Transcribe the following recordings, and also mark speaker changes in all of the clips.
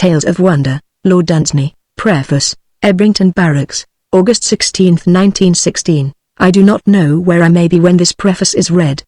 Speaker 1: Tales of Wonder, Lord Dunsany. Preface, Ebrington Barracks, August 16, 1916. I do not know where I may be when this preface is read.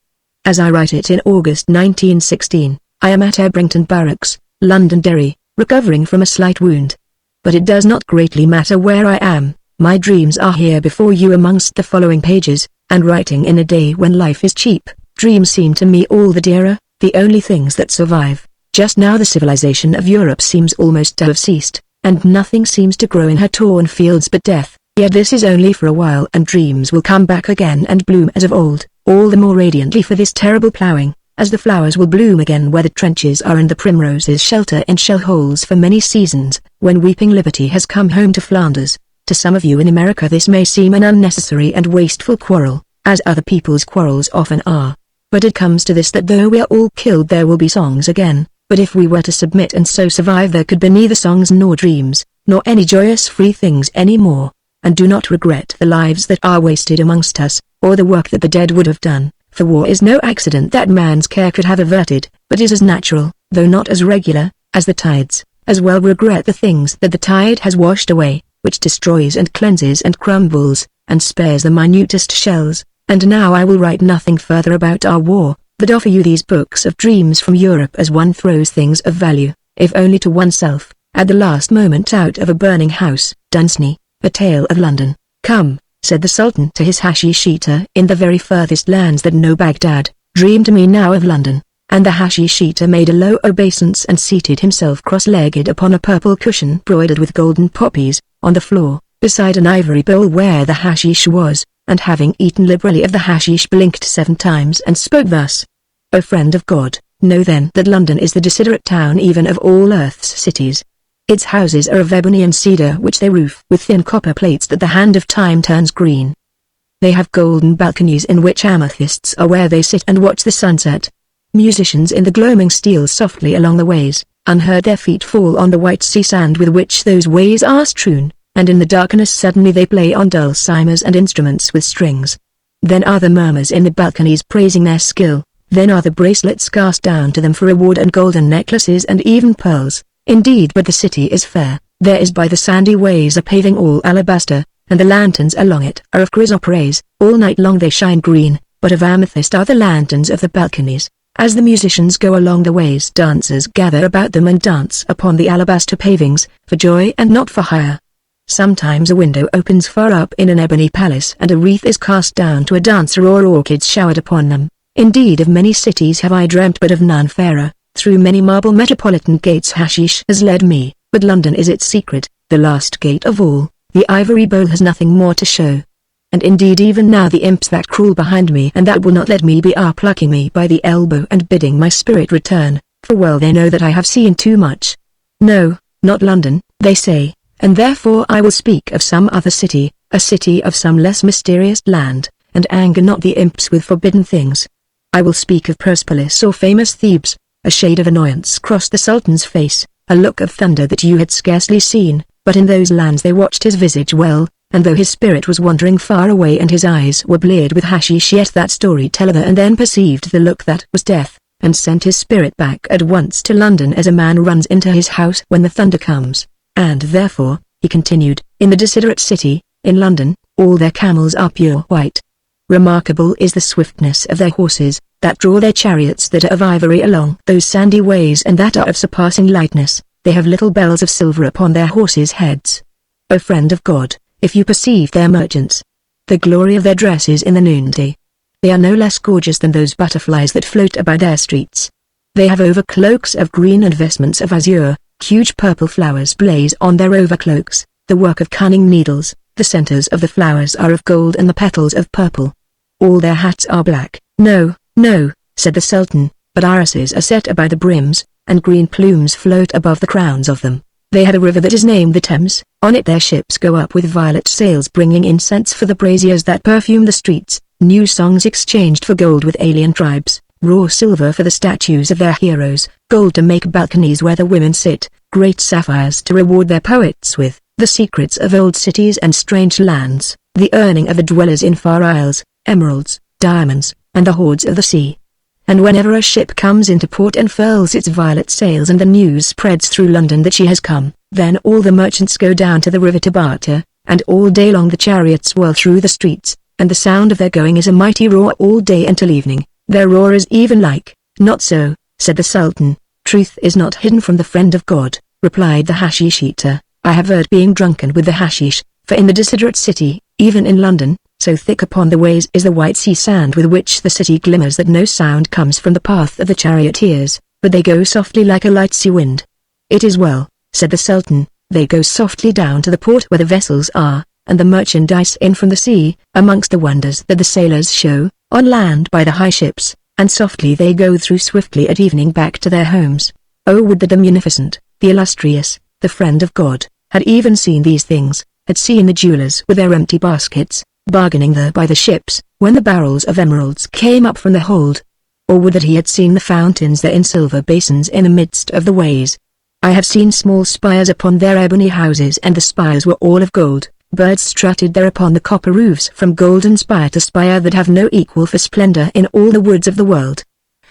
Speaker 1: As I write it in August 1916, I am at Ebrington Barracks, Londonderry, recovering from a slight wound. But it does not greatly matter where I am. My dreams are here before you amongst the following pages, and writing in a day when life is cheap, dreams seem to me all the dearer, the only things that survive. Just now the civilization of Europe seems almost to have ceased, and nothing seems to grow in her torn fields but death. Yet this is only for a while, and dreams will come back again and bloom as of old, all the more radiantly for this terrible ploughing, as the flowers will bloom again where the trenches are and the primroses shelter in shell holes for many seasons, when weeping liberty has come home to Flanders. To some of you in America this may seem an unnecessary and wasteful quarrel, as other people's quarrels often are. But it comes to this, that though we are all killed there will be songs again, but if we were to submit and so survive there could be neither songs nor dreams, nor any joyous free things any more. And do not regret the lives that are wasted amongst us, or the work that the dead would have done, for war is no accident that man's care could have averted, but is as natural, though not as regular, as the tides. As well regret the things that the tide has washed away, which destroys and cleanses and crumbles, and spares the minutest shells. And now I will write nothing further about our war, but offer you these books of dreams from Europe as one throws things of value, if only to oneself, at the last moment out of a burning house. Dunsany, A Tale of London. Come, said the Sultan to his hashish eater in the very furthest lands that know Baghdad, dream to me now of London. And the hashish eater made a low obeisance and seated himself cross-legged upon a purple cushion broidered with golden poppies, on the floor, beside an ivory bowl where the hashish was, and having eaten liberally of the hashish blinked 7 times and spoke thus. O friend of God, know then that London is the desiderate town even of all earth's cities. Its houses are of ebony and cedar which they roof with thin copper plates that the hand of time turns green. They have golden balconies in which amethysts are where they sit and watch the sunset. Musicians in the gloaming steal softly along the ways, unheard their feet fall on the white sea sand with which those ways are strewn, and in the darkness suddenly they play on dulcimers and instruments with strings. Then are the murmurs in the balconies praising their skill, then are the bracelets cast down to them for reward and golden necklaces and even pearls. Indeed, but the city is fair, there is by the sandy ways a paving all alabaster, and the lanterns along it are of chrysoprase, all night long they shine green, but of amethyst are the lanterns of the balconies. As the musicians go along the ways dancers gather about them and dance upon the alabaster pavings, for joy and not for hire. Sometimes a window opens far up in an ebony palace and a wreath is cast down to a dancer or orchids showered upon them. Indeed of many cities have I dreamt but of none fairer, through many marble metropolitan gates hashish has led me, but London is its secret, the last gate of all, the ivory bowl has nothing more to show. And indeed even now the imps that crawl behind me and that will not let me be are plucking me by the elbow and bidding my spirit return, for well they know that I have seen too much. No, not London, they say, and therefore I will speak of some other city, a city of some less mysterious land, and anger not the imps with forbidden things. I will speak of Persepolis or famous Thebes. A shade of annoyance crossed the Sultan's face, a look of thunder that you had scarcely seen, but in those lands they watched his visage well, and though his spirit was wandering far away and his eyes were bleared with hashish yet that storyteller there and then perceived the look that was death, and sent his spirit back at once to London as a man runs into his house when the thunder comes. And therefore, he continued, in the desiderate city, in London, all their camels are pure white. Remarkable is the swiftness of their horses, that draw their chariots that are of ivory along those sandy ways and that are of surpassing lightness. They have little bells of silver upon their horses' heads. O friend of God, if you perceive their merchants, the glory of their dresses in the noonday, they are no less gorgeous than those butterflies that float about their streets. They have overcloaks of green and vestments of azure, huge purple flowers blaze on their overcloaks, the work of cunning needles, the centers of the flowers are of gold and the petals of purple. All their hats are black. No, no, said the Sultan, but irises are set about the brims, and green plumes float above the crowns of them. They have a river that is named the Thames, on it their ships go up with violet sails bringing incense for the braziers that perfume the streets, new songs exchanged for gold with alien tribes, raw silver for the statues of their heroes, gold to make balconies where the women sit, great sapphires to reward their poets with, the secrets of old cities and strange lands, the earning of the dwellers in far isles, emeralds, diamonds, and the hoards of the sea. and whenever a ship comes into port and furls its violet sails and the news spreads through London that she has come, then all the merchants go down to the river to barter, and all day long the chariots whirl through the streets, and the sound of their going is a mighty roar all day until evening. Their roar is even like, not so, said the Sultan. Truth is not hidden from the friend of God, replied the hashish eater. I have heard being drunken with the hashish, for in the desiderate city, even in London, so thick upon the ways is the white sea sand with which the city glimmers that no sound comes from the path of the charioteers, but they go softly like a light sea wind. It is well, said the Sultan, they go softly down to the port where the vessels are, and the merchandise in from the sea, amongst the wonders that the sailors show, on land by the high ships, and softly they go through swiftly at evening back to their homes. Oh, would that the munificent, the illustrious, the friend of God, had even seen these things, had seen the jewelers with their empty baskets, bargaining there by the ships, when the barrels of emeralds came up from the hold. Or would that he had seen the fountains there in silver basins in the midst of the ways. I have seen small spires upon their ebony houses, and the spires were all of gold. Birds strutted there upon the copper roofs from golden spire to spire that have no equal for splendor in all the woods of the world.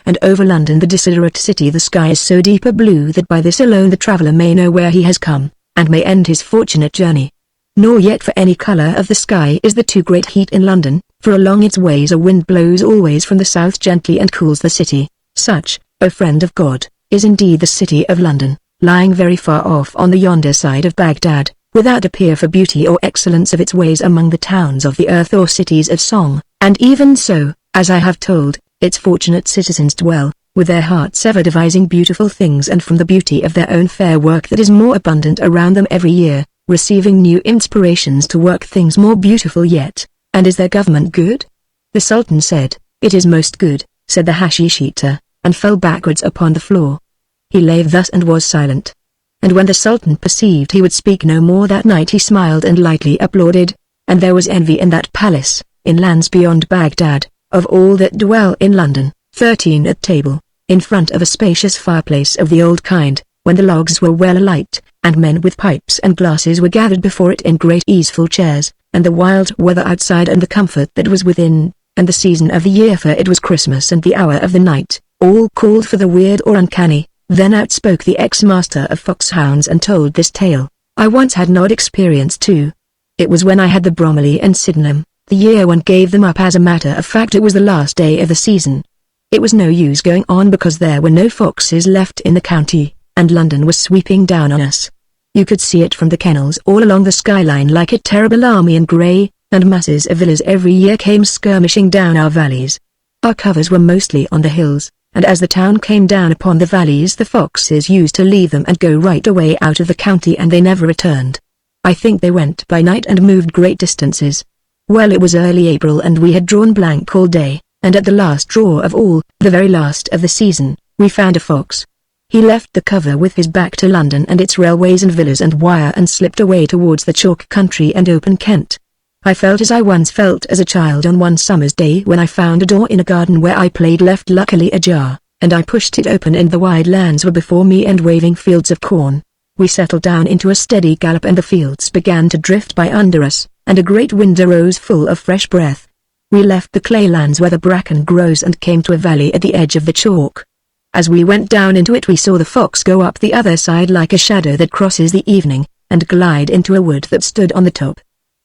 Speaker 1: And over London the desiderate city the sky is so deep a blue that by this alone the traveller may know where he has come, and may end his fortunate journey. Nor yet for any colour of the sky is there too great heat in London, for along its ways a wind blows always from the south gently and cools the city. Such, O friend of God, is indeed the city of London, lying very far off on the yonder side of Baghdad, without a peer for beauty or excellence of its ways among the towns of the earth or cities of song, and even so, as I have told, its fortunate citizens dwell, with their hearts ever devising beautiful things, and from the beauty of their own fair work that is more abundant around them every year, receiving new inspirations to work things more beautiful yet. And is their government good? The Sultan said, It is most good, said the hashish eater, and fell backwards upon the floor. He lay thus and was silent. And when the Sultan perceived he would speak no more that night, he smiled and lightly applauded, and there was envy in that palace, in lands beyond Baghdad, of all that dwell in London. 13 At table, in front of a spacious fireplace of the old kind, when the logs were well alight, and men with pipes and glasses were gathered before it in great easeful chairs, and the wild weather outside and the comfort that was within, and the season of the year, for it was Christmas and the hour of the night, all called for the weird or uncanny. Then out spoke the ex-master of foxhounds and told this tale. I once had an odd experience too. It was when I had the Bromley and Sydenham. The year one gave them up. As a matter of fact, it was the last day of the season. It was no use going on because there were no foxes left in the county, and London was sweeping down on us. You could see it from the kennels all along the skyline like a terrible army in grey, and masses of villas every year came skirmishing down our valleys. Our covers were mostly on the hills, and as the town came down upon the valleys the foxes used to leave them and go right away out of the county, and they never returned. I think they went by night and moved great distances. Well, it was early April and we had drawn blank all day, and at the last draw of all, the very last of the season, we found a fox. He left the cover with his back to London and its railways and villas and wire, and slipped away towards the chalk country and open Kent. I felt as I once felt as a child on one summer's day when I found a door in a garden where I played left luckily ajar, and I pushed it open and the wide lands were before me and waving fields of corn. We settled down into a steady gallop and the fields began to drift by under us, and a great wind arose full of fresh breath. We left the clay lands where the bracken grows and came to a valley at the edge of the chalk. As we went down into it we saw the fox go up the other side like a shadow that crosses the evening, and glide into a wood that stood on the top.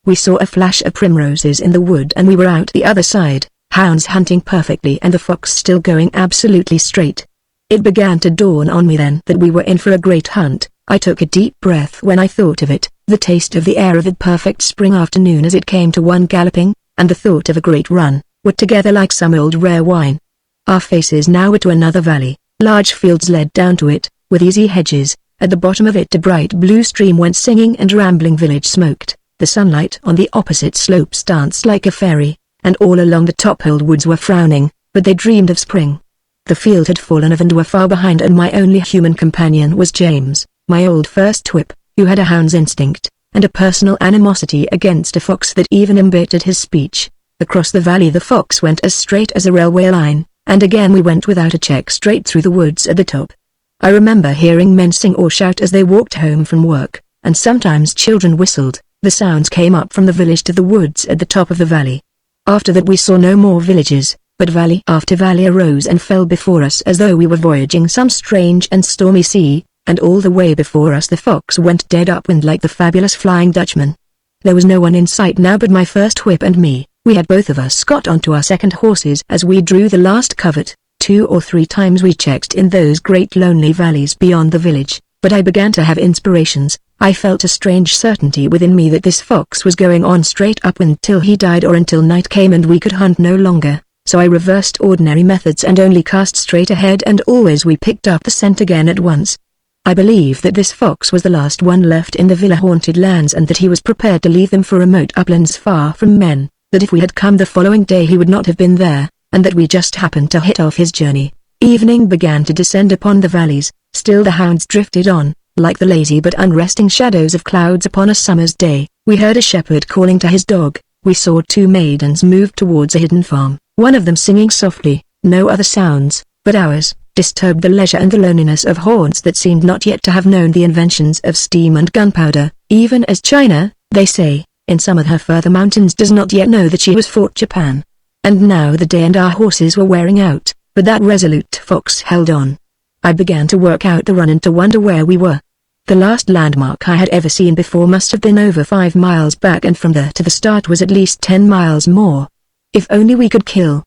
Speaker 1: We saw a flash of primroses in the wood and we were out the other side, hounds hunting perfectly and the fox still going absolutely straight. It began to dawn on me then that we were in for a great hunt. I took a deep breath when I thought of it, the taste of the air of a perfect spring afternoon as it came to one galloping, and the thought of a great run, were together like some old rare wine. Our faces now were to another valley, large fields led down to it, with easy hedges, at the bottom of it a bright blue stream went singing and rambling village smoked. The sunlight on the opposite slopes danced like a fairy, and all along the top old woods were frowning, but they dreamed of spring. The field had fallen off and were far behind, and my only human companion was James, my old first whip, who had a hound's instinct, and a personal animosity against a fox that even embittered his speech. Across the valley the fox went as straight as a railway line, and again we went without a check straight through the woods at the top. I remember hearing men sing or shout as they walked home from work, and sometimes children whistled. The sounds came up from the village to the woods at the top of the valley. After that we saw no more villages, but valley after valley arose and fell before us as though we were voyaging some strange and stormy sea, and all the way before us the fox went dead upwind like the fabulous Flying Dutchman. There was no one in sight now but my first whip and me. We had both of us got onto our second horses as we drew the last covert. 2 or 3 times we checked in those great lonely valleys beyond the village, but I began to have inspirations. I felt a strange certainty within me that this fox was going on straight upwind till he died or until night came and we could hunt no longer, so I reversed ordinary methods and only cast straight ahead, and always we picked up the scent again at once. I believe that this fox was the last one left in the villa-haunted lands and that he was prepared to leave them for remote uplands far from men, that if we had come the following day he would not have been there, and that we just happened to hit off his journey. Evening began to descend upon the valleys. Still the hounds drifted on, like the lazy but unresting shadows of clouds upon a summer's day. We heard a shepherd calling to his dog. We saw 2 maidens move towards a hidden farm, one of them singing softly. No other sounds, but ours, disturbed the leisure and the loneliness of haunts that seemed not yet to have known the inventions of steam and gunpowder, even as China, they say, in some of her further mountains does not yet know that she has fought Japan. And now the day and our horses were wearing out, but that resolute fox held on. I began to work out the run and to wonder where we were. The last landmark I had ever seen before must have been over 5 miles back, and from there to the start was at least 10 miles more. If only we could kill.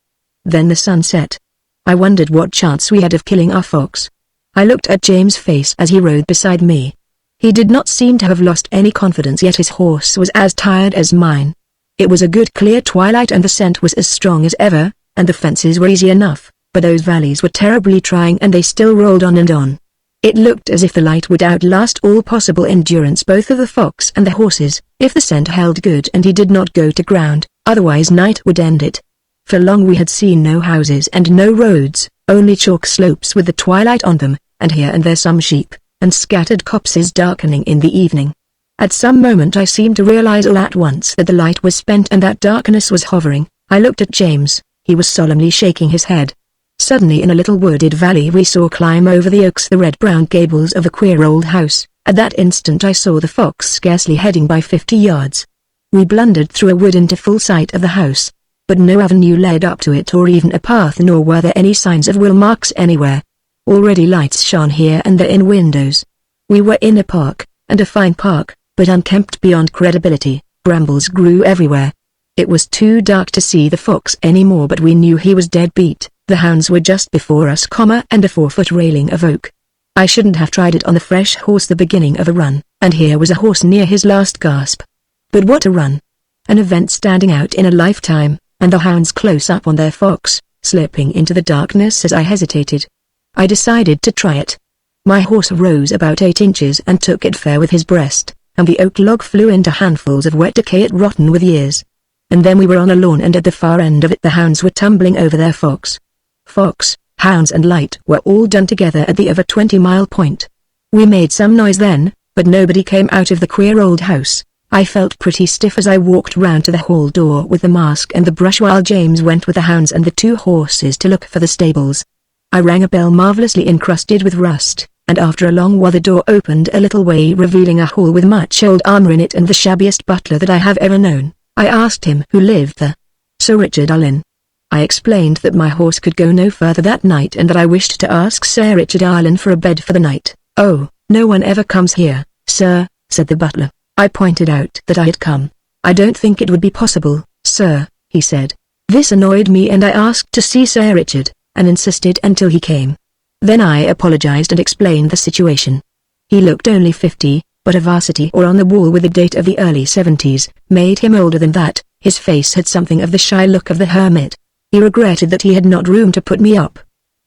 Speaker 1: Then the sun set. I wondered what chance we had of killing our fox. I looked at James' face as he rode beside me. He did not seem to have lost any confidence, yet his horse was as tired as mine. It was a good clear twilight and the scent was as strong as ever, and the fences were easy enough, but those valleys were terribly trying and they still rolled on and on. It looked as if the light would outlast all possible endurance both of the fox and the horses, if the scent held good and he did not go to ground, otherwise night would end it. For long we had seen no houses and no roads, only chalk slopes with the twilight on them, and here and there some sheep, and scattered copses darkening in the evening. At some moment I seemed to realize all at once that the light was spent and that darkness was hovering. I looked at James. He was solemnly shaking his head. Suddenly in a little wooded valley we saw climb over the oaks the red-brown gables of a queer old house. At that instant I saw the fox scarcely heading by 50 yards. We blundered through a wood into full sight of the house, but no avenue led up to it or even a path, nor were there any signs of wheel marks anywhere. Already lights shone here and there in windows. We were in a park, and a fine park, but unkempt beyond credibility. Brambles grew everywhere. It was too dark to see the fox anymore, but we knew he was dead beat. The hounds were just before us, and a 4-foot railing of oak. I shouldn't have tried it on the fresh horse, the beginning of a run, and here was a horse near his last gasp. But what a run! An event standing out in a lifetime, and the hounds close up on their fox, slipping into the darkness as I hesitated. I decided to try it. My horse rose about 8 inches and took it fair with his breast, and the oak log flew into handfuls of wet decay, it rotten with years. And then we were on a lawn, and at the far end of it the hounds were tumbling over their fox. Fox, hounds and light were all done together at the over 20-mile point. We made some noise then, but nobody came out of the queer old house. I felt pretty stiff as I walked round to the hall door with the mask and the brush while James went with the hounds and the 2 horses to look for the stables. I rang a bell marvelously encrusted with rust, and after a long while the door opened a little way, revealing a hall with much old armor in it and the shabbiest butler that I have ever known. I asked him who lived there. Sir Richard Allen. I explained that my horse could go no further that night and that I wished to ask Sir Richard Allen for a bed for the night. "Oh, no one ever comes here, sir," said the butler. I pointed out that I had come. "I don't think it would be possible, sir," he said. This annoyed me and I asked to see Sir Richard, and insisted until he came. Then I apologized and explained the situation. He looked only 50, but a varsity or on the wall with the date of the early 70s made him older than that. His face had something of the shy look of the hermit. He regretted that he had not room to put me up.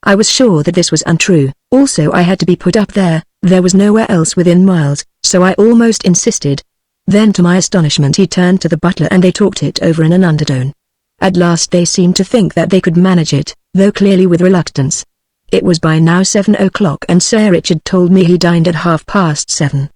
Speaker 1: I was sure that this was untrue. Also I had to be put up there was nowhere else within miles, so I almost insisted. Then to my astonishment he turned to the butler and they talked it over in an undertone. At last they seemed to think that they could manage it, though clearly with reluctance. It was by now 7 o'clock and Sir Richard told me he dined at 7:30.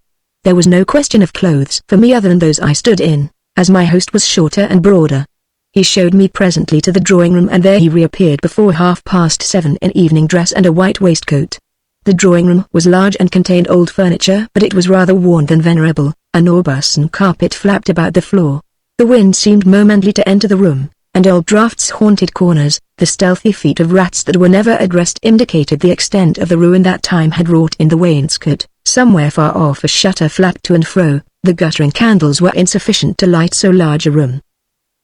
Speaker 1: There was no question of clothes for me other than those I stood in, as my host was shorter and broader. He showed me presently to the drawing room and there he reappeared before 7:30 in evening dress and a white waistcoat. The drawing room was large and contained old furniture, but it was rather worn than venerable. An Aubusson carpet flapped about the floor. The wind seemed momently to enter the room, and old draughts haunted corners, The stealthy feet of rats that were never addressed indicated the extent of the ruin that time had wrought in the wainscot. Somewhere far off a shutter flapped to and fro. The guttering candles were insufficient to light so large a room.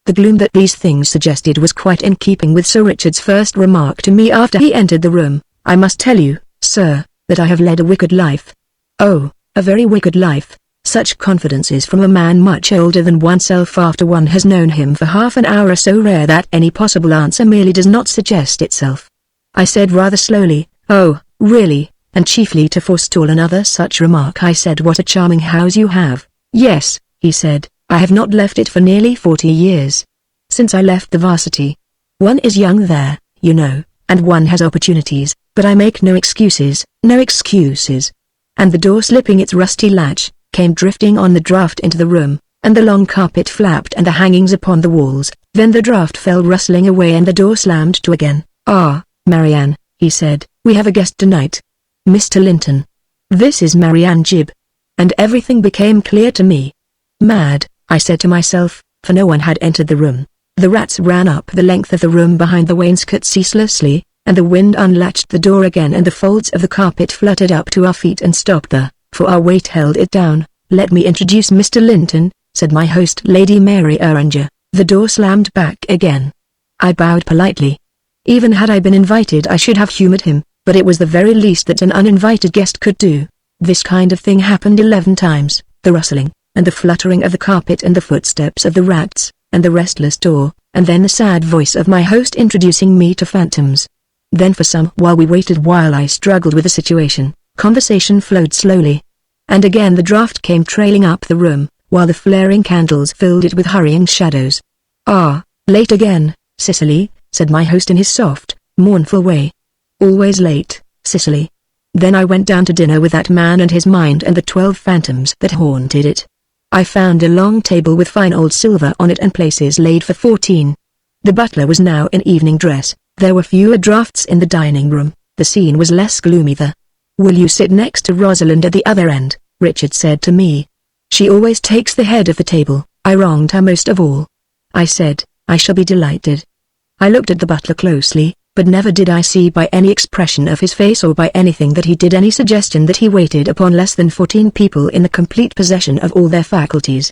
Speaker 1: The gloom that these things suggested was quite in keeping with Sir Richard's first remark to me after he entered the room. "I must tell you, sir, that I have led a wicked life." "Oh, a very wicked life." Such confidences from a man much older than oneself after one has known him for half an hour are so rare that any possible answer merely does not suggest itself. I said rather slowly, "Oh, really?" and chiefly to forestall another such remark I said, "What a charming house you have." "Yes," he said, "I have not left it for nearly 40 years. Since I left the varsity. One is young there, you know, and one has opportunities, but I make no excuses, no excuses." And the door, slipping its rusty latch, came drifting on the draught into the room, and the long carpet flapped and the hangings upon the walls. Then the draught fell rustling away and the door slammed to again. "Ah, Marianne," he said, "we have a guest tonight. Mr. Linton. This is Marianne Gibb." And everything became clear to me. Mad, I said to myself, for no one had entered the room. The rats ran up the length of the room behind the wainscot ceaselessly, and the wind unlatched the door again and the folds of the carpet fluttered up to our feet and stopped there, for our weight held it down. "Let me introduce Mr. Linton," said my host, Lady Mary Erringer. The door slammed back again. I bowed politely. Even had I been invited I should have humored him, but it was the very least that an uninvited guest could do. This kind of thing happened 11 times, the rustling, and the fluttering of the carpet and the footsteps of the rats, and the restless door, and then the sad voice of my host introducing me to phantoms. Then for some while we waited while I struggled with the situation. Conversation flowed slowly. And again the draught came trailing up the room, while the flaring candles filled it with hurrying shadows. "Ah, late again, Cicely," said my host in his soft, mournful way. "Always late, Cicely." Then I went down to dinner with that man and his mind and the 12 phantoms that haunted it. I found a long table with fine old silver on it and places laid for 14. The butler was now in evening dress. There were fewer draughts in the dining room. The scene was less gloomy there. "Will you sit next to Rosalind at the other end?" Richard said to me. "She always takes the head of the table. I wronged her most of all." I said, "I shall be delighted." I looked at the butler closely, but never did I see by any expression of his face or by anything that he did any suggestion that he waited upon less than 14 people in the complete possession of all their faculties.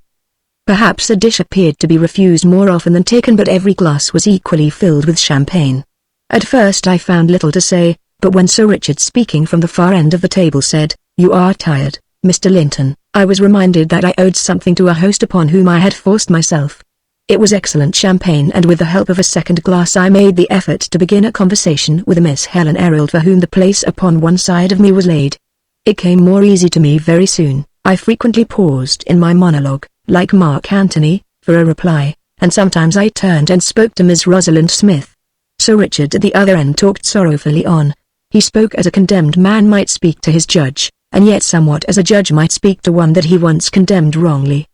Speaker 1: Perhaps a dish appeared to be refused more often than taken, but every glass was equally filled with champagne. At first I found little to say, but when Sir Richard, speaking from the far end of the table, said, "You are tired, Mr. Linton," I was reminded that I owed something to a host upon whom I had forced myself. It was excellent champagne, and with the help of a second glass I made the effort to begin a conversation with Miss Helen Errold, for whom the place upon one side of me was laid. It came more easy to me very soon. I frequently paused in my monologue, like Mark Antony, for a reply, and sometimes I turned and spoke to Miss Rosalind Smith. Sir Richard at the other end talked sorrowfully on. He spoke as a condemned man might speak to his judge, and yet somewhat as a judge might speak to one that he once condemned wrongly.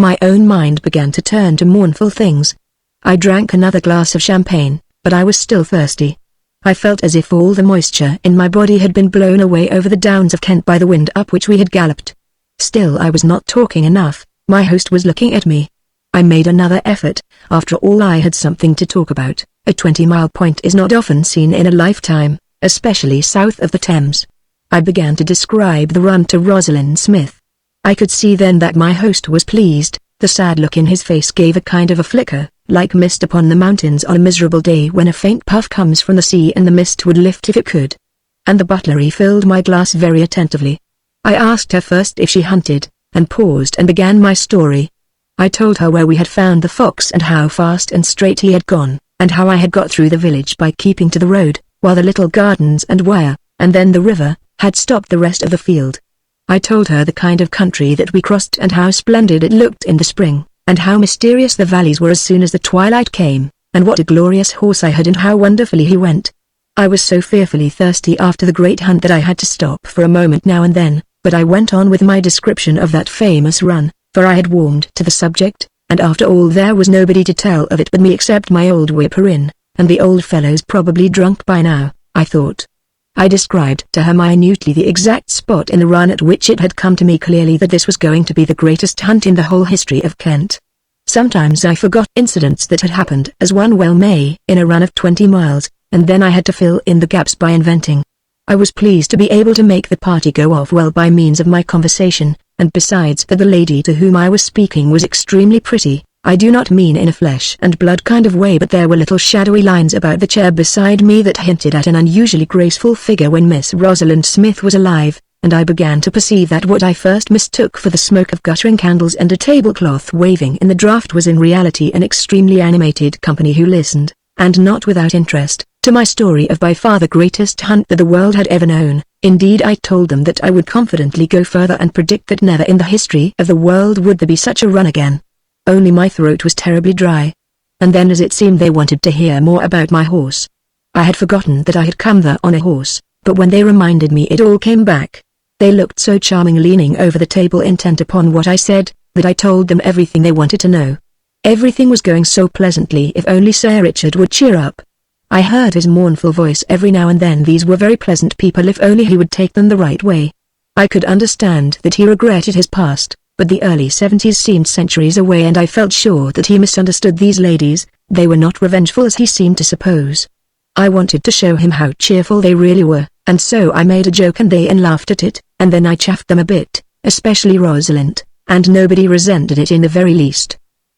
Speaker 1: My own mind began to turn to mournful things. I drank another glass of champagne, but I was still thirsty. I felt as if all the moisture in my body had been blown away over the downs of Kent by the wind up which we had galloped. Still I was not talking enough. My host was looking at me. I made another effort. After all, I had something to talk about. A 20-mile point is not often seen in a lifetime, especially south of the Thames. I began to describe the run to Rosalind Smith. I could see then that my host was pleased. The sad look in his face gave a kind of a flicker, like mist upon the mountains on a miserable day when a faint puff comes from the sea and the mist would lift if it could. And the butler refilled my glass very attentively. I asked her first if she hunted, and paused and began my story. I told her where we had found the fox and how fast and straight he had gone, and how I had got through the village by keeping to the road, while the little gardens and wire, and then the river, had stopped the rest of the field. I told her the kind of country that we crossed and how splendid it looked in the spring, and how mysterious the valleys were as soon as the twilight came, and what a glorious horse I had and how wonderfully he went. I was so fearfully thirsty after the great hunt that I had to stop for a moment now and then, but I went on with my description of that famous run, for I had warmed to the subject, and after all there was nobody to tell of it but me except my old whipper-in, and the old fellow's probably drunk by now, I thought. I described to her minutely the exact spot in the run at which it had come to me clearly that this was going to be the greatest hunt in the whole history of Kent. Sometimes I forgot incidents that had happened, as one well may, in a run of 20 miles, and then I had to fill in the gaps by inventing. I was pleased to be able to make the party go off well by means of my conversation, and besides that the lady to whom I was speaking was extremely pretty. I do not mean in a flesh and blood kind of way, but there were little shadowy lines about the chair beside me that hinted at an unusually graceful figure when Miss Rosalind Smith was alive, and I began to perceive that what I first mistook for the smoke of guttering candles and a tablecloth waving in the draught was in reality an extremely animated company who listened, and not without interest, to my story of by far the greatest hunt that the world had ever known. Indeed, I told them that I would confidently go further and predict that never in the history of the world would there be such a run again. Only my throat was terribly dry. And then, as it seemed, they wanted to hear more about my horse. I had forgotten that I had come there on a horse, but when they reminded me it all came back. They looked so charming leaning over the table intent upon what I said, that I told them everything they wanted to know. Everything was going so pleasantly if only Sir Richard would cheer up. I heard his mournful voice every now and then. These were very pleasant people if only he would take them the right way. I could understand that he regretted his past, but the early 70s seemed centuries away, and I felt sure that he misunderstood these ladies. They were not revengeful as he seemed to suppose. I wanted to show him how cheerful they really were, and so I made a joke and they laughed at it, and then I chaffed them a bit, especially Rosalind, and nobody resented it in the very least.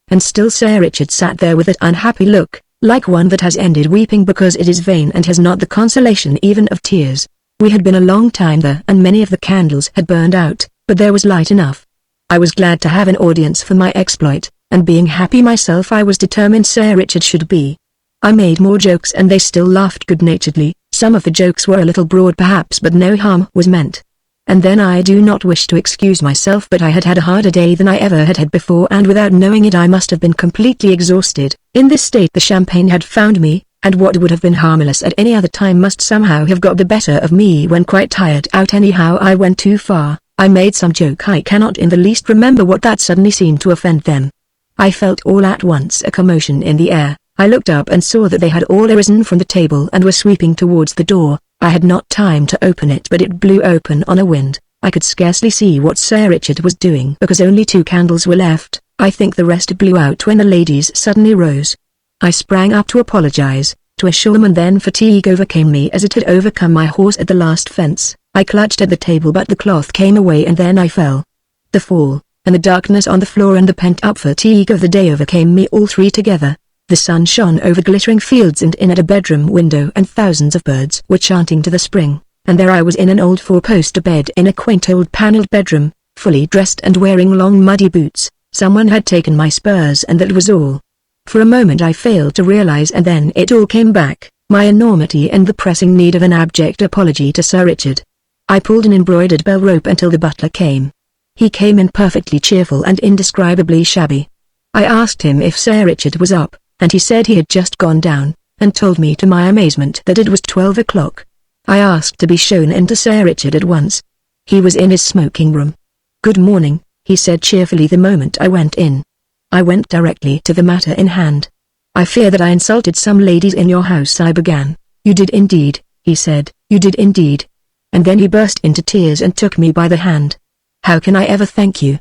Speaker 1: And still Sir Richard sat there with that unhappy look, like one that has ended weeping because it is vain and has not the consolation even of tears. We had been a long time there and many of the candles had burned out, but there was light enough. I was glad to have an audience for my exploit, and being happy myself I was determined Sir Richard should be. I made more jokes and they still laughed good-naturedly. Some of the jokes were a little broad perhaps, but no harm was meant. And then I do not wish to excuse myself, but I had had a harder day than I ever had before, and without knowing it I must have been completely exhausted. In this state the champagne had found me, and what would have been harmless at any other time must somehow have got the better of me when quite tired out. Anyhow, I went too far. I made some joke. I cannot in the least remember what that suddenly seemed to offend them. I felt all at once a commotion in the air. I looked up and saw that they had all arisen from the table and were sweeping towards the door. I had not time to open it, but it blew open on a wind. I could scarcely see what Sir Richard was doing because only 2 candles were left. I think the rest blew out when the ladies suddenly rose. I sprang up to apologize, to assure them, and then fatigue overcame me as it had overcome my horse at the last fence. I clutched at the table, but the cloth came away and then I fell. The fall, and the darkness on the floor and the pent-up fatigue of the day overcame me all three together. The sun shone over glittering fields and in at a bedroom window, and thousands of birds were chanting to the spring, and there I was in an old 4-poster bed in a quaint old panelled bedroom, fully dressed and wearing long muddy boots. Someone had taken my spurs, and that was all. For a moment I failed to realize, and then it all came back, my enormity and the pressing need of an abject apology to Sir Richard. I pulled an embroidered bell rope until the butler came. He came in perfectly cheerful and indescribably shabby. I asked him if Sir Richard was up, and he said he had just gone down, and told me to my amazement that it was 12 o'clock. I asked to be shown into Sir Richard at once. He was in his smoking room. "Good morning," he said cheerfully the moment I went in. I went directly to the matter in hand. "I fear that I insulted some ladies in your house," I began. "You did indeed," he said, "you did indeed." And then he burst into tears and took me by the hand. "How can I ever thank you?"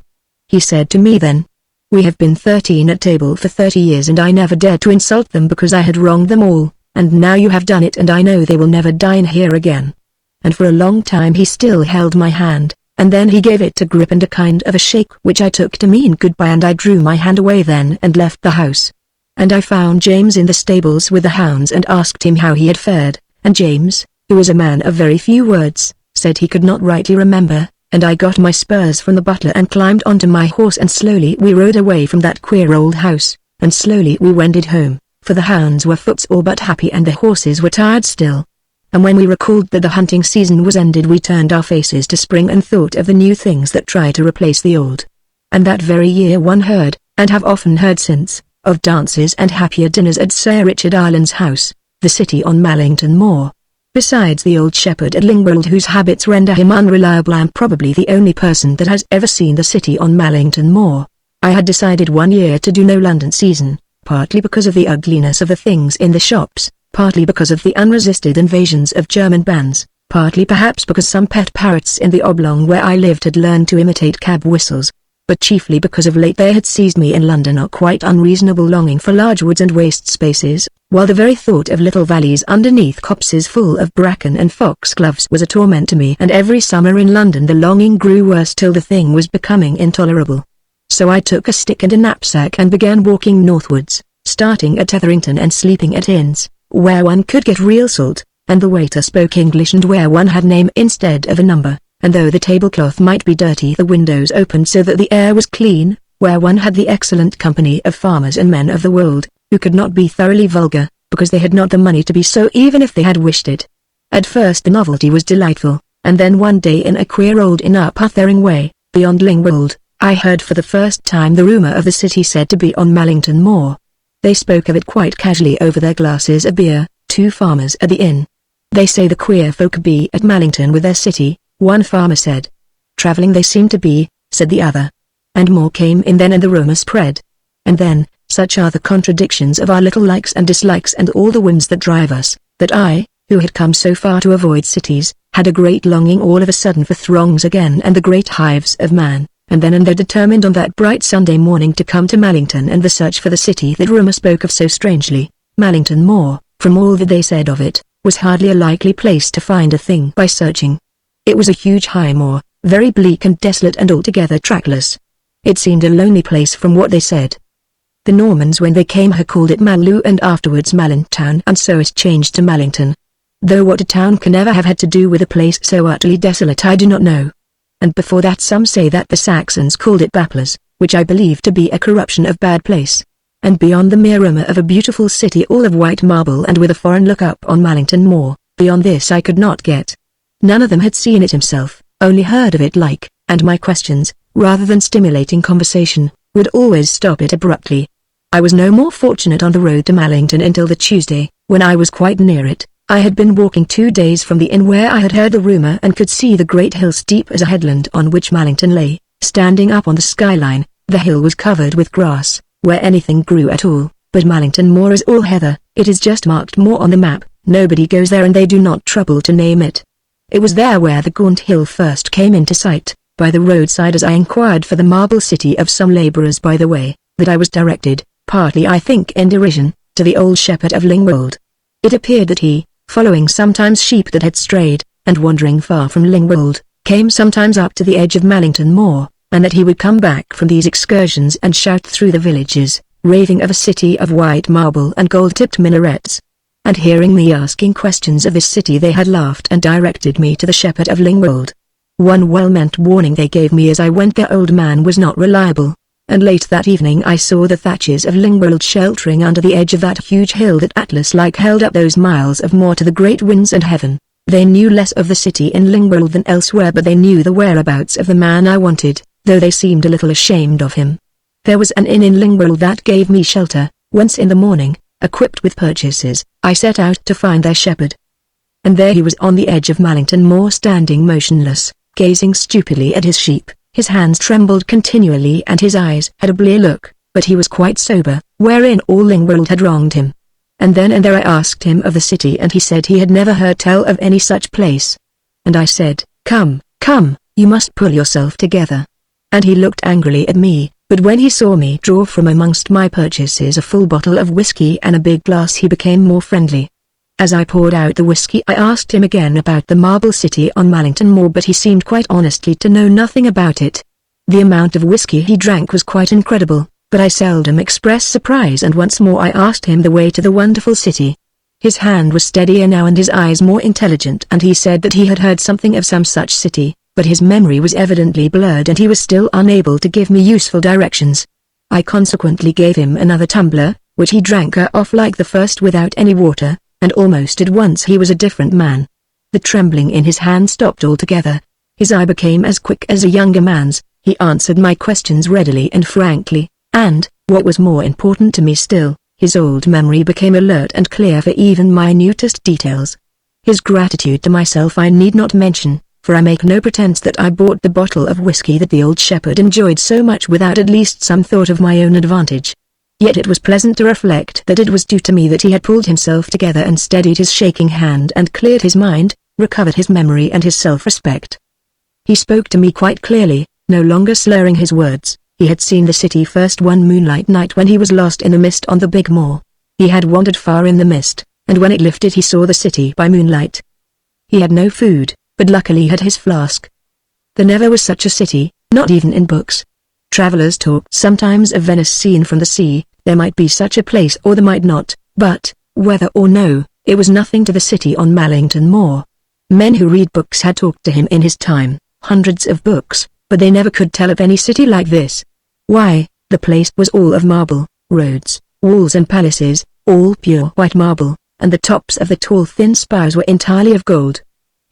Speaker 1: he said to me then. "We have been 13 at table for 30 years, and I never dared to insult them because I had wronged them all, and now you have done it, and I know they will never dine here again." And for a long time he still held my hand, and then he gave it a grip and a kind of a shake which I took to mean goodbye, and I drew my hand away then and left the house. And I found James in the stables with the hounds and asked him how he had fared, and James, who was a man of very few words, said he could not rightly remember, and I got my spurs from the butler and climbed onto my horse, and slowly we rode away from that queer old house, and slowly we wended home, for the hounds were footsore but happy and the horses were tired still. And when we recalled that the hunting season was ended, we turned our faces to spring and thought of the new things that try to replace the old. And that very year one heard, and have often heard since, of dances and happier dinners at Sir Richard Ireland's house, the city on Mallington Moor. Besides the old shepherd at Lingwold, whose habits render him unreliable, I am probably the only person that has ever seen the city on Mallington Moor. I had decided one year to do no London season, partly because of the ugliness of the things in the shops, partly because of the unresisted invasions of German bands, partly perhaps because some pet parrots in the oblong where I lived had learned to imitate cab whistles. but chiefly because of late there had seized me in London a quite unreasonable longing for large woods and waste spaces, while the very thought of little valleys underneath copses full of bracken and foxgloves was a torment to me, and every summer in London the longing grew worse till the thing was becoming intolerable. So I took a stick and a knapsack and began walking northwards, starting at Etherington and sleeping at inns, where one could get real salt, and the waiter spoke English and where one had name instead of a number, and though the tablecloth might be dirty the windows opened so that the air was clean, where one had the excellent company of farmers and men of the world, who could not be thoroughly vulgar, because they had not the money to be so even if they had wished it. At first the novelty was delightful, and then one day in a queer old inn up Uthering Way, beyond Lingwold, I heard for the first time the rumour of the city said to be on Mallington Moor. They spoke of it quite casually over their glasses of beer, two farmers at the inn. They say the queer folk be at Mallington with their city, one farmer said. Travelling they seem to be, said the other. And more came in then and the rumour spread. And then, such are the contradictions of our little likes and dislikes and all the whims that drive us, that I, who had come so far to avoid cities, had a great longing all of a sudden for throngs again and the great hives of man, and then and there determined on that bright Sunday morning to come to Mallington and the search for the city that rumour spoke of so strangely. Mallington Moor, from all that they said of it, was hardly a likely place to find a thing by searching. It was a huge high moor, very bleak and desolate and altogether trackless. It seemed a lonely place from what they said. The Normans when they came here called it Mallu and afterwards Mallintown, and so is changed to Mallington. Though what a town can ever have had to do with a place so utterly desolate I do not know. And before that some say that the Saxons called it Baplas, which I believe to be a corruption of bad place. And beyond the mere rumour of a beautiful city all of white marble and with a foreign look up on Mallington Moor, beyond this I could not get. None of them had seen it himself, only heard of it like, and my questions, rather than stimulating conversation, would always stop it abruptly. I was no more fortunate on the road to Mallington until the Tuesday, when I was quite near it. I had been walking 2 days from the inn where I had heard the rumour and could see the great hill steep as a headland on which Mallington lay, standing up on the skyline. The hill was covered with grass, where anything grew at all, but Mallington Moor is all heather. It is just marked moor on the map, nobody goes there and they do not trouble to name it. It was there where the gaunt hill first came into sight, by the roadside as I inquired for the marble city of some labourers by the way, that I was directed, partly I think in derision, to the old shepherd of Lingwold. It appeared that he, following sometimes sheep that had strayed, and wandering far from Lingwold, came sometimes up to the edge of Mallington Moor, and that he would come back from these excursions and shout through the villages, raving of a city of white marble and gold-tipped minarets. And hearing me asking questions of this city they had laughed and directed me to the shepherd of Lingwold. One well-meant warning they gave me as I went their old man was not reliable, and late that evening I saw the thatches of Lingwold sheltering under the edge of that huge hill that Atlas-like held up those miles of moor to the great winds and heaven. They knew less of the city in Lingwold than elsewhere, but they knew the whereabouts of the man I wanted, though they seemed a little ashamed of him. There was an inn in Lingwold that gave me shelter, whence in the morning, equipped with purchases, I set out to find their shepherd. And there he was on the edge of Mallington Moor standing motionless, gazing stupidly at his sheep. His hands trembled continually and his eyes had a blear look, but he was quite sober, wherein all Lingwold had wronged him. And then and there I asked him of the city and he said he had never heard tell of any such place. And I said, "Come, come, you must pull yourself together." And he looked angrily at me, but when he saw me draw from amongst my purchases a full bottle of whiskey and a big glass he became more friendly. As I poured out the whiskey I asked him again about the marble city on Mallington Moor, but he seemed quite honestly to know nothing about it. The amount of whiskey he drank was quite incredible, but I seldom express surprise, and once more I asked him the way to the wonderful city. His hand was steadier now and his eyes more intelligent, and he said that he had heard something of some such city, but his memory was evidently blurred and he was still unable to give me useful directions. I consequently gave him another tumbler, which he drank off like the first without any water, and almost at once he was a different man. The trembling in his hand stopped altogether. His eye became as quick as a younger man's. He answered my questions readily and frankly, and, what was more important to me still, his old memory became alert and clear for even minutest details. His gratitude to myself I need not mention, for I make no pretense that I bought the bottle of whiskey that the old shepherd enjoyed so much without at least some thought of my own advantage. Yet it was pleasant to reflect that it was due to me that he had pulled himself together and steadied his shaking hand and cleared his mind, recovered his memory and his self-respect. He spoke to me quite clearly, no longer slurring his words. He had seen the city first one moonlight night when he was lost in the mist on the big moor. He had wandered far in the mist, and when it lifted he saw the city by moonlight. He had no food, but luckily had his flask. There never was such a city, not even in books. Travelers talk sometimes of Venice seen from the sea. There might be such a place or there might not, but, whether or no, it was nothing to the city on Mallington Moor. Men who read books had talked to him in his time, hundreds of books, but they never could tell of any city like this. Why, the place was all of marble, roads, walls and palaces, all pure white marble, and the tops of the tall thin spires were entirely of gold.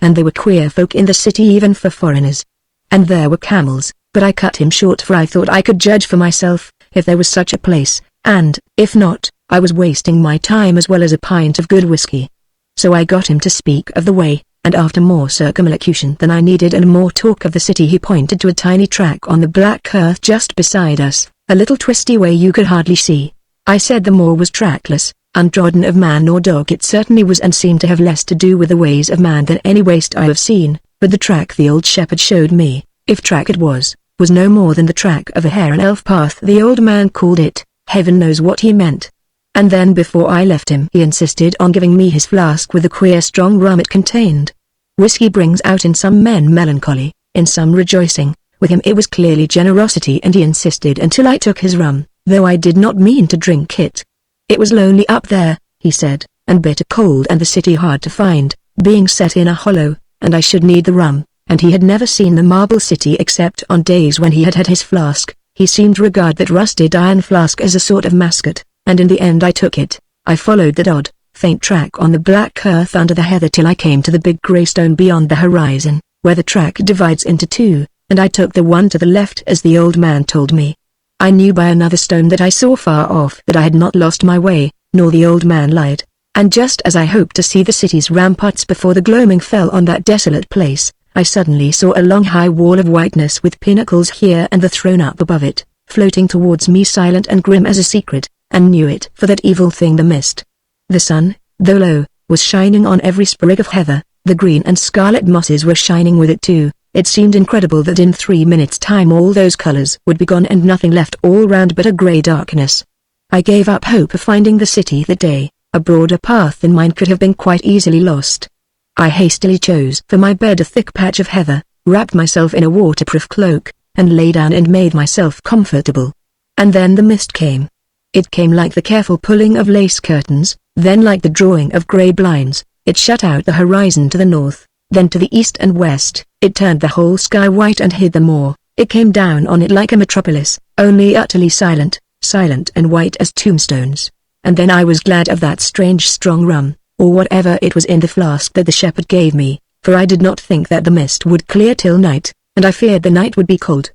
Speaker 1: And there were queer folk in the city even for foreigners. And there were camels, but I cut him short for I thought I could judge for myself, if there was such a place, and, if not, I was wasting my time as well as a pint of good whiskey. So I got him to speak of the way, and after more circumlocution than I needed and more talk of the city he pointed to a tiny track on the black earth just beside us, a little twisty way you could hardly see. I said the moor was trackless, untrodden of man or dog. It certainly was, and seemed to have less to do with the ways of man than any waste I have seen, but the track the old shepherd showed me, if track it was no more than the track of a hare. An elf path the old man called it. Heaven knows what he meant. And then before I left him he insisted on giving me his flask with the queer strong rum it contained. Whiskey brings out in some men melancholy, in some rejoicing. With him it was clearly generosity, and he insisted until I took his rum, though I did not mean to drink it. It was lonely up there, he said, and bitter cold, and the city hard to find, being set in a hollow, and I should need the rum, and he had never seen the marble city except on days when he had had his flask. He seemed to regard that rusted iron flask as a sort of mascot, and in the end I took it. I followed that odd, faint track on the black earth under the heather till I came to the big grey stone beyond the horizon, where the track divides into two, and I took the one to the left as the old man told me. I knew by another stone that I saw far off that I had not lost my way, nor the old man lied, and just as I hoped to see the city's ramparts before the gloaming fell on that desolate place, I suddenly saw a long high wall of whiteness with pinnacles here and there thrown up above it, floating towards me silent and grim as a secret, and knew it for that evil thing, the mist. The sun, though low, was shining on every sprig of heather. The green and scarlet mosses were shining with it too. It seemed incredible that in 3 minutes' time all those colors would be gone and nothing left all round but a grey darkness. I gave up hope of finding the city that day. A broader path than mine could have been quite easily lost. I hastily chose for my bed a thick patch of heather, wrapped myself in a waterproof cloak, and lay down and made myself comfortable. And then the mist came. It came like the careful pulling of lace curtains, then like the drawing of grey blinds. It shut out the horizon to the north, then to the east and west. It turned the whole sky white and hid the moor. It came down on it like a metropolis, only utterly silent, silent and white as tombstones. And then I was glad of that strange strong rum, or whatever it was in the flask that the shepherd gave me, for I did not think that the mist would clear till night, and I feared the night would be cold.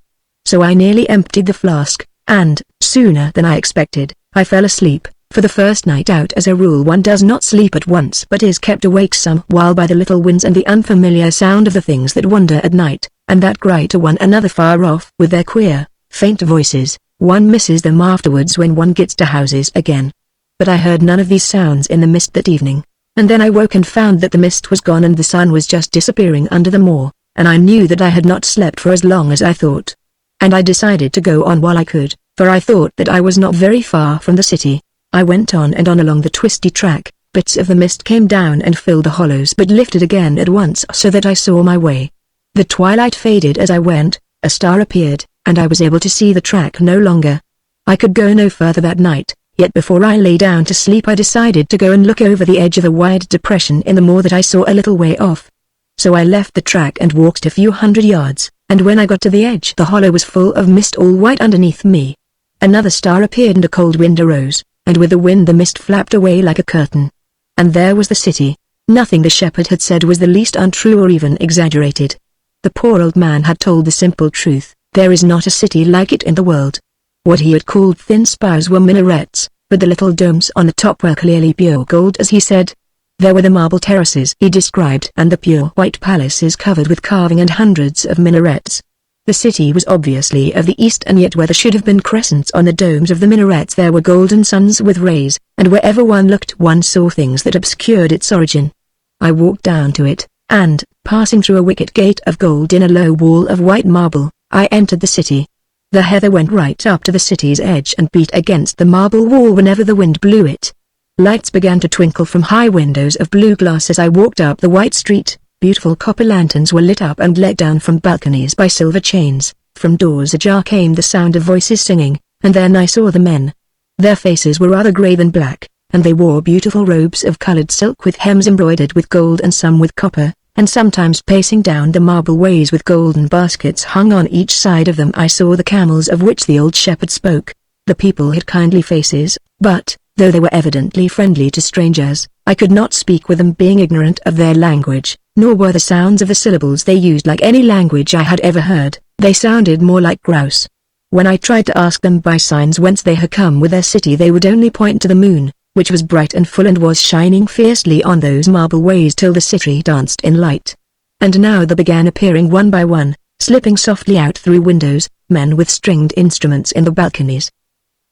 Speaker 1: So I nearly emptied the flask, and, sooner than I expected, I fell asleep. For the first night out as a rule one does not sleep at once but is kept awake some while by the little winds and the unfamiliar sound of the things that wander at night, and that cry to one another far off with their queer, faint voices. One misses them afterwards when one gets to houses again. But I heard none of these sounds in the mist that evening, and then I woke and found that the mist was gone and the sun was just disappearing under the moor, and I knew that I had not slept for as long as I thought. And I decided to go on while I could, for I thought that I was not very far from the city. I went on and on along the twisty track. Bits of the mist came down and filled the hollows but lifted again at once so that I saw my way. The twilight faded as I went, a star appeared, and I was able to see the track no longer. I could go no further that night, yet before I lay down to sleep I decided to go and look over the edge of a wide depression in the moor that I saw a little way off. So I left the track and walked a few hundred yards, and when I got to the edge the hollow was full of mist all white underneath me. Another star appeared and a cold wind arose, and with the wind the mist flapped away like a curtain. And there was the city. Nothing the shepherd had said was the least untrue or even exaggerated. The poor old man had told the simple truth. There is not a city like it in the world. What he had called thin spires were minarets, but the little domes on the top were clearly pure gold, as he said. There were the marble terraces he described and the pure white palaces covered with carving and hundreds of minarets. The city was obviously of the east, and yet where there should have been crescents on the domes of the minarets there were golden suns with rays, and wherever one looked one saw things that obscured its origin. I walked down to it, and, passing through a wicket gate of gold in a low wall of white marble, I entered the city. The heather went right up to the city's edge and beat against the marble wall whenever the wind blew it. Lights began to twinkle from high windows of blue glass as I walked up the white street. Beautiful copper lanterns were lit up and let down from balconies by silver chains. From doors ajar came the sound of voices singing, and then I saw the men. Their faces were rather grey than black, and they wore beautiful robes of coloured silk with hems embroidered with gold and some with copper, and sometimes pacing down the marble ways with golden baskets hung on each side of them. I saw the camels of which the old shepherd spoke. The people had kindly faces, but, though they were evidently friendly to strangers, I could not speak with them being ignorant of their language, nor were the sounds of the syllables they used like any language I had ever heard. They sounded more like grouse. When I tried to ask them by signs whence they had come with their city, they would only point to the moon, which was bright and full and was shining fiercely on those marble ways till the city danced in light. And now there began appearing one by one, slipping softly out through windows, men with stringed instruments in the balconies.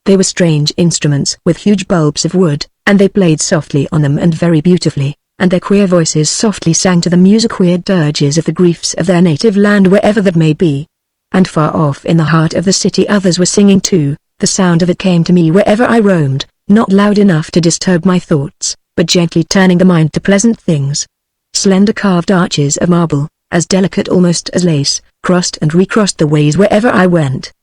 Speaker 1: They were strange instruments with huge bulbs of wood, and they played softly on them and very beautifully, and their queer voices softly sang to the music weird dirges of the griefs of their native land wherever that may be. And far off in the heart of the city others were singing too. The sound of it came to me wherever I roamed, not loud enough to disturb my thoughts, but gently turning the mind to pleasant things. Slender carved arches of marble, as delicate almost as lace, crossed and recrossed the ways wherever I went.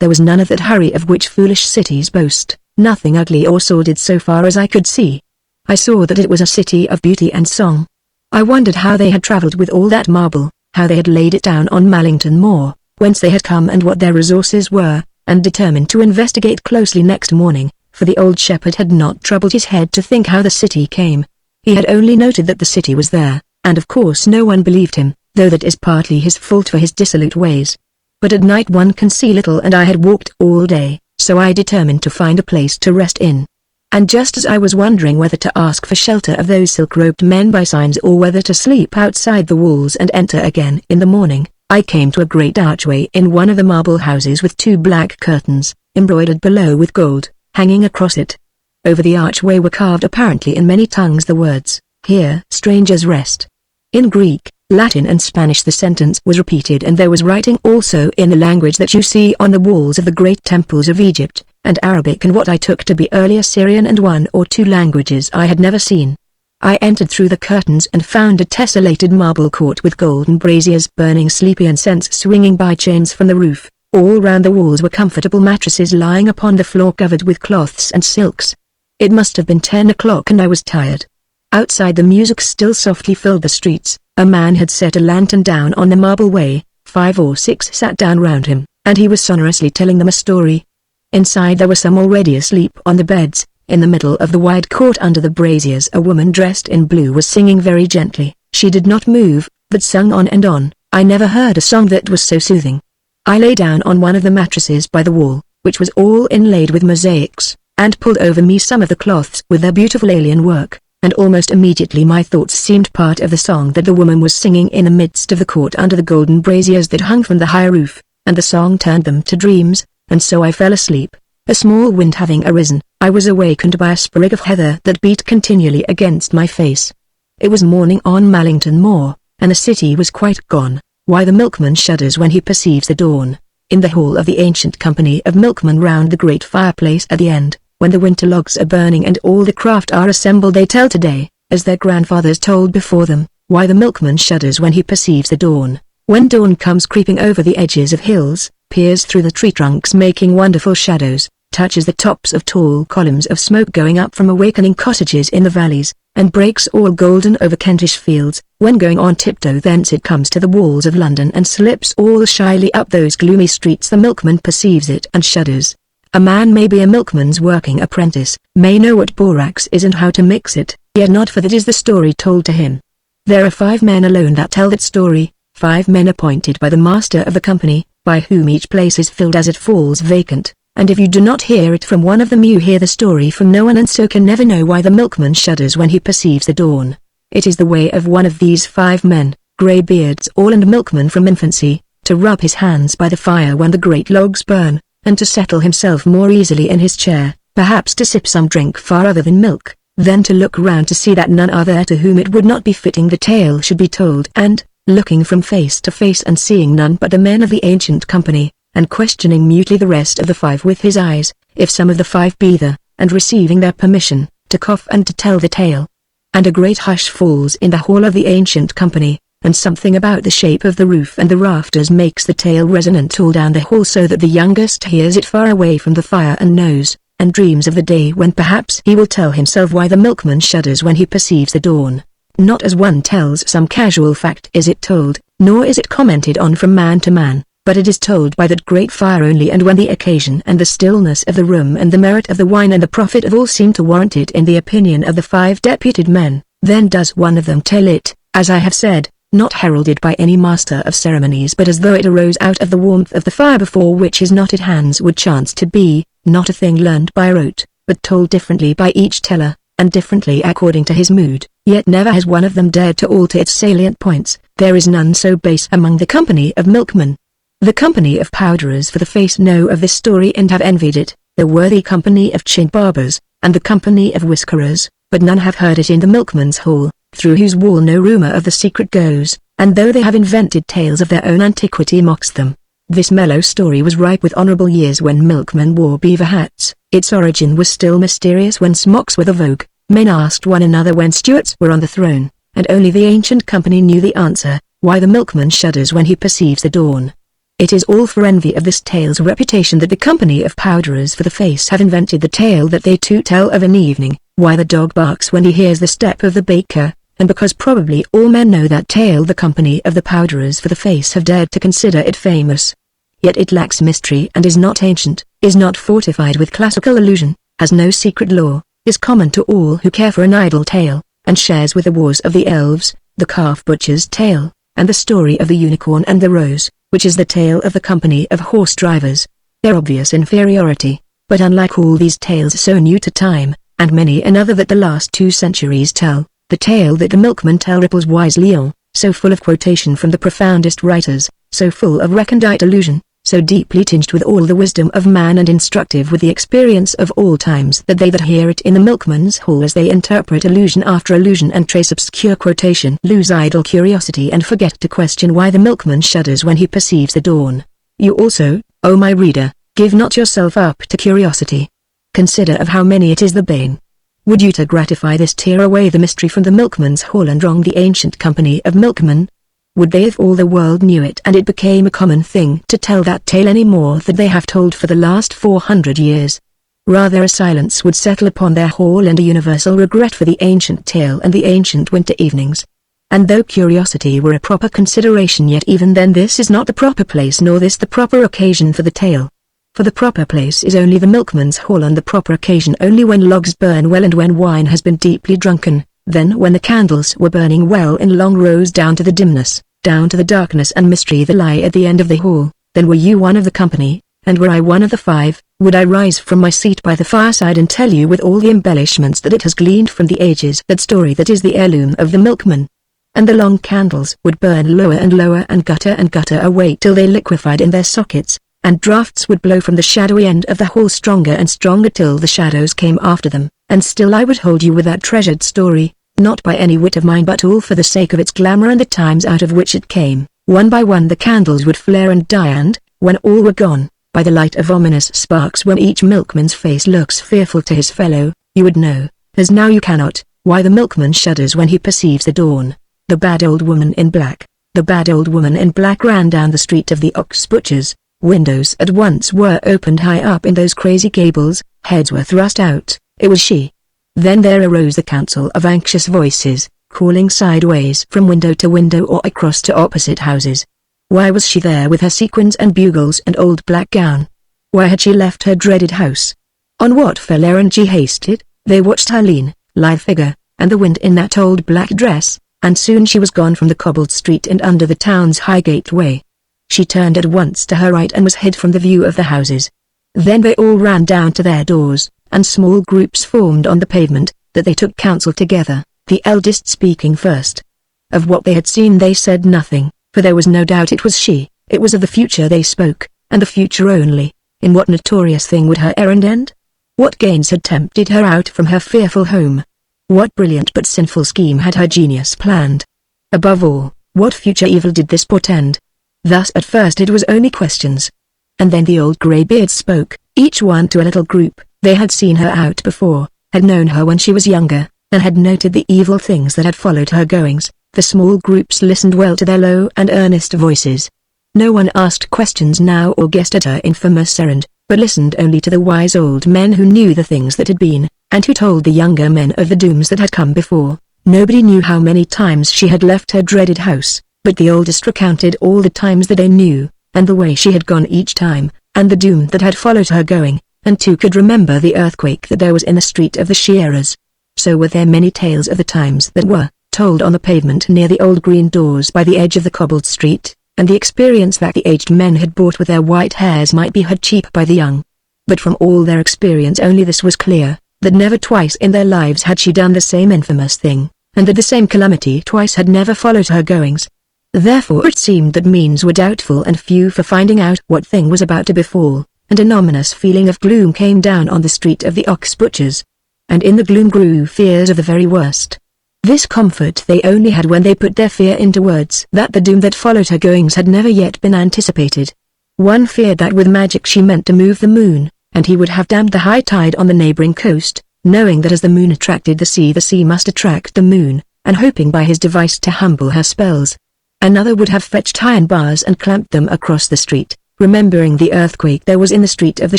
Speaker 1: There was none of that hurry of which foolish cities boast, nothing ugly or sordid so far as I could see. I saw that it was a city of beauty and song. I wondered how they had travelled with all that marble, how they had laid it down on Mallington Moor, whence they had come and what their resources were, and determined to investigate closely next morning, for the old shepherd had not troubled his head to think how the city came. He had only noted that the city was there, and of course no one believed him, though that is partly his fault for his dissolute ways. But at night one can see little, and I had walked all day, so I determined to find a place to rest in. And just as I was wondering whether to ask for shelter of those silk-robed men by signs or whether to sleep outside the walls and enter again in the morning, I came to a great archway in one of the marble houses with two black curtains, embroidered below with gold, hanging across it. Over the archway were carved apparently in many tongues the words, "Here strangers rest." In Greek, Latin and Spanish the sentence was repeated, and there was writing also in the language that you see on the walls of the great temples of Egypt, and Arabic and what I took to be early Assyrian and one or two languages I had never seen. I entered through the curtains and found a tessellated marble court with golden braziers burning sleepy incense swinging by chains from the roof. All round the walls were comfortable mattresses lying upon the floor covered with cloths and silks. It must have been 10 o'clock and I was tired. Outside the music still softly filled the streets. A man had set a lantern down on the marble way, 5 or 6 sat down round him, and he was sonorously telling them a story. Inside there were some already asleep on the beds. In the middle of the wide court under the braziers a woman dressed in blue was singing very gently. She did not move, but sung on and on. I never heard a song that was so soothing. I lay down on one of the mattresses by the wall, which was all inlaid with mosaics, and pulled over me some of the cloths with their beautiful alien work, and almost immediately my thoughts seemed part of the song that the woman was singing in the midst of the court under the golden braziers that hung from the high roof, and the song turned them to dreams, and so I fell asleep. A small wind having arisen, I was awakened by a sprig of heather that beat continually against my face. It was morning on Mallington Moor, and the city was quite gone. Why the milkman shudders when he perceives the dawn. In the hall of the ancient company of milkmen round the great fireplace at the end, when the winter logs are burning and all the craft are assembled, they tell today, as their grandfathers told before them, why the milkman shudders when he perceives the dawn. When dawn comes creeping over the edges of hills, peers through the tree trunks making wonderful shadows, touches the tops of tall columns of smoke going up from awakening cottages in the valleys, and breaks all golden over Kentish fields, when going on tiptoe thence it comes to the walls of London and slips all shyly up those gloomy streets, the milkman perceives it and shudders. A man may be a milkman's working apprentice, may know what borax is and how to mix it, yet not for that is the story told to him. There are 5 men alone that tell that story, 5 men appointed by the master of the company, by whom each place is filled as it falls vacant, and if you do not hear it from one of them you hear the story from no one, and so can never know why the milkman shudders when he perceives the dawn. It is the way of one of these 5 men, grey beards all and milkman from infancy, to rub his hands by the fire when the great logs burn, and to settle himself more easily in his chair, perhaps to sip some drink far other than milk, then to look round to see that none are there to whom it would not be fitting the tale should be told, and, looking from face to face and seeing none but the men of the ancient company, and questioning mutely the rest of the 5 with his eyes, if some of the 5 be there, and receiving their permission, to cough and to tell the tale. And a great hush falls in the hall of the ancient company, and something about the shape of the roof and the rafters makes the tale resonant all down the hall, so that the youngest hears it far away from the fire and knows, and dreams of the day when perhaps he will tell himself why the milkman shudders when he perceives the dawn. Not as one tells some casual fact is it told, nor is it commented on from man to man, but it is told by that great fire only, and when the occasion and the stillness of the room and the merit of the wine and the profit of all seem to warrant it in the opinion of the 5 deputed men, then does one of them tell it, as I have said, not heralded by any master of ceremonies, but as though it arose out of the warmth of the fire before which his knotted hands would chance to be, not a thing learned by rote, but told differently by each teller, and differently according to his mood, yet never has one of them dared to alter its salient points. There is none so base among the company of milkmen. The company of powderers for the face know of this story and have envied it, the worthy company of chin barbers, and the company of whiskerers, but none have heard it in the milkman's hall, through whose wall no rumor of the secret goes, and though they have invented tales of their own antiquity mocks them. This mellow story was ripe with honorable years when milkmen wore beaver hats. Its origin was still mysterious when smocks were the vogue. Men asked one another when Stuarts were on the throne, and only the ancient company knew the answer, why the milkman shudders when he perceives the dawn. It is all for envy of this tale's reputation that the company of powderers for the face have invented the tale that they too tell of an evening, why the dog barks when he hears the step of the baker, and because probably all men know that tale the company of the powderers for the face have dared to consider it famous. Yet it lacks mystery and is not ancient, is not fortified with classical allusion, has no secret lore, is common to all who care for an idle tale, and shares with the wars of the elves, the calf butcher's tale, and the story of the unicorn and the rose, which is the tale of the company of horse drivers. Their obvious inferiority, but unlike all these tales so new to time, and many another that the last 2 centuries tell, the tale that the milkmen tell ripples wisely on, so full of quotation from the profoundest writers, so full of recondite allusion, so deeply tinged with all the wisdom of man and instructive with the experience of all times that they that hear it in the milkman's hall as they interpret allusion after allusion and trace obscure quotation lose idle curiosity and forget to question why the milkman shudders when he perceives the dawn. You also, O my reader, give not yourself up to curiosity. Consider of how many it is the bane. Would you to gratify this tear away the mystery from the milkman's hall and wrong the ancient company of milkmen? Would they if all the world knew it and it became a common thing to tell that tale any more that they have told for the last 400 years? Rather a silence would settle upon their hall and a universal regret for the ancient tale and the ancient winter evenings. And though curiosity were a proper consideration, yet even then this is not the proper place nor this the proper occasion for the tale. For the proper place is only the milkman's hall and the proper occasion only when logs burn well and when wine has been deeply drunken, then when the candles were burning well in long rows down to the dimness, down to the darkness and mystery that lie at the end of the hall. Then were you one of the company, and were I one of the 5, would I rise from my seat by the fireside and tell you with all the embellishments that it has gleaned from the ages that story that is the heirloom of the milkman. And the long candles would burn lower and lower and gutter away till they liquefied in their sockets, and draughts would blow from the shadowy end of the hall stronger and stronger till the shadows came after them, and still I would hold you with that treasured story, not by any wit of mine but all for the sake of its glamour and the times out of which it came. One by one the candles would flare and die and, when all were gone, by the light of ominous sparks when each milkman's face looks fearful to his fellow, you would know, as now you cannot, why the milkman shudders when he perceives the dawn. The bad old woman in black. The bad old woman in black ran down the street of the ox butchers. Windows at once were opened high up in those crazy gables, heads were thrust out. It was she. Then there arose a council of anxious voices, calling sideways from window to window or across to opposite houses. Why was she there with her sequins and bugles and old black gown? Why had she left her dreaded house? On what fell errand she hasted? They watched her lean, lithe figure, and the wind in that old black dress, and soon she was gone from the cobbled street and under the town's high gateway. She turned at once to her right and was hid from the view of the houses. Then they all ran down to their doors, and small groups formed on the pavement, that they took counsel together, the eldest speaking first. Of what they had seen they said nothing, for there was no doubt it was she. It was of the future they spoke, and the future only. In what notorious thing would her errand end? What gains had tempted her out from her fearful home? What brilliant but sinful scheme had her genius planned? Above all, What future evil did this portend? Thus at first it was only questions. And then the old greybeards spoke, each one to a little group. They had seen her out before, had known her when she was younger, and had noted the evil things that had followed her goings. The small groups listened well to their low and earnest voices. No one asked questions now or guessed at her infamous errand, but listened only to the wise old men who knew the things that had been, and who told the younger men of the dooms that had come before. Nobody knew how many times she had left her dreaded house, but the oldest recounted all the times that they knew, and the way she had gone each time, and the doom that had followed her going, and two could remember the earthquake that there was in the street of the shearers. So were there many tales of the times that were told on the pavement near the old green doors by the edge of the cobbled street, and the experience that the aged men had bought with their white hairs might be heard cheap by the young. But from all their experience only this was clear, that never twice in their lives had she done the same infamous thing, and that the same calamity twice had never followed her goings. Therefore it seemed that means were doubtful and few for finding out what thing was about to befall, and an ominous feeling of gloom came down on the street of the ox butchers. And in the gloom grew fears of the very worst. This comfort they only had when they put their fear into words, that the doom that followed her goings had never yet been anticipated. One feared that with magic she meant to move the moon, and he would have dammed the high tide on the neighboring coast, knowing that as the moon attracted the sea must attract the moon, and hoping by his device to humble her spells. Another would have fetched iron bars and clamped them across the street, remembering the earthquake there was in the street of the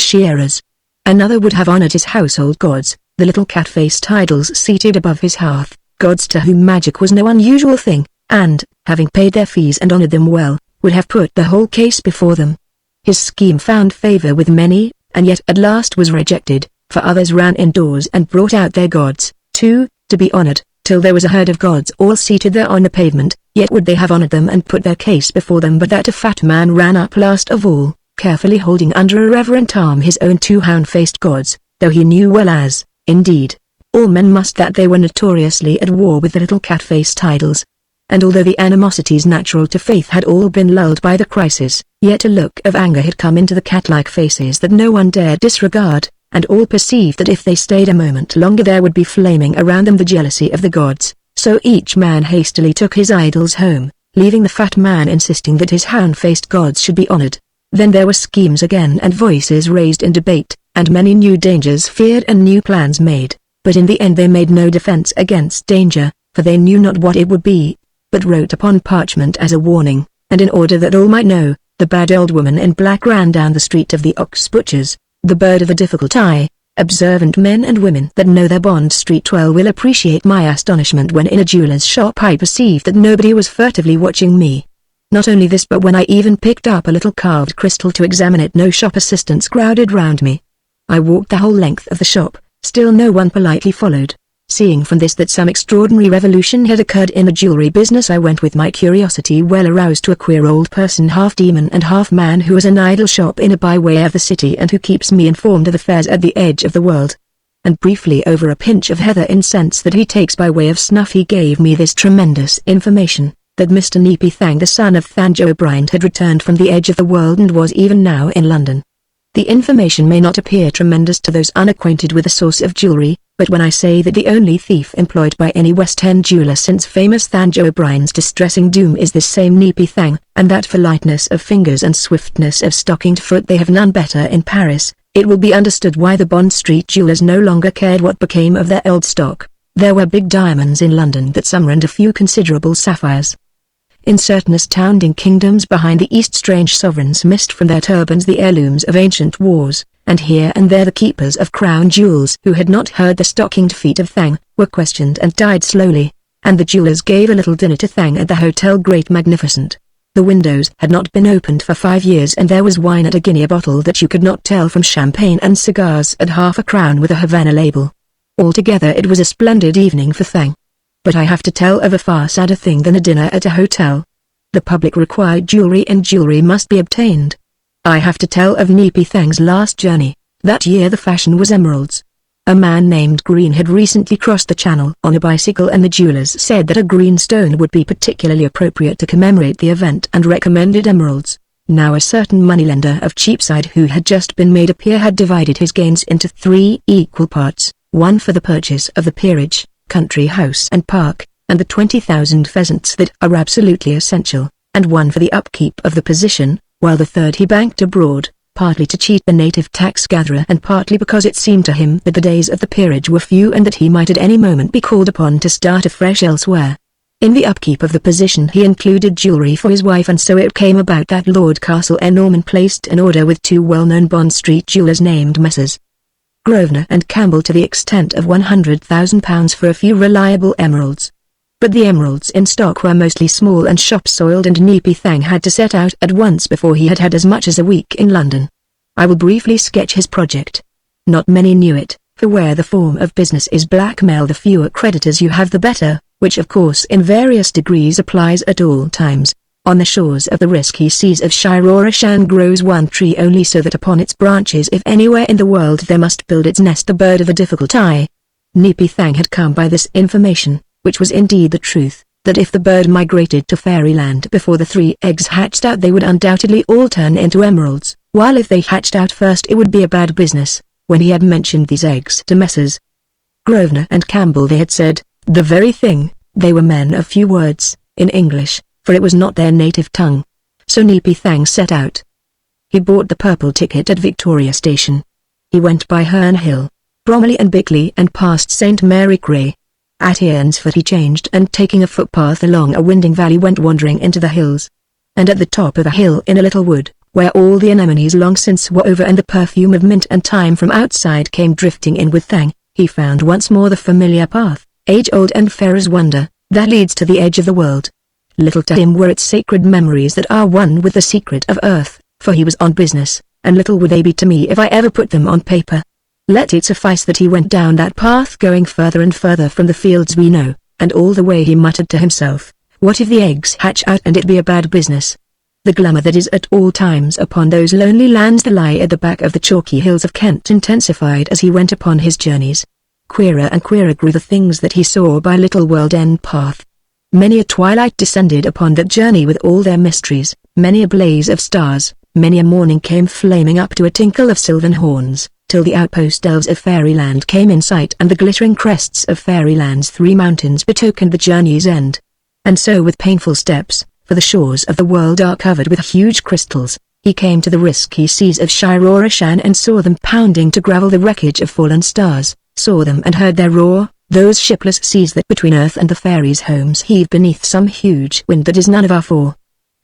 Speaker 1: shearers. Another would have honored his household gods, the little cat-faced idols seated above his hearth, gods to whom magic was no unusual thing, and, having paid their fees and honored them well, would have put the whole case before them. His scheme found favor with many, and yet at last was rejected, for others ran indoors and brought out their gods, too, to be honored, till there was a herd of gods all seated there on the pavement. Yet would they have honored them and put their case before them, but that a fat man ran up last of all, carefully holding under a reverent arm his own two hound-faced gods, though he knew well as, indeed, all men must that they were notoriously at war with the little cat-faced idols. And although the animosities natural to faith had all been lulled by the crisis, yet a look of anger had come into the cat-like faces that no one dared disregard, and all perceived that if they stayed a moment longer there would be flaming around them the jealousy of the gods. So each man hastily took his idols home, leaving the fat man insisting that his hound-faced gods should be honored. Then there were schemes again and voices raised in debate, and many new dangers feared and new plans made, but in the end they made no defense against danger, for they knew not what it would be, but wrote upon parchment as a warning, and in order that all might know, the bad old woman in black ran down the street of the ox butchers, the bird of a difficult eye. Observant men and women that know their Bond Street well will appreciate my astonishment when in a jeweler's shop I perceived that nobody was furtively watching me. Not only this, but when I even picked up a little carved crystal to examine it, no shop assistants crowded round me. I walked the whole length of the shop, still no one politely followed. Seeing from this that some extraordinary revolution had occurred in the jewelry business, I went with my curiosity well aroused to a queer old person, half demon and half man, who has an idol shop in a byway of the city and who keeps me informed of affairs at the edge of the world. And briefly over a pinch of heather incense that he takes by way of snuff he gave me this tremendous information, that Mr. Neepy Thang, the son of Thanjo O'Brien, had returned from the edge of the world and was even now in London. The information may not appear tremendous to those unacquainted with the source of jewelry, but when I say that the only thief employed by any West End jeweler since famous Thanjo O'Brien's distressing doom is this same Neepy Thang, and that for lightness of fingers and swiftness of stockinged foot they have none better in Paris, it will be understood why the Bond Street jewelers no longer cared what became of their old stock. There were big diamonds in London that summer and a few considerable sapphires. In certain astounding kingdoms behind the east, strange sovereigns missed from their turbans the heirlooms of ancient wars, and here and there the keepers of crown jewels who had not heard the stockinged feet of Thang were questioned and died slowly, and the jewelers gave a little dinner to Thang at the Hotel Great Magnificent. The windows had not been opened for 5 years, and there was wine at a guinea a bottle that you could not tell from champagne, and cigars at half a crown with a Havana label. Altogether it was a splendid evening for Thang. But I have to tell of a far sadder thing than a dinner at a hotel. The public required jewelry, and jewelry must be obtained. I have to tell of Neepy Thang's last journey. That year the fashion was emeralds. A man named Green had recently crossed the channel on a bicycle, and the jewelers said that a green stone would be particularly appropriate to commemorate the event and recommended emeralds. Now a certain moneylender of Cheapside who had just been made a peer had divided his gains into 3 equal parts, one for the purchase of the peerage, country house and park, and the 20,000 pheasants that are absolutely essential, and one for the upkeep of the position, while the third he banked abroad, partly to cheat the native tax-gatherer and partly because it seemed to him that the days of the peerage were few and that he might at any moment be called upon to start afresh elsewhere. In the upkeep of the position he included jewellery for his wife, and so it came about that Lord Castle-Norman placed an order with two well-known Bond Street jewellers named Messrs. Grosvenor and Campbell to the extent of £100,000 for a few reliable emeralds. But the emeralds in stock were mostly small and shop-soiled, and Neepy Thang had to set out at once before he had had as much as a week in London. I will briefly sketch his project. Not many knew it, for where the form of business is blackmail, the fewer creditors you have the better, which of course in various degrees applies at all times. On the shores of the risky seas of Shirorashan grows one tree only, so that upon its branches if anywhere in the world there must build its nest a bird of a difficult eye. Neepy Thang had come by this information, which was indeed the truth, that if the bird migrated to fairyland before the 3 eggs hatched out they would undoubtedly all turn into emeralds, while if they hatched out first it would be a bad business. When he had mentioned these eggs to Messrs. Grosvenor and Campbell they had said the very thing. They were men of few words, in English, for it was not their native tongue. So Neepy Thang set out. He bought the purple ticket at Victoria Station. He went by Herne Hill, Bromley and Bickley and past St. Mary Cray. At Earnsford he changed and taking a footpath along a winding valley went wandering into the hills. And at the top of a hill in a little wood, where all the anemones long since were over and the perfume of mint and thyme from outside came drifting in with Thang, he found once more the familiar path, age-old and fair as wonder, that leads to the edge of the world. Little to him were its sacred memories that are one with the secret of earth, for he was on business, and little would they be to me if I ever put them on paper. Let it suffice that he went down that path going further and further from the fields we know, and all the way he muttered to himself, what if the eggs hatch out and it be a bad business? The glamour that is at all times upon those lonely lands that lie at the back of the chalky hills of Kent intensified as he went upon his journeys. Queerer and queerer grew the things that he saw by Little World End path. Many a twilight descended upon that journey with all their mysteries, many a blaze of stars, many a morning came flaming up to a tinkle of sylvan horns, till the outpost elves of fairyland came in sight and the glittering crests of fairyland's 3 mountains betokened the journey's end. And so with painful steps, for the shores of the world are covered with huge crystals, he came to the risky seas of Shirorashan and saw them pounding to gravel the wreckage of fallen stars, saw them and heard their roar, those shipless seas that between earth and the fairies' homes heave beneath some huge wind that is none of our four.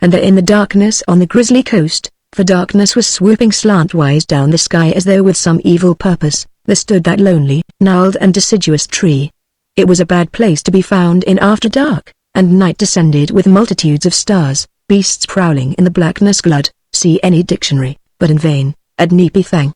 Speaker 1: And there in the darkness on the grisly coast, for darkness was swooping slantwise down the sky as though with some evil purpose, there stood that lonely, gnarled and deciduous tree. It was a bad place to be found in after dark, and night descended with multitudes of stars, beasts prowling in the blackness glood, see any dictionary, but in vain, at Neepy Thang.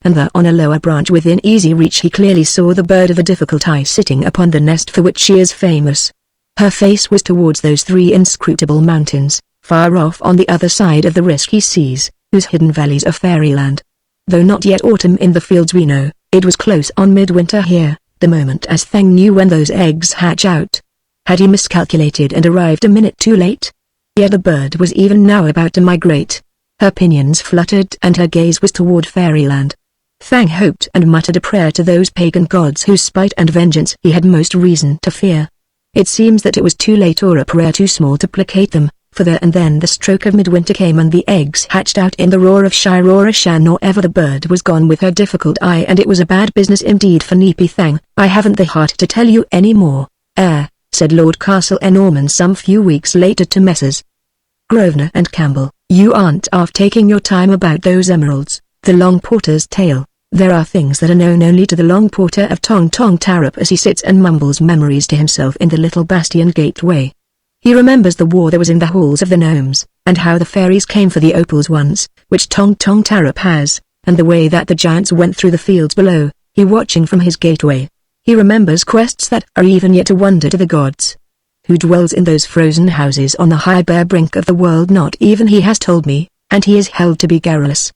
Speaker 1: And there on a lower branch within easy reach he clearly saw the bird of a difficult eye sitting upon the nest for which she is famous. Her face was towards those 3 inscrutable mountains, far off on the other side of the risky seas, whose hidden valleys are fairyland. Though not yet autumn in the fields we know, it was close on midwinter here, the moment as Thang knew when those eggs hatch out. Had he miscalculated and arrived a minute too late? Yet the bird was even now about to migrate. Her pinions fluttered and her gaze was toward fairyland. Thang hoped and muttered a prayer to those pagan gods whose spite and vengeance he had most reason to fear. It seems that it was too late or a prayer too small to placate them, for there and then the stroke of midwinter came and the eggs hatched out in the roar of Shirorashan, or ever the bird was gone with her difficult eye, and it was a bad business indeed for Neepy Thang. I haven't the heart to tell you any more, said Lord Castle-Norman some few weeks later to Messrs. Grosvenor and Campbell. You aren't off taking your time about those emeralds, the Long Porter's tale. There are things that are known only to the Long Porter of Tong Tong Tarrup as he sits and mumbles memories to himself in the little bastion gateway. He remembers the war there was in the halls of the gnomes, and how the fairies came for the opals once, which Tong Tong Tarrup has, and the way that the giants went through the fields below, he watching from his gateway. He remembers quests that are even yet a wonder to the gods. Who dwells in those frozen houses on the high bare brink of the world? Not even he has told me, and he is held to be garrulous.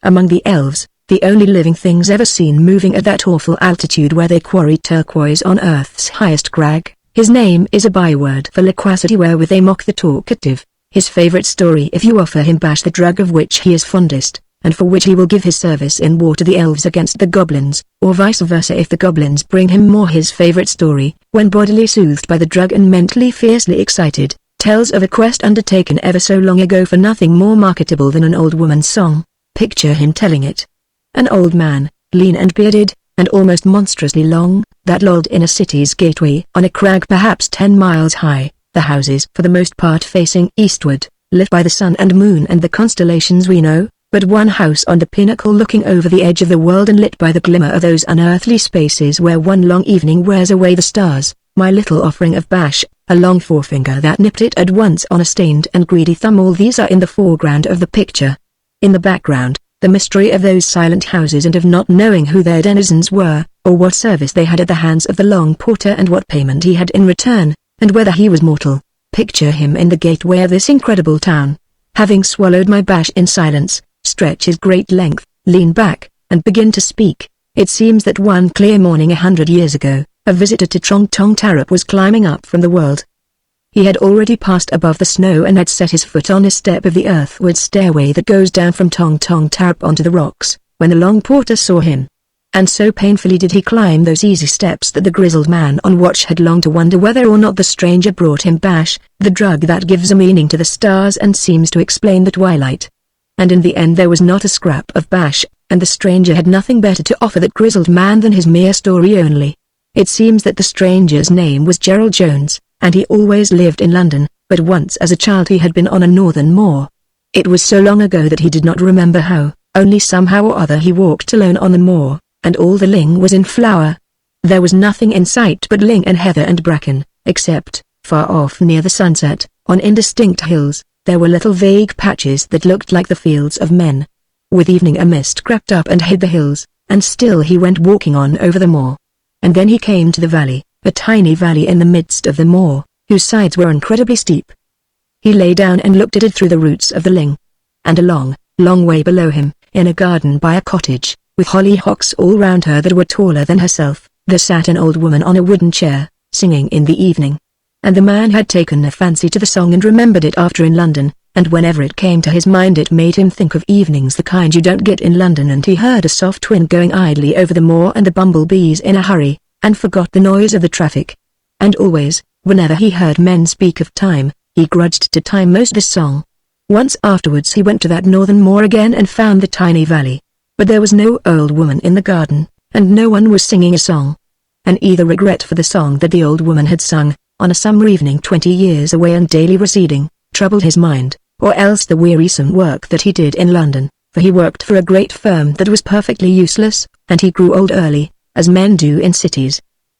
Speaker 1: Among the elves, the only living things ever seen moving at that awful altitude where they quarry turquoise on earth's highest crag, his name is a byword for loquacity wherewith they mock the talkative, his favorite story if you offer him bash the drug of which he is fondest, and for which he will give his service in war to the elves against the goblins, or vice versa if the goblins bring him more. His favorite story, when bodily soothed by the drug and mentally fiercely excited, tells of a quest undertaken ever so long ago for nothing more marketable than an old woman's song. Picture him telling it. An old man, lean and bearded, and almost monstrously long, that lolled in a city's gateway on a crag perhaps 10 miles high, the houses for the most part facing eastward, lit by the sun and moon and the constellations we know, but one house on the pinnacle looking over the edge of the world and lit by the glimmer of those unearthly spaces where one long evening wears away the stars. My little offering of bash, a long forefinger that nipped it at once on a stained and greedy thumb. All these are in the foreground of the picture. In the background, the mystery of those silent houses and of not knowing who their denizens were, or what service they had at the hands of the long porter and what payment he had in return, and whether he was mortal. Picture him in the gateway of this incredible town, having swallowed my bash in silence, stretch his great length, lean back, and begin to speak. It seems that one clear morning 100 years ago, a visitor to Tong Tong Tarrup was climbing up from the world. He had already passed above the snow and had set his foot on a step of the earthward stairway that goes down from Tong Tong Tarrup onto the rocks, when the long porter saw him. And so painfully did he climb those easy steps that the grizzled man on watch had longed to wonder whether or not the stranger brought him bash, the drug that gives a meaning to the stars and seems to explain the twilight. And in the end there was not a scrap of bash, and the stranger had nothing better to offer that grizzled man than his mere story only. It seems that the stranger's name was Gerald Jones, and he always lived in London, but once as a child he had been on a northern moor. It was so long ago that he did not remember how, only somehow or other he walked alone on the moor, and all the ling was in flower. There was nothing in sight but ling and heather and bracken, except, far off near the sunset, on indistinct hills, there were little vague patches that looked like the fields of men. With evening a mist crept up and hid the hills, and still he went walking on over the moor. And then he came to the valley, a tiny valley in the midst of the moor, whose sides were incredibly steep. He lay down and looked at it through the roots of the ling. And a long, long way below him, in a garden by a cottage, with hollyhocks all round her that were taller than herself, there sat an old woman on a wooden chair, singing in the evening. And the man had taken a fancy to the song and remembered it after in London, and whenever it came to his mind it made him think of evenings the kind you don't get in London, and he heard a soft wind going idly over the moor and the bumblebees in a hurry, and forgot the noise of the traffic. And always, whenever he heard men speak of time, he grudged to time most this song. Once afterwards he went to that northern moor again and found the tiny valley. But there was no old woman in the garden, and no one was singing a song. And either regret for the song that the old woman had sung, on a summer evening 20 years away and daily receding, troubled his mind, or else the wearisome work that he did in London, for he worked for a great firm that was perfectly useless, and he grew old early, as men do in cities.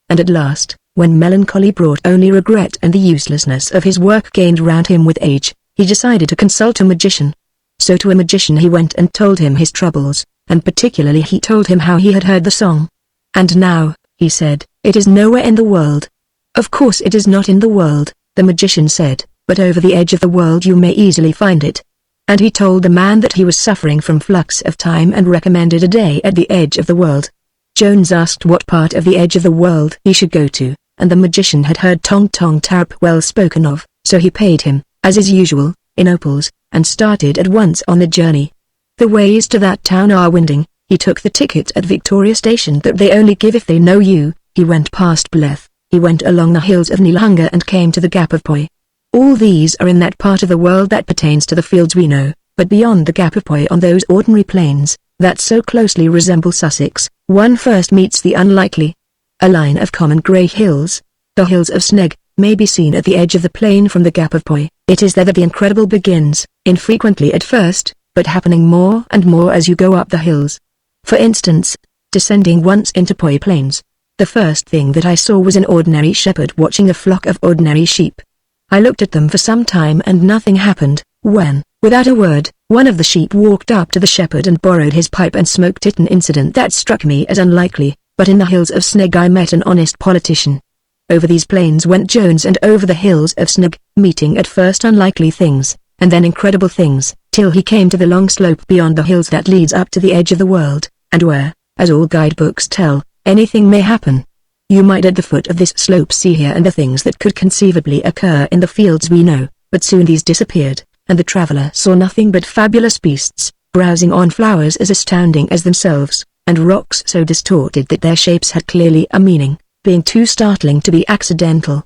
Speaker 1: And at last, when melancholy brought only regret and the uselessness of his work gained round him with age, he decided to consult a magician. So to a magician he went and told him his troubles, and particularly he told him how he had heard the song. And now, he said, it is nowhere in the world. Of course it is not in the world, the magician said, but over the edge of the world you may easily find it. And he told the man that he was suffering from flux of time and recommended a day at the edge of the world. Jones asked what part of the edge of the world he should go to, and the magician had heard Tong Tong Tarrup well spoken of, so he paid him, as is usual, in opals, and started at once on the journey. The ways to that town are winding. He took the ticket at Victoria Station that they only give if they know you. He went past Blyth, he went along the hills of Nilhunga and came to the Gap of Poi. All these are in that part of the world that pertains to the fields we know, but beyond the Gap of Poi on those ordinary plains, that so closely resemble Sussex, one first meets the unlikely. A line of common grey hills, the hills of Sneg, may be seen at the edge of the plain from the Gap of Poi. It is there that the incredible begins, infrequently at first, but happening more and more as you go up the hills. For instance, descending once into Poi Plains, the first thing that I saw was an ordinary shepherd watching a flock of ordinary sheep. I looked at them for some time and nothing happened, when, without a word, one of the sheep walked up to the shepherd and borrowed his pipe and smoked it, an incident that struck me as unlikely, but in the hills of Sneg I met an honest politician. Over these plains went Jones and over the hills of Sneg, meeting at first unlikely things, and then incredible things, till he came to the long slope beyond the hills that leads up to the edge of the world, and where, as all guidebooks tell, anything may happen. You might at the foot of this slope see here and the things that could conceivably occur in the fields we know, but soon these disappeared, and the traveler saw nothing but fabulous beasts, browsing on flowers as astounding as themselves, and rocks so distorted that their shapes had clearly a meaning, being too startling to be accidental.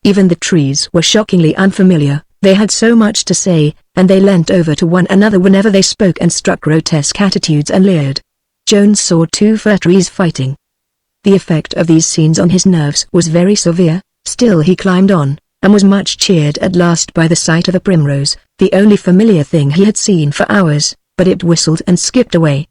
Speaker 1: Even the trees were shockingly unfamiliar, they had so much to say, and they leant over to one another whenever they spoke and struck grotesque attitudes and leered. Jones saw two fir trees fighting. The effect of these scenes on his nerves was very severe. Still he climbed on, and was much cheered at last by the sight of a primrose, the only familiar thing he had seen for hours, but it whistled and skipped away.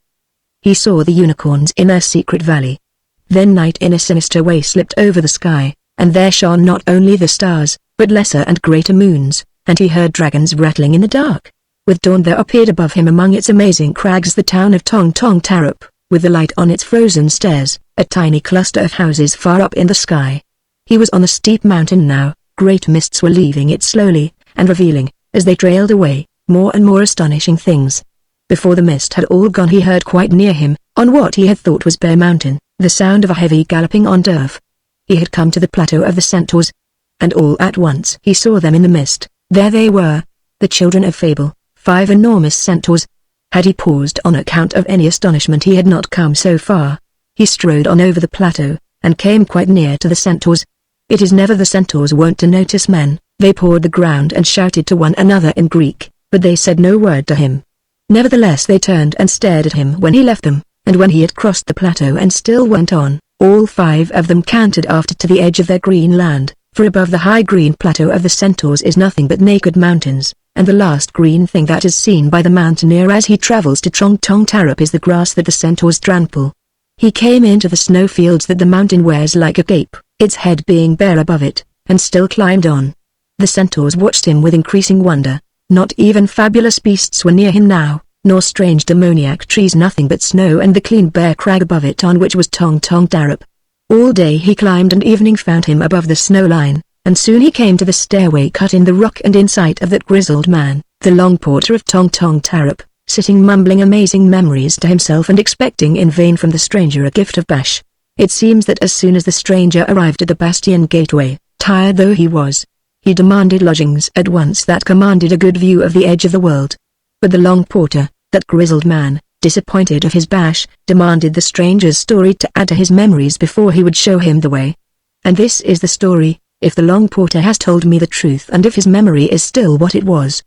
Speaker 1: He saw the unicorns in their secret valley. Then night in a sinister way slipped over the sky, and there shone not only the stars, but lesser and greater moons, and he heard dragons rattling in the dark. With dawn there appeared above him among its amazing crags the town of Tong Tong Tarrup, with the light on its frozen stairs, a tiny cluster of houses far up in the sky. He was on a steep mountain now, great mists were leaving it slowly, and revealing, as they trailed away, more and more astonishing things. Before the mist had all gone he heard quite near him, on what he had thought was Bear Mountain, the sound of a heavy galloping on turf. He had come to the plateau of the centaurs, and all at once he saw them in the mist. There they were, the children of Fable, 5 enormous centaurs. Had he paused on account of any astonishment he had not come so far. He strode on over the plateau, and came quite near to the centaurs. It is never the centaurs wont to notice men. They pawed the ground and shouted to one another in Greek, but they said no word to him. Nevertheless they turned and stared at him when he left them, and when he had crossed the plateau and still went on, all 5 of them cantered after to the edge of their green land, for above the high green plateau of the centaurs is nothing but naked mountains, and the last green thing that is seen by the mountaineer as he travels to Tong Tong Tarrup is the grass that the centaurs trample. He came into the snowfields that the mountain wears like a cape, its head being bare above it, and still climbed on. The centaurs watched him with increasing wonder. Not even fabulous beasts were near him now, nor strange demoniac trees, nothing but snow and the clean bare crag above it on which was Tong Tong Tarrup. All day he climbed and evening found him above the snow line, and soon he came to the stairway cut in the rock and in sight of that grizzled man, the long porter of Tong Tong Tarrup, sitting mumbling amazing memories to himself and expecting in vain from the stranger a gift of bash. It seems that as soon as the stranger arrived at the bastion gateway, tired though he was, he demanded lodgings at once that commanded a good view of the edge of the world. But the long porter, that grizzled man, disappointed of his bash, demanded the stranger's story to add to his memories before he would show him the way. And this is the story, if the long porter has told me the truth and if his memory is still what it was.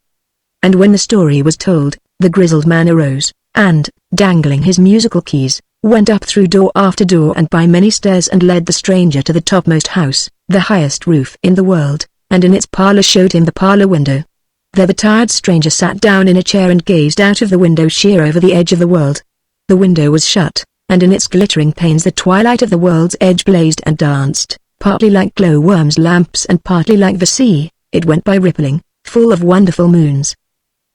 Speaker 1: And when the story was told, the grizzled man arose, and, dangling his musical keys, went up through door after door and by many stairs and led the stranger to the topmost house, the highest roof in the world, and in its parlor showed him the parlor window. There the tired stranger sat down in a chair and gazed out of the window sheer over the edge of the world. The window was shut, and in its glittering panes the twilight of the world's edge blazed and danced, partly like glow-worms' lamps and partly like the sea. It went by rippling, full of wonderful moons.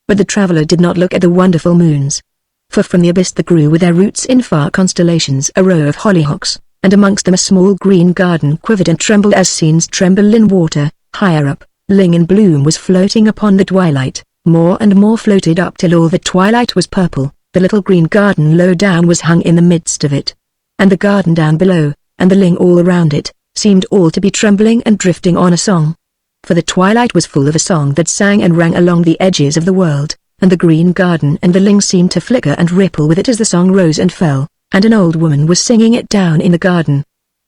Speaker 1: But the traveler did not look at the wonderful moons. For from the abyss there grew with their roots in far constellations a row of hollyhocks, and amongst them a small green garden quivered and trembled as scenes tremble in water. Higher up, ling in bloom was floating upon the twilight, more and more floated up till all the twilight was purple. The little green garden low down was hung in the midst of it. And the garden down below, and the ling all around it, seemed all to be trembling and drifting on a song. For the twilight was full of a song that sang and rang along the edges of the world, and the green garden and the ling seemed to flicker and ripple with it as the song rose and fell, and an old woman was singing it down in the garden.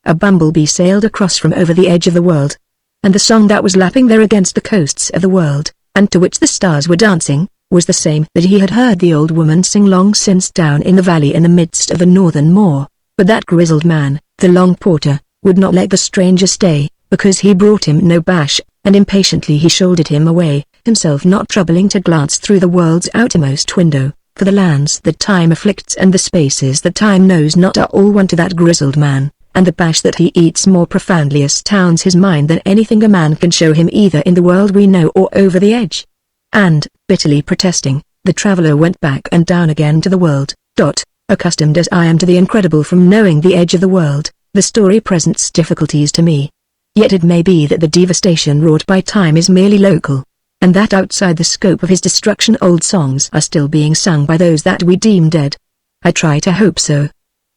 Speaker 1: A bumblebee sailed across from over the edge of the world, and the song that was lapping there against the coasts of the world, and to which the stars were dancing, was the same that he had heard the old woman sing long since down in the valley in the midst of the northern moor. But that grizzled man, the long porter, would not let the stranger stay, because he brought him no bash, and impatiently he shouldered him away, himself not troubling to glance through the world's outermost window, for the lands that time afflicts and the spaces that time knows not are all one to that grizzled man, and the bash that he eats more profoundly astounds his mind than anything a man can show him either in the world we know or over the edge. And, bitterly protesting, the traveler went back and down again to the world. Accustomed as I am to the incredible from knowing the edge of the world, the story presents difficulties to me. Yet it may be that the devastation wrought by time is merely local, and that outside the scope of his destruction old songs are still being sung by those that we deem dead. I try to hope so.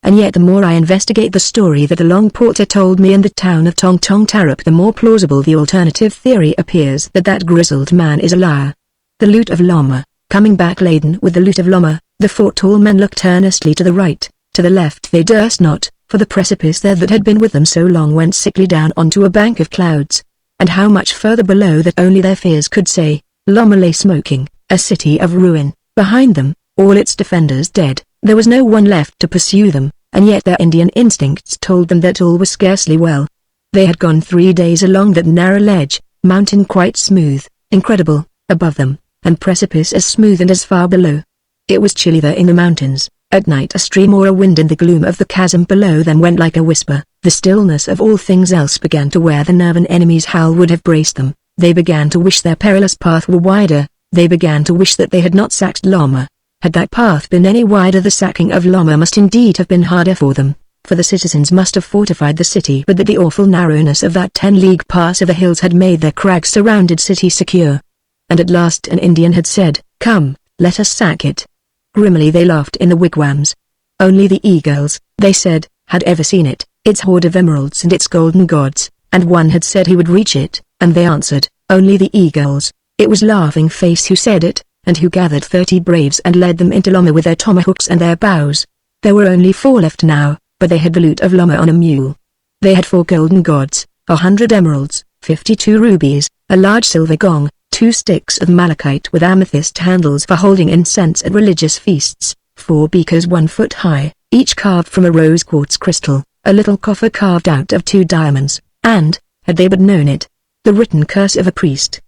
Speaker 1: And yet the more I investigate the story that the long porter told me in the town of Tong Tong Tarrup, the more plausible the alternative theory appears that that grizzled man is a liar. The loot of Lama, coming back laden with the loot of Lama, The 4 tall men looked earnestly to the right, to the left they durst not, for the precipice there that had been with them so long went sickly down onto a bank of clouds. And how much further below that only their fears could say. Lama lay smoking, a city of ruin, behind them, all its defenders dead. There was no one left to pursue them, and yet their Indian instincts told them that all was scarcely well. They had gone 3 days along that narrow ledge, mountain quite smooth, incredible, above them, and precipice as smooth and as far below. It was chilly there in the mountains. At night a stream or a wind in the gloom of the chasm below them went like a whisper. The stillness of all things else began to wear the nerve. An enemy's howl would have braced them. They began to wish their perilous path were wider. They began to wish that they had not sacked Lama. Had that path been any wider, the sacking of Lama must indeed have been harder for them, for the citizens must have fortified the city, but that the awful narrowness of that 10-league pass of the hills had made their crag-surrounded city secure. And at last an Indian had said, "Come, let us sack it." Grimly they laughed in the wigwams. Only the eagles, they said, had ever seen it, its hoard of emeralds and its golden gods, and one had said he would reach it, and they answered, only the eagles. It was Laughing Face who said it, and who gathered 30 braves and led them into Lama with their tomahawks and their bows. There were only 4 left now, but they had the loot of Lama on a mule. They had 4 golden gods, 100 emeralds, 52 rubies, a large silver gong, 2 sticks of malachite with amethyst handles for holding incense at religious feasts, 4 beakers 1 foot high, each carved from a rose quartz crystal, a little coffer carved out of 2 diamonds, and, had they but known it, the written curse of a priest.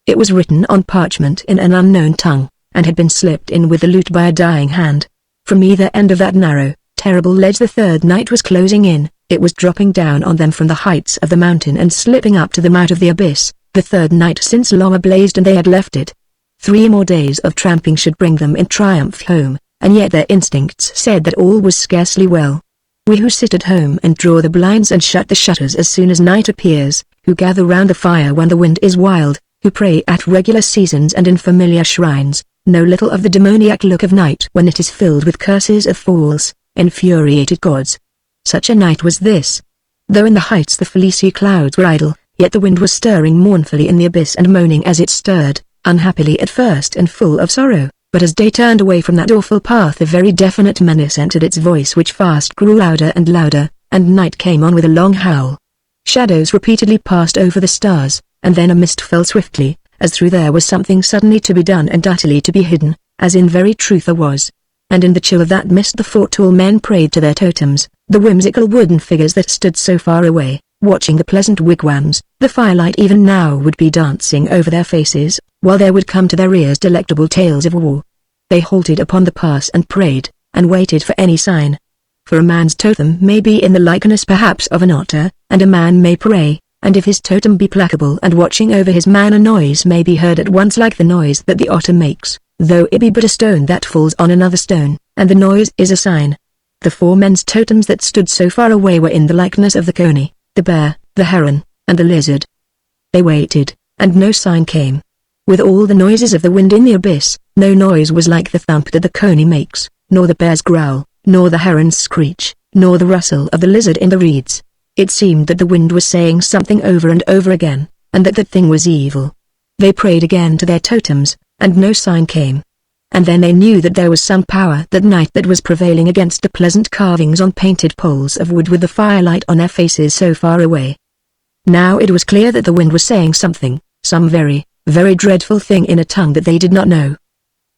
Speaker 1: It was written on parchment in an unknown tongue, and had been slipped in with the loot by a dying hand. From either end of that narrow, terrible ledge the third night was closing in. It was dropping down on them from the heights of the mountain and slipping up to them out of the abyss. The third night since Lama blazed and they had left it. 3 more days of tramping should bring them in triumph home, and yet their instincts said that all was scarcely well. We who sit at home and draw the blinds and shut the shutters as soon as night appears, who gather round the fire when the wind is wild, who pray at regular seasons and in familiar shrines, know little of the demoniac look of night when it is filled with curses of false, infuriated gods. Such a night was this. Though in the heights the fleecy clouds were idle, yet the wind was stirring mournfully in the abyss and moaning as it stirred, unhappily at first and full of sorrow, but as day turned away from that awful path a very definite menace entered its voice which fast grew louder, and night came on with a long howl. Shadows repeatedly passed over the stars, and then a mist fell swiftly, as through there was something suddenly to be done and utterly to be hidden, as in very truth there was. And in the chill of that mist the 4 tall men prayed to their totems, the whimsical wooden figures that stood so far away, watching the pleasant wigwams. The firelight even now would be dancing over their faces, while there would come to their ears delectable tales of war. They halted upon the pass and prayed, and waited for any sign. For a man's totem may be in the likeness perhaps of an otter, and a man may pray, and if his totem be placable and watching over his man, a noise may be heard at once like the noise that the otter makes, though it be but a stone that falls on another stone, and the noise is a sign. The 4 men's totems that stood so far away were in the likeness of the coney, the bear, the heron, and the lizard. They waited, and no sign came. With all the noises of the wind in the abyss, no noise was like the thump that the coney makes, nor the bear's growl, nor the heron's screech, nor the rustle of the lizard in the reeds. It seemed that the wind was saying something over and over again, and that thing was evil. They prayed again to their totems, and no sign came. And then they knew that there was some power that night that was prevailing against the pleasant carvings on painted poles of wood with the firelight on their faces so far away. Now it was clear that the wind was saying something, some very, very dreadful thing in a tongue that they did not know.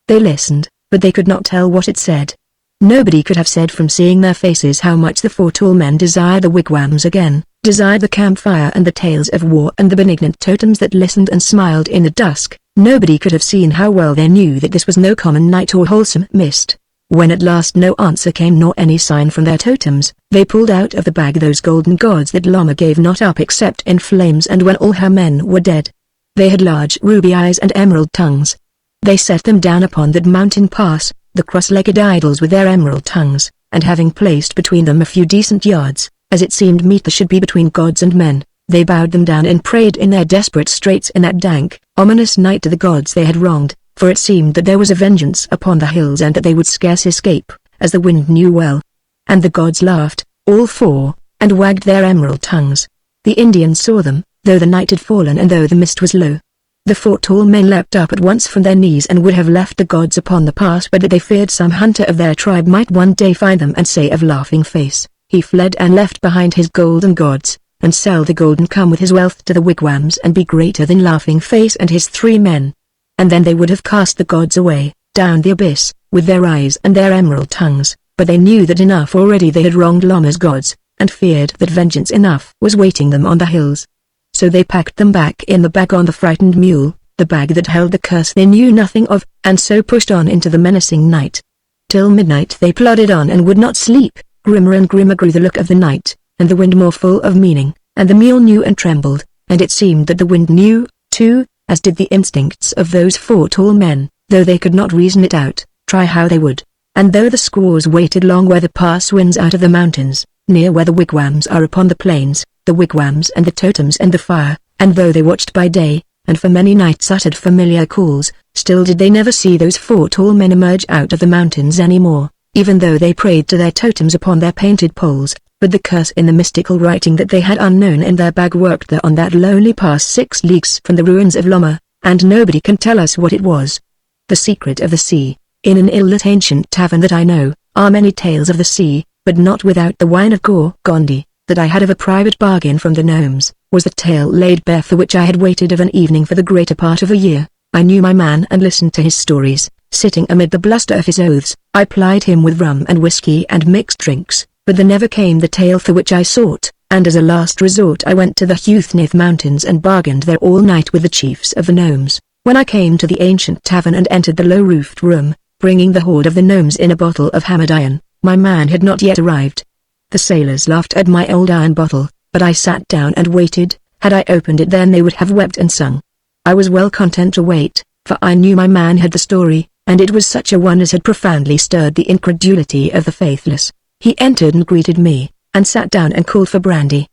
Speaker 1: They listened, but they could not tell what it said. Nobody could have said from seeing their faces how much the 4 tall men desired the wigwams again, desired the campfire and the tales of war and the benignant totems that listened and smiled in the dusk. Nobody could have seen how well they knew that this was no common night or wholesome mist. When at last no answer came nor any sign from their totems, they pulled out of the bag those golden gods that Lama gave not up except in flames and when all her men were dead. They had large ruby eyes and emerald tongues. They set them down upon that mountain pass, the cross-legged idols with their emerald tongues, and having placed between them a few decent yards, as it seemed meet there should be between gods and men, they bowed them down and prayed in their desperate straits in that dank, ominous night to the gods they had wronged, for it seemed that there was a vengeance upon the hills and that they would scarce escape, as the wind knew well. And the gods laughed, all 4, and wagged their emerald tongues. The Indians saw them, though the night had fallen and though the mist was low. The 4 tall men leapt up at once from their knees and would have left the gods upon the pass, but that they feared some hunter of their tribe might one day find them and say of Laughing Face, "He fled and left behind his golden gods, and sell the gold and come with his wealth to the wigwams and be greater than Laughing Face and his 3 men." And then they would have cast the gods away, down the abyss, with their eyes and their emerald tongues, but they knew that enough already they had wronged Lama's gods, and feared that vengeance enough was waiting them on the hills. So they packed them back in the bag on the frightened mule, the bag that held the curse they knew nothing of, and so pushed on into the menacing night. Till midnight they plodded on and would not sleep. Grimmer and grimmer grew the look of the night, and the wind more full of meaning, and the mule knew and trembled, and it seemed that the wind knew, too, as did the instincts of those 4 tall men, though they could not reason it out, try how they would. And though the squaws waited long where the pass winds out of the mountains, near where the wigwams are upon the plains, the wigwams and the totems and the fire, and though they watched by day, and for many nights uttered familiar calls, still did they never see those 4 tall men emerge out of the mountains any more, even though they prayed to their totems upon their painted poles. But the curse in the mystical writing that they had unknown in their bag worked there on that lonely pass 6 leagues from the ruins of Lama, and nobody can tell us what it was. The secret of the sea. In an ill-lit ancient tavern that I know, are many tales of the sea, but not without the wine of Gondi, that I had of a private bargain from the gnomes, was the tale laid bare for which I had waited of an evening for the greater part of a year. I knew my man and listened to his stories, sitting amid the bluster of his oaths. I plied him with rum and whiskey and mixed drinks, but there never came the tale for which I sought, and as a last resort I went to the Huthnith mountains and bargained there all night with the chiefs of the gnomes. When I came to the ancient tavern and entered the low-roofed room, bringing the hoard of the gnomes in a bottle of hammered iron, my man had not yet arrived. The sailors laughed at my old iron bottle, but I sat down and waited. Had I opened it then they would have wept and sung. I was well content to wait, for I knew my man had the story, and it was such a one as had profoundly stirred the incredulity of the faithless. He entered and greeted me, and sat down and called for brandy.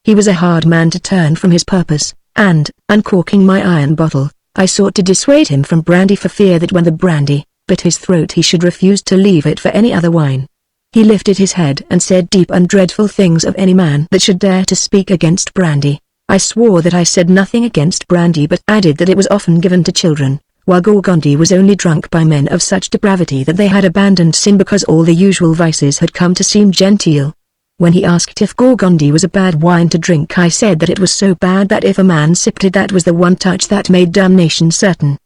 Speaker 1: He was a hard man to turn from his purpose, and, uncorking my iron bottle, I sought to dissuade him from brandy for fear that when the brandy bit his throat he should refuse to leave it for any other wine. He lifted his head and said deep and dreadful things of any man that should dare to speak against brandy. I swore that I said nothing against brandy but added that it was often given to children, while Gondi was only drunk by men of such depravity that they had abandoned sin because all the usual vices had come to seem genteel. When he asked if Gondi was a bad wine to drink I said that it was so bad that if a man sipped it that was the one touch that made damnation certain.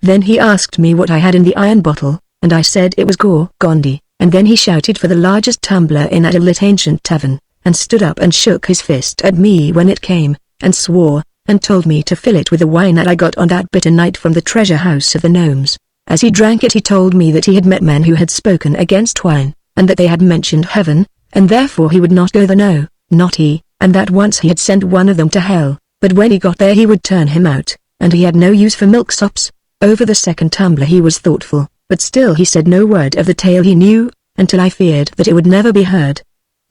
Speaker 1: Then he asked me what I had in the iron bottle, and I said it was Gondi. And then he shouted for the largest tumbler in that lit ancient tavern, and stood up and shook his fist at me when it came, and swore, and told me to fill it with the wine that I got on that bitter night from the treasure house of the gnomes. As he drank it he told me that he had met men who had spoken against wine, and that they had mentioned heaven, and therefore he would not go there, no, not he, and that once he had sent one of them to hell, but when he got there he would turn him out, and he had no use for milksops. Over the second tumbler he was thoughtful, but still he said no word of the tale he knew, until I feared that it would never be heard.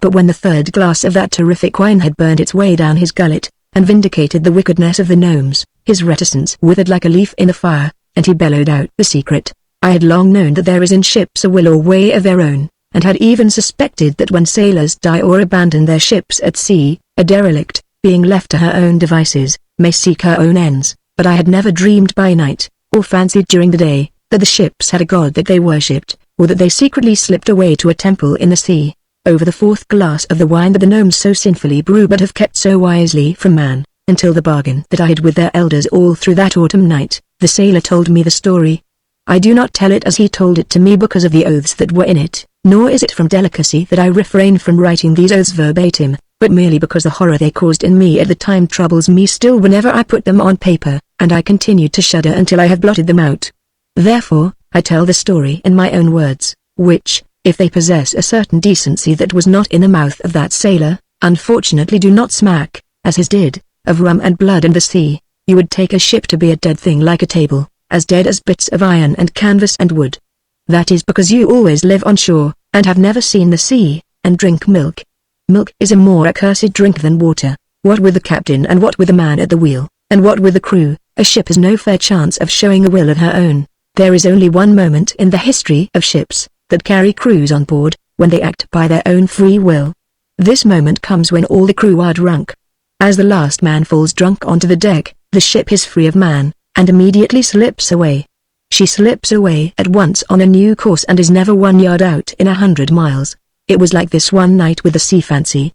Speaker 1: But when the third glass of that terrific wine had burned its way down his gullet, and vindicated the wickedness of the gnomes, his reticence withered like a leaf in the fire, and he bellowed out the secret. I had long known that there is in ships a will or way of their own, and had even suspected that when sailors die or abandon their ships at sea, a derelict, being left to her own devices, may seek her own ends, but I had never dreamed by night, or fancied during the day, that the ships had a god that they worshipped, or that they secretly slipped away to a temple in the sea. Over the 4th glass of the wine that the gnomes so sinfully brew but have kept so wisely from man, until the bargain that I had with their elders all through that autumn night, the sailor told me the story. I do not tell it as he told it to me because of the oaths that were in it, nor is it from delicacy that I refrain from writing these oaths verbatim, but merely because the horror they caused in me at the time troubles me still whenever I put them on paper, and I continued to shudder until I have blotted them out. Therefore, I tell the story in my own words, which, if they possess a certain decency that was not in the mouth of that sailor, unfortunately do not smack, as his did, of rum and blood and the sea. You would take a ship to be a dead thing like a table, as dead as bits of iron and canvas and wood. That is because you always live on shore, and have never seen the sea, and drink milk. Milk is a more accursed drink than water. What with the captain and what with the man at the wheel, and what with the crew, a ship has no fair chance of showing a will of her own. There is only one moment in the history of ships, that carry crews on board, when they act by their own free will. This moment comes when all the crew are drunk. As the last man falls drunk onto the deck, the ship is free of man, and immediately slips away. She slips away at once on a new course and is never 1 yard out in 100 miles. It was like this one night with the sea fancy.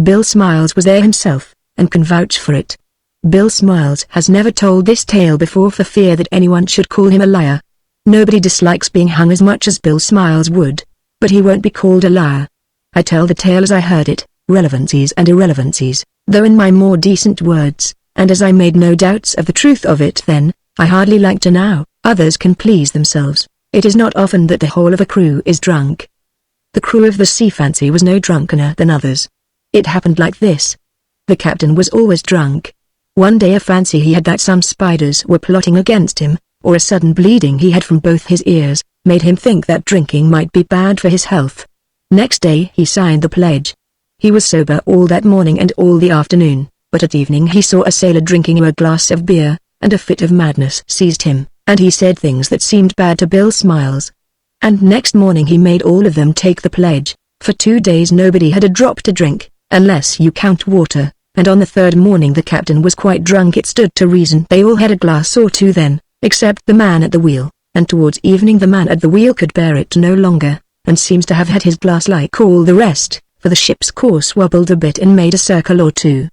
Speaker 1: Bill Smiles was there himself, and can vouch for it. Bill Smiles has never told this tale before for fear that anyone should call him a liar. Nobody dislikes being hung as much as Bill Smiles would, but he won't be called a liar. I tell the tale as I heard it, relevancies and irrelevancies, though in my more decent words, and as I made no doubts of the truth of it then, I hardly like to now. Others can please themselves. It is not often that the whole of a crew is drunk. The crew of the Sea Fancy was no drunkener than others. It happened like this. The captain was always drunk. One day a fancy he had that some spiders were plotting against him, or a sudden bleeding he had from both his ears, made him think that drinking might be bad for his health. Next day he signed the pledge. He was sober all that morning and all the afternoon, but at evening he saw a sailor drinking a glass of beer, and a fit of madness seized him, and he said things that seemed bad to Bill Smiles. And next morning he made all of them take the pledge. For 2 days nobody had a drop to drink, unless you count water, and on the third morning the captain was quite drunk. It stood to reason they all had a glass or two then, except the man at the wheel, and towards evening the man at the wheel could bear it no longer, and seems to have had his glass like all the rest, for the ship's course wobbled a bit and made a circle or two.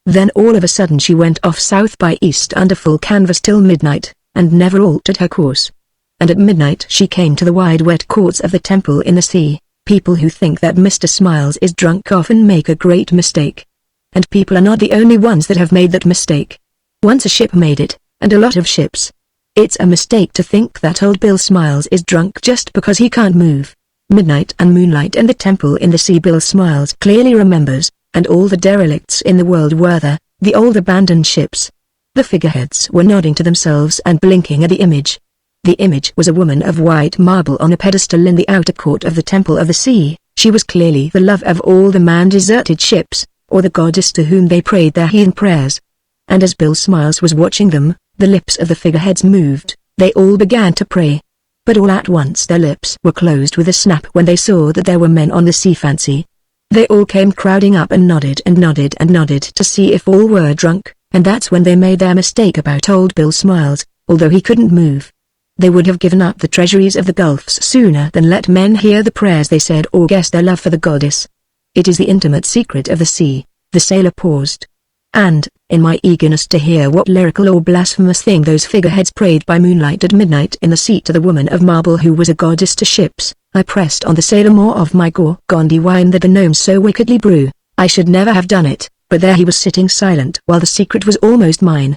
Speaker 1: Then all of a sudden she went off south by east under full canvas till midnight, and never altered her course. And at midnight she came to the wide wet courts of the temple in the sea. People who think that Mr. Smiles is drunk often make a great mistake. And people are not the only ones that have made that mistake. Once a ship made it, and a lot of ships. It's a mistake to think that old Bill Smiles is drunk just because he can't move. Midnight and moonlight and the temple in the sea. Bill Smiles clearly remembers, and all the derelicts in the world were there, the old abandoned ships. The figureheads were nodding to themselves and blinking at the image. The image was a woman of white marble on a pedestal in the outer court of the Temple of the Sea. She was clearly the love of all the man-deserted ships, or the goddess to whom they prayed their heathen prayers. And as Bill Smiles was watching them, the lips of the figureheads moved. They all began to pray. But all at once their lips were closed with a snap when they saw that there were men on the Sea Fancy. They all came crowding up and nodded and nodded and nodded to see if all were drunk, and that's when they made their mistake about old Bill Smiles, although he couldn't move. They would have given up the treasuries of the gulfs sooner than let men hear the prayers they said or guess their love for the goddess. It is the intimate secret of the sea. The sailor paused. And, in my eagerness to hear what lyrical or blasphemous thing those figureheads prayed by moonlight at midnight in the sea to the woman of marble who was a goddess to ships, I pressed on the sailor more of my Gorgondy wine that the gnomes so wickedly brew. I should never have done it, but there he was sitting silent while the secret was almost mine.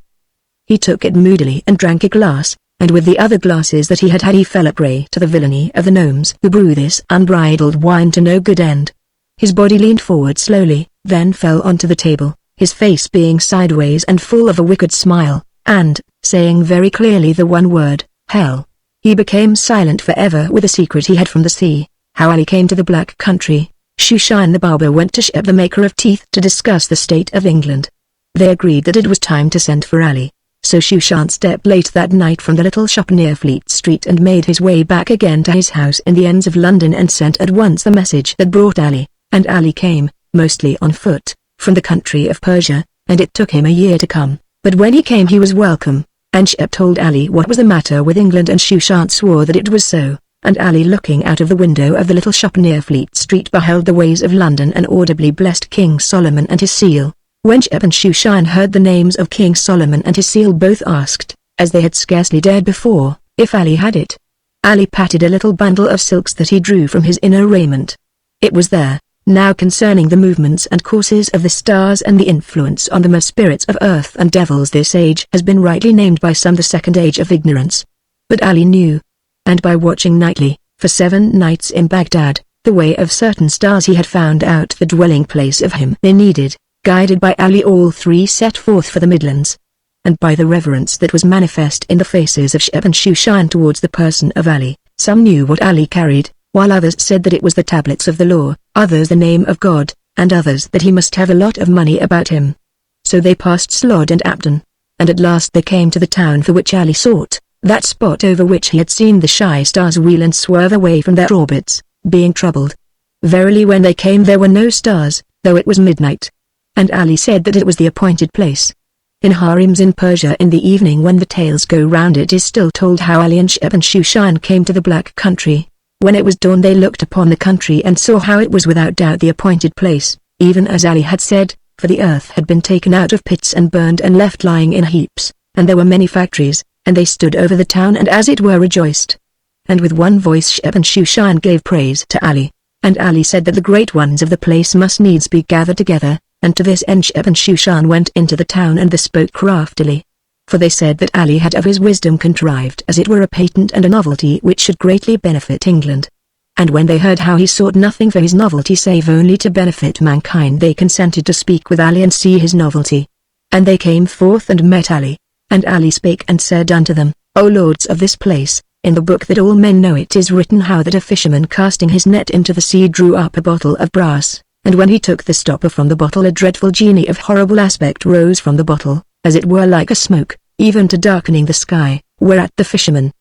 Speaker 1: He took it moodily and drank a glass, and with the other glasses that he had he fell a prey to the villainy of the gnomes who brew this unbridled wine to no good end. His body leaned forward slowly, then fell onto the table, his face being sideways and full of a wicked smile, and, saying very clearly the one word, hell. He became silent forever with a secret he had from the sea, how Ali came to the Black Country. Shushan the barber went to Shep the maker of teeth to discuss the state of England. They agreed that it was time to send for Ali. So Shushan stepped late that night from the little shop near Fleet Street and made his way back again to his house in the ends of London and sent at once the message that brought Ali, and Ali came, mostly on foot, from the country of Persia, and it took him a year to come, but when he came he was welcome, and Shep told Ali what was the matter with England and Shushan swore that it was so, and Ali looking out of the window of the little shop near Fleet Street beheld the ways of London and audibly blessed King Solomon and his seal. When Shep and Shushan heard the names of King Solomon and his seal both asked, as they had scarcely dared before, if Ali had it. Ali patted a little bundle of silks that he drew from his inner raiment. It was there, now concerning the movements and courses of the stars and the influence on them of spirits of earth and devils. This age has been rightly named by some the second age of ignorance. But Ali knew. And by watching nightly, for 7 nights in Baghdad, the way of certain stars he had found out the dwelling place of him they needed. Guided by Ali all 3 set forth for the Midlands. And by the reverence that was manifest in the faces of Shep and Shushan towards the person of Ali, some knew what Ali carried, while others said that it was the tablets of the law, others the name of God, and others that he must have a lot of money about him. So they passed Slod and Abdon, and at last they came to the town for which Ali sought, that spot over which he had seen the shy stars wheel and swerve away from their orbits, being troubled. Verily when they came there were no stars, though it was midnight. And Ali said that it was the appointed place. In harems in Persia in the evening when the tales go round it is still told how Ali and Shep and Shushan came to the Black Country. When it was dawn they looked upon the country and saw how it was without doubt the appointed place, even as Ali had said, for the earth had been taken out of pits and burned and left lying in heaps, and there were many factories, and they stood over the town and as it were rejoiced. And with one voice Shep and Shushan gave praise to Ali. And Ali said that the great ones of the place must needs be gathered together, and to this end Shep and Shushan went into the town and they spoke craftily. For they said that Ali had of his wisdom contrived as it were a patent and a novelty which should greatly benefit England. And when they heard how he sought nothing for his novelty save only to benefit mankind they consented to speak with Ali and see his novelty. And they came forth and met Ali. And Ali spake and said unto them, O lords of this place, in the book that all men know it is written how that a fisherman casting his net into the sea drew up a bottle of brass, and when he took the stopper from the bottle a dreadful genie of horrible aspect rose from the bottle, as it were like a smoke, even to darkening the sky, whereat the fisherman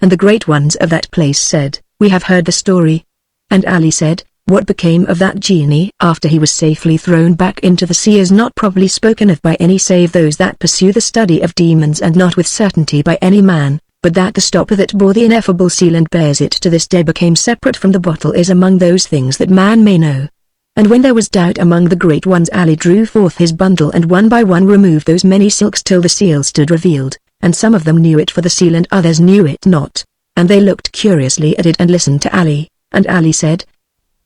Speaker 1: and the great ones of that place said, We have heard the story. And Ali said, What became of that genie after he was safely thrown back into the sea is not properly spoken of by any save those that pursue the study of demons and not with certainty by any man, but that the stopper that bore the ineffable seal and bears it to this day became separate from the bottle is among those things that man may know. And when there was doubt among the great ones Ali drew forth his bundle and one by one removed those many silks till the seal stood revealed, and some of them knew it for the seal and others knew it not, and they looked curiously at it and listened to Ali, and Ali said,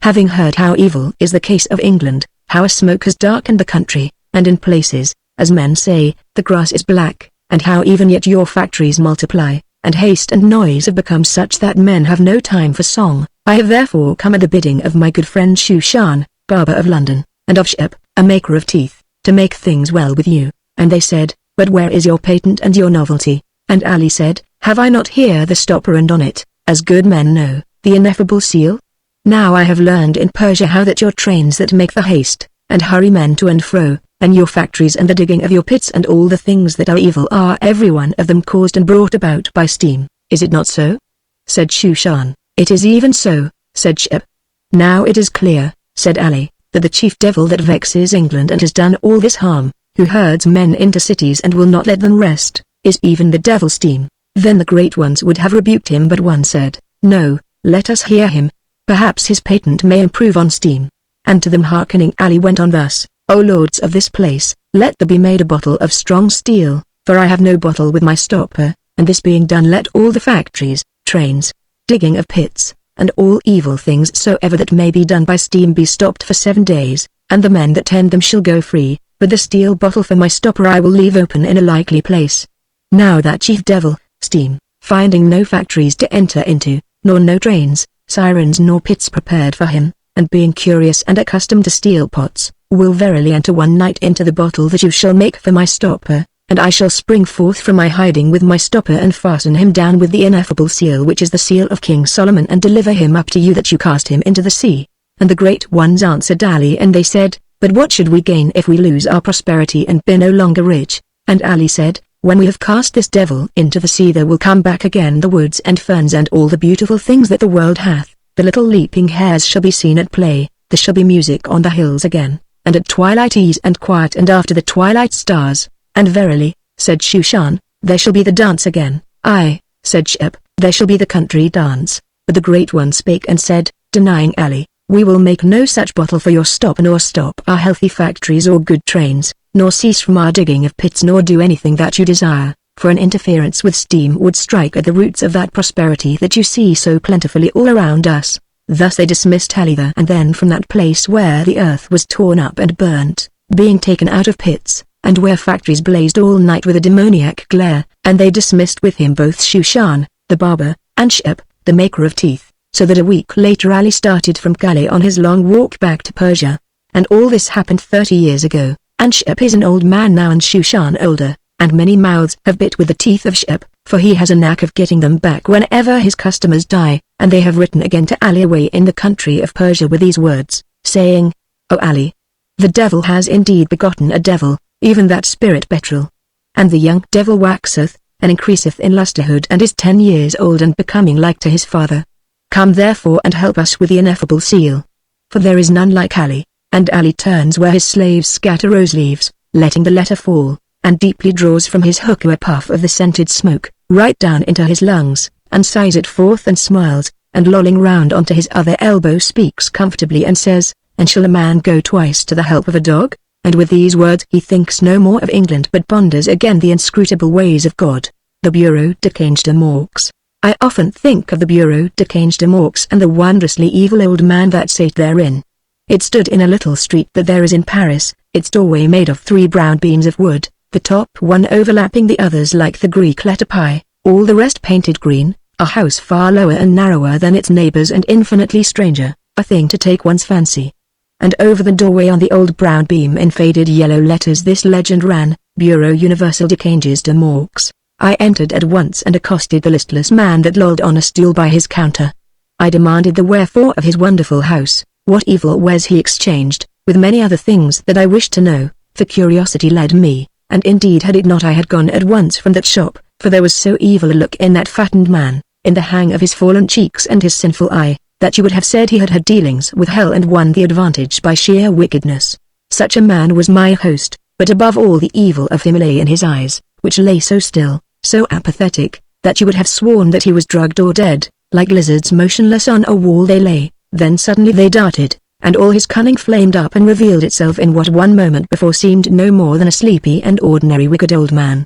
Speaker 1: Having heard how evil is the case of England, how a smoke has darkened the country, and in places, as men say, the grass is black, and how even yet your factories multiply, and haste and noise have become such that men have no time for song, I have therefore come at the bidding of my good friend Shushan, barber of London, and of Shep, a maker of teeth, to make things well with you. And they said, But where is your patent and your novelty? And Ali said, Have I not here the stopper and on it, as good men know, the ineffable seal? Now I have learned in Persia how that your trains that make the haste, and hurry men to and fro, and your factories and the digging of your pits and all the things that are evil are every one of them caused and brought about by steam. Is it not so? Said Shushan. It is even so, said Shep. Now it is clear, said Ali, that the chief devil that vexes England and has done all this harm, who herds men into cities and will not let them rest, is even the devil Steam. Then the great ones would have rebuked him, but one said, No, let us hear him. Perhaps his patent may improve on Steam. And to them hearkening Ali went on thus, O lords of this place, let there be made a bottle of strong steel, for I have no bottle with my stopper, and this being done let all the factories, trains, digging of pits, and all evil things soever that may be done by steam be stopped for 7 days, and the men that tend them shall go free, but the steel bottle for my stopper I will leave open in a likely place. Now that chief devil, Steam, finding no factories to enter into, nor no trains, sirens nor pits prepared for him, and being curious and accustomed to steel pots, will verily enter one night into the bottle that you shall make for my stopper, and I shall spring forth from my hiding with my stopper and fasten him down with the ineffable seal which is the seal of King Solomon and deliver him up to you that you cast him into the sea. And the great ones answered Ali and they said, But what should we gain if we lose our prosperity and be no longer rich? And Ali said, When we have cast this devil into the sea there will come back again the woods and ferns and all the beautiful things that the world hath, the little leaping hares shall be seen at play, there shall be music on the hills again, and at twilight ease and quiet and after the twilight stars. And verily, said Shushan, there shall be the dance again. Aye, said Shep, there shall be the country dance. But the great one spake and said, denying Ali, we will make no such bottle for your stopper nor stop our healthy factories or good trains, nor cease from our digging of pits nor do anything that you desire, for an interference with steam would strike at the roots of that prosperity that you see so plentifully all around us. Thus they dismissed Ali there and then from that place where the earth was torn up and burnt, being taken out of pits, and where factories blazed all night with a demoniac glare, and they dismissed with him both Shushan, the barber, and Shep, the maker of teeth, so that a week later Ali started from Calais on his long walk back to Persia. And all this happened 30 years ago, and Shep is an old man now and Shushan older, and many mouths have bit with the teeth of Shep, for he has a knack of getting them back whenever his customers die, and they have written again to Ali away in the country of Persia with these words, saying, O Ali, the devil has indeed begotten a devil, even that spirit Betrel. And the young devil waxeth, and increaseth in lusterhood and is 10 years old and becoming like to his father. Come therefore and help us with the ineffable seal. For there is none like Ali. And Ali turns where his slaves scatter rose leaves, letting the letter fall, and deeply draws from his hookah a puff of the scented smoke, right down into his lungs, and sighs it forth and smiles, and lolling round onto his other elbow speaks comfortably and says, "And shall a man go twice to the help of a dog?" And with these words he thinks no more of England but ponders again the inscrutable ways of God. The Bureau de Change de Morks. I often think of the Bureau de Change de Morks and the wondrously evil old man that sate therein. It stood in a little street that there is in Paris, its doorway made of 3 brown beams of wood, the top one overlapping the others like the Greek letter pi, all the rest painted green, a house far lower and narrower than its neighbors and infinitely stranger, a thing to take one's fancy. And over the doorway on the old brown beam in faded yellow letters this legend ran, Bureau Universel de Changes de Morks. I entered at once and accosted the listless man that lolled on a stool by his counter. I demanded the wherefore of his wonderful house, what evil was he exchanged, with many other things that I wished to know, for curiosity led me, and indeed had it not I had gone at once from that shop, for there was so evil a look in that fattened man, in the hang of his fallen cheeks and his sinful eye, that you would have said he had had dealings with hell and won the advantage by sheer wickedness. Such a man was my host, but above all the evil of him lay in his eyes, which lay so still, so apathetic, that you would have sworn that he was drugged or dead. Like lizards motionless on a wall they lay, then suddenly they darted, and all his cunning flamed up and revealed itself in what one moment before seemed no more than a sleepy and ordinary wicked old man.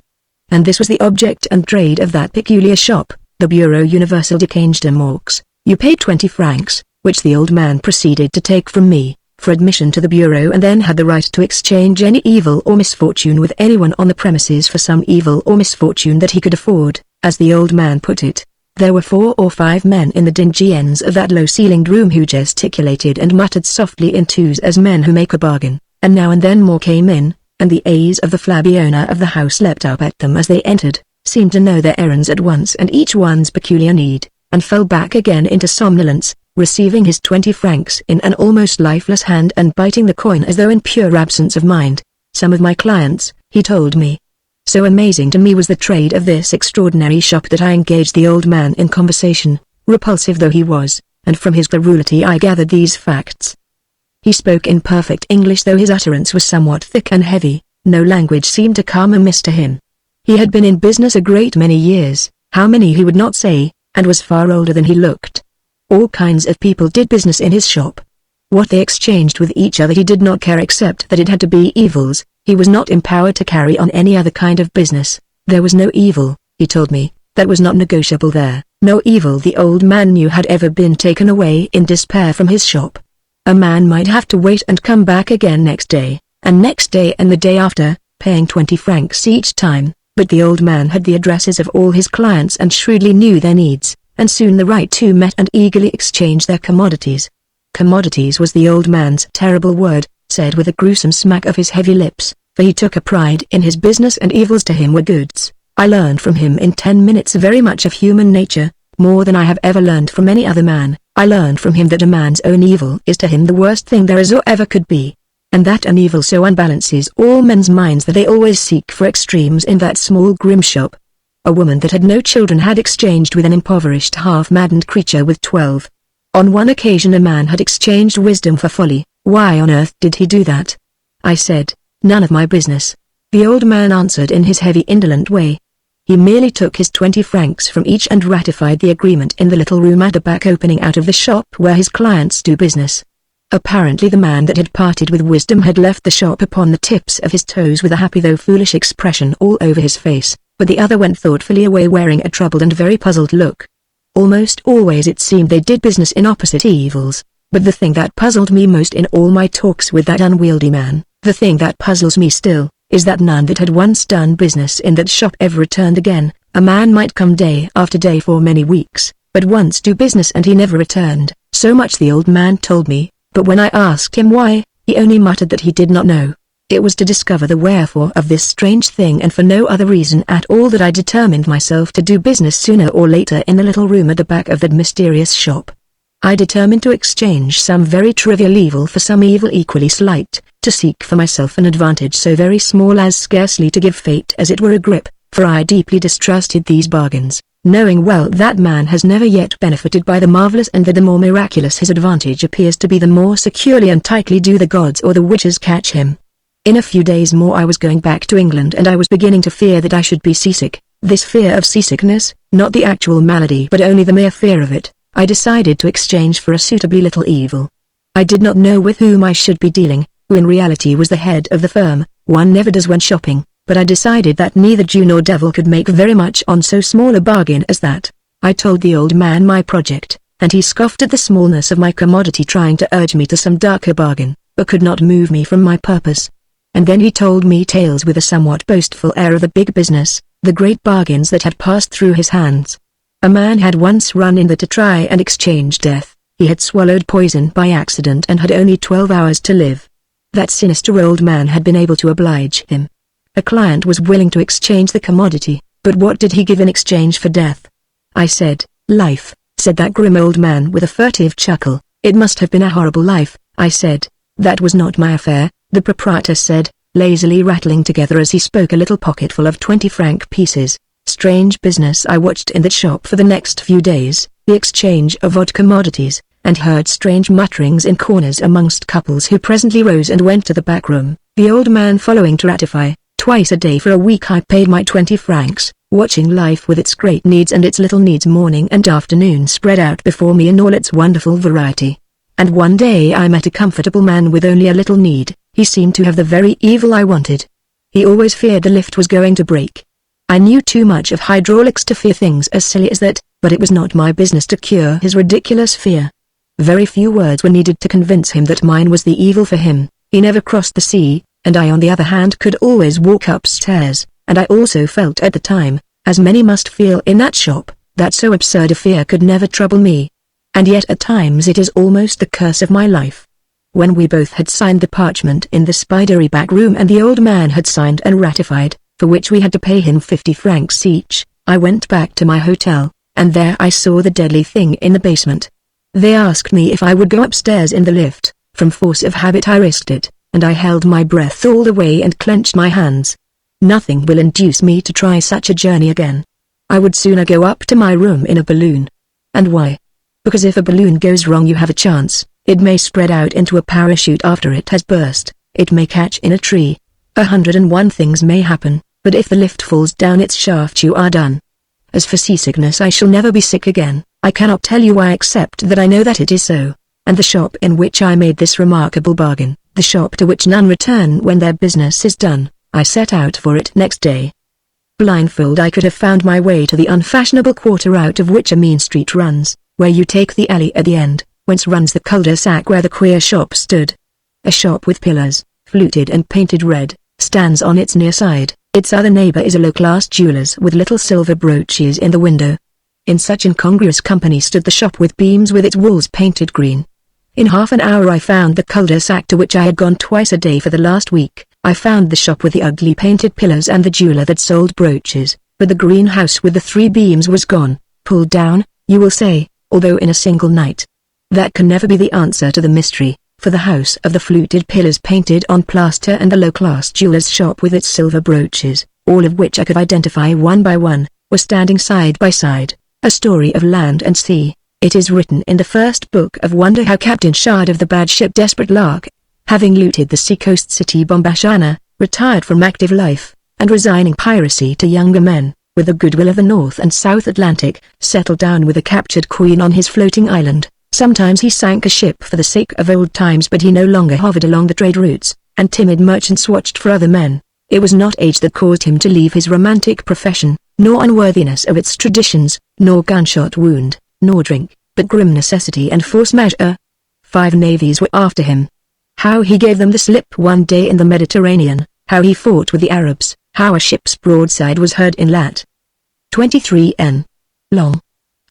Speaker 1: And this was the object and trade of that peculiar shop, the Bureau Universel de Change de Morks. You paid 20 francs, which the old man proceeded to take from me, for admission to the bureau, and then had the right to exchange any evil or misfortune with anyone on the premises for some evil or misfortune that he could afford, as the old man put it. There were 4 or 5 men in the dingy ends of that low-ceilinged room who gesticulated and muttered softly in twos as men who make a bargain, and now and then more came in, and the A's of the flabby owner of the house leapt up at them as they entered, seemed to know their errands at once and each one's peculiar need, and fell back again into somnolence, receiving his 20 francs in an almost lifeless hand and biting the coin as though in pure absence of mind. Some of my clients, he told me. So amazing to me was the trade of this extraordinary shop that I engaged the old man in conversation, repulsive though he was, and from his garrulity I gathered these facts. He spoke in perfect English though his utterance was somewhat thick and heavy, no language seemed to come amiss to him. He had been in business a great many years, how many he would not say, and was far older than he looked. All kinds of people did business in his shop. What they exchanged with each other he did not care except that it had to be evils. He was not empowered to carry on any other kind of business. There was no evil, he told me, that was not negotiable there. No evil the old man knew had ever been taken away in despair from his shop. A man might have to wait and come back again next day, and the day after, paying 20 francs each time, but the old man had the addresses of all his clients and shrewdly knew their needs, and soon the right two met and eagerly exchanged their commodities. Commodities was the old man's terrible word, said with a gruesome smack of his heavy lips, for he took a pride in his business and evils to him were goods. I learned from him in 10 minutes very much of human nature, more than I have ever learned from any other man. I learned from him that a man's own evil is to him the worst thing there is or ever could be, and that an evil so unbalances all men's minds that they always seek for extremes in that small grim shop. A woman that had no children had exchanged with an impoverished half-maddened creature with 12. On one occasion a man had exchanged wisdom for folly. Why on earth did he do that? I said, none of my business. The old man answered in his heavy indolent way. He merely took his 20 francs from each and ratified the agreement in the little room at the back opening out of the shop where his clients do business. Apparently the man that had parted with wisdom had left the shop upon the tips of his toes with a happy though foolish expression all over his face, but the other went thoughtfully away wearing a troubled and very puzzled look. Almost always it seemed they did business in opposite evils, but the thing that puzzled me most in all my talks with that unwieldy man, the thing that puzzles me still, is that none that had once done business in that shop ever returned again. A man might come day after day for many weeks, but once do business and he never returned. So much the old man told me, but when I asked him why, he only muttered that he did not know. It was to discover the wherefore of this strange thing and for no other reason at all that I determined myself to do business sooner or later in the little room at the back of that mysterious shop. I determined to exchange some very trivial evil for some evil equally slight, to seek for myself an advantage so very small as scarcely to give fate as it were a grip, for I deeply distrusted these bargains, knowing well that man has never yet benefited by the marvelous and that the more miraculous his advantage appears to be the more securely and tightly do the gods or the witches catch him. In a few days more I was going back to England and I was beginning to fear that I should be seasick. This fear of seasickness, not the actual malady but only the mere fear of it, I decided to exchange for a suitably little evil. I did not know with whom I should be dealing, who in reality was the head of the firm. One never does when shopping, but I decided that neither Jew nor devil could make very much on so small a bargain as that. I told the old man my project, and he scoffed at the smallness of my commodity, trying to urge me to some darker bargain, but could not move me from my purpose. And then he told me tales with a somewhat boastful air of the big business, the great bargains that had passed through his hands. A man had once run in there to try and exchange death. He had swallowed poison by accident and had only 12 hours to live. That sinister old man had been able to oblige him. A client was willing to exchange the commodity, but what did he give in exchange for death? I said, life, said that grim old man with a furtive chuckle. It must have been a horrible life, I said. That was not my affair, the proprietor said, lazily rattling together as he spoke a little pocketful of 20-franc pieces. Strange business I watched in that shop for the next few days, the exchange of odd commodities, and heard strange mutterings in corners amongst couples who presently rose and went to the back room, the old man following to ratify. Twice a day for a week I paid my 20 francs, watching life with its great needs and its little needs morning and afternoon spread out before me in all its wonderful variety. And one day I met a comfortable man with only a little need. He seemed to have the very evil I wanted. He always feared the lift was going to break. I knew too much of hydraulics to fear things as silly as that, but it was not my business to cure his ridiculous fear. Very few words were needed to convince him that mine was the evil for him. He never crossed the sea, and I on the other hand could always walk upstairs, and I also felt at the time, as many must feel in that shop, that so absurd a fear could never trouble me. And yet at times it is almost the curse of my life. When we both had signed the parchment in the spidery back room and the old man had signed and ratified, for which we had to pay him 50 francs each, I went back to my hotel, and there I saw the deadly thing in the basement. They asked me if I would go upstairs in the lift. From force of habit I risked it, and I held my breath all the way and clenched my hands. Nothing will induce me to try such a journey again. I would sooner go up to my room in a balloon. And why? Because if a balloon goes wrong you have a chance. It may spread out into a parachute after it has burst, it may catch in a tree. 101 things may happen, but if the lift falls down its shaft you are done. As for seasickness I shall never be sick again. I cannot tell you why except that I know that it is so. And the shop in which I made this remarkable bargain, the shop to which none return when their business is done, I set out for it next day. Blindfold I could have found my way to the unfashionable quarter out of which a mean street runs, where you take the alley at the end, whence runs the cul-de-sac where the queer shop stood. A shop with pillars, fluted and painted red, stands on its near side. Its other neighbor is a low-class jeweller's with little silver brooches in the window. In such incongruous company stood the shop with beams with its walls painted green. In half an hour I found the cul-de-sac to which I had gone twice a day for the last week. I found the shop with the ugly painted pillars and the jeweller that sold brooches, but the greenhouse with the 3 beams was gone, pulled down, you will say, although in a single night. That can never be the answer to the mystery, for the house of the fluted pillars painted on plaster and the low-class jeweller's shop with its silver brooches, all of which I could identify one by one, were standing side by side, a story of land and sea. It is written in the first book of wonder how Captain Shard of the bad ship Desperate Lark, having looted the seacoast city Bombashana, retired from active life, and resigning piracy to younger men, with the goodwill of the North and South Atlantic, settled down with a captured queen on his floating island. Sometimes he sank a ship for the sake of old times, but he no longer hovered along the trade routes, and timid merchants watched for other men. It was not age that caused him to leave his romantic profession, nor unworthiness of its traditions, nor gunshot wound, nor drink, but grim necessity and force majeure. 5 navies were after him. How he gave them the slip one day in the Mediterranean, how he fought with the Arabs, how a ship's broadside was heard in lat. 23 N. Long.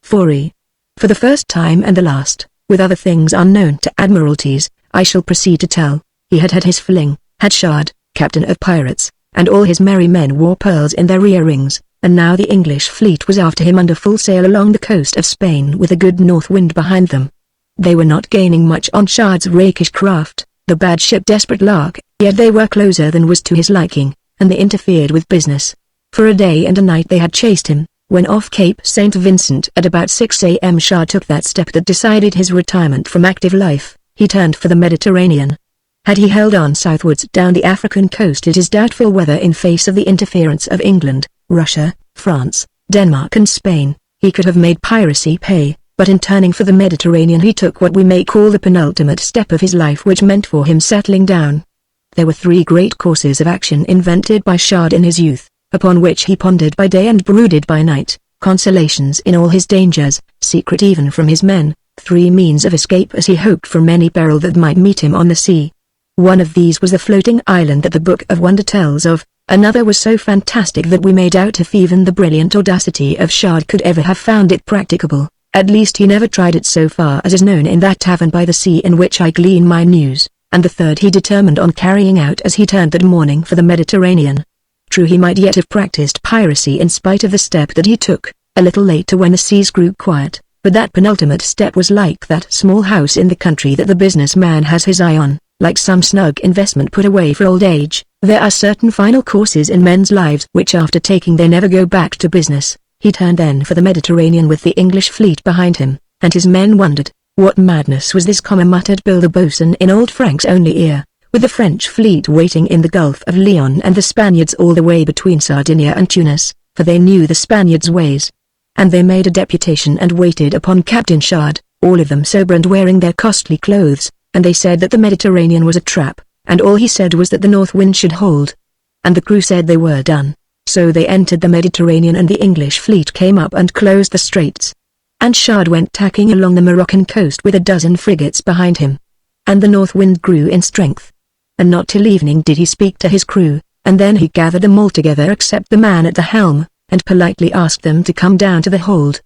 Speaker 1: 4e. For the first time and the last, with other things unknown to admiralties, I shall proceed to tell. He had had his fling, had Shard, captain of pirates, and all his merry men wore pearls in their earrings, and now the English fleet was after him under full sail along the coast of Spain with a good north wind behind them. They were not gaining much on Shard's rakish craft, the bad ship Desperate Lark, yet they were closer than was to his liking, and they interfered with business. For a day and a night they had chased him, when off Cape St. Vincent at about 6 a.m. Shard took that step that decided his retirement from active life. He turned for the Mediterranean. Had he held on southwards down the African coast, it is doubtful whether, in face of the interference of England, Russia, France, Denmark and Spain, he could have made piracy pay, but in turning for the Mediterranean he took what we may call the penultimate step of his life, which meant for him settling down. There were three great courses of action invented by Shard in his youth, upon which he pondered by day and brooded by night, consolations in all his dangers, secret even from his men, three means of escape as he hoped from any peril that might meet him on the sea. One of these was the floating island that the Book of Wonder tells of, another was so fantastic that we may doubt if even the brilliant audacity of Shard could ever have found it practicable. At least he never tried it so far as is known in that tavern by the sea in which I glean my news, and the third he determined on carrying out as he turned that morning for the Mediterranean. True, he might yet have practiced piracy in spite of the step that he took, a little later when the seas grew quiet, but that penultimate step was like that small house in the country that the businessman has his eye on, like some snug investment put away for old age. There are certain final courses in men's lives which after taking they never go back to business. He turned then for the Mediterranean with the English fleet behind him, and his men wondered, what madness was this, muttered Bill the boatswain in old Frank's only ear, with the French fleet waiting in the Gulf of Leon and the Spaniards all the way between Sardinia and Tunis, for they knew the Spaniards' ways. And they made a deputation and waited upon Captain Shard, all of them sober and wearing their costly clothes, and they said that the Mediterranean was a trap, and all he said was that the north wind should hold. And the crew said they were done. So they entered the Mediterranean and the English fleet came up and closed the straits. And Shard went tacking along the Moroccan coast with a dozen frigates behind him. And the north wind grew in strength. And not till evening did he speak to his crew, and then he gathered them all together except the man at the helm, and politely asked them to come down to the hold.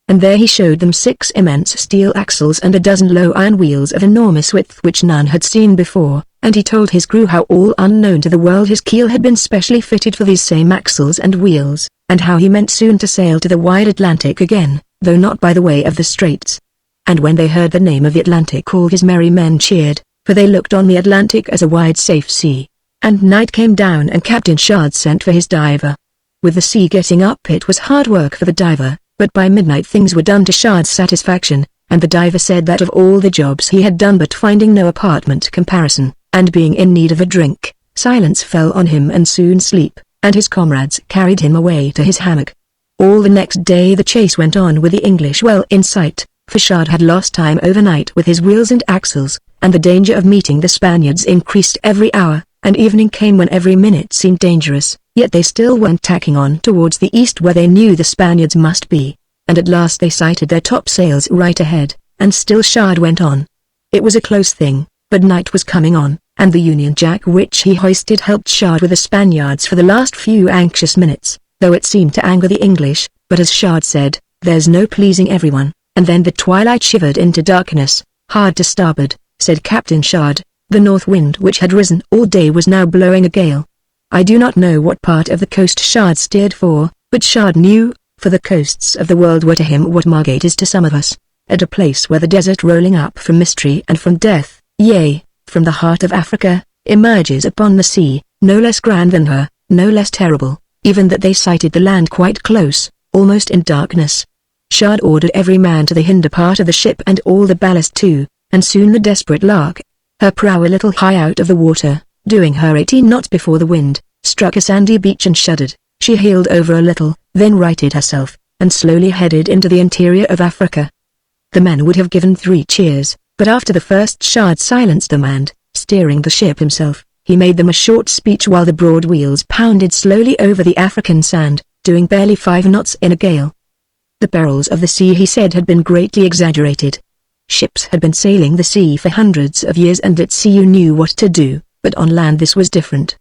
Speaker 1: And there he showed them 6 immense steel axles and a dozen low iron wheels of enormous width which none had seen before, and he told his crew how all unknown to the world his keel had been specially fitted for these same axles and wheels, and how he meant soon to sail to the wide Atlantic again, though not by the way of the straits. And when they heard the name of the Atlantic all his merry men cheered, for they looked on the Atlantic as a wide safe sea. And night came down and Captain Shard sent for his diver. With the sea getting up it was hard work for the diver, but by midnight things were done to Shard's satisfaction, and the diver said that of all the jobs he had done but finding no apartment comparison, and being in need of a drink, silence fell on him and soon sleep, and his comrades carried him away to his hammock. All the next day the chase went on with the English well in sight, for Shard had lost time overnight with his wheels and axles, and the danger of meeting the Spaniards increased every hour, and evening came when every minute seemed dangerous, yet they still went tacking on towards the east where they knew the Spaniards must be, and at last they sighted their topsails right ahead, and still Shard went on. It was a close thing, but night was coming on, and the Union Jack which he hoisted helped Shard with the Spaniards for the last few anxious minutes, though it seemed to anger the English, but as Shard said, there's no pleasing everyone, and then the twilight shivered into darkness. Hard to starboard, said Captain Shard. The north wind which had risen all day was now blowing a gale. I do not know what part of the coast Shard steered for, but Shard knew, for the coasts of the world were to him what Margate is to some of us, at a place where the desert rolling up from mystery and from death, yea, from the heart of Africa, emerges upon the sea, no less grand than her, no less terrible, even that they sighted the land quite close, almost in darkness. Shard ordered every man to the hinder part of the ship and all the ballast too, and soon the desperate Lark, her prow a little high out of the water, doing her 18 knots before the wind, struck a sandy beach and shuddered. She heeled over a little, then righted herself, and slowly headed into the interior of Africa. The men would have given 3 cheers, but after the first Shard silenced them and, steering the ship himself, he made them a short speech while the broad wheels pounded slowly over the African sand, doing barely 5 knots in a gale. The perils of the sea, he said, had been greatly exaggerated. Ships had been sailing the sea for hundreds of years and at sea you knew what to do, but on land this was different.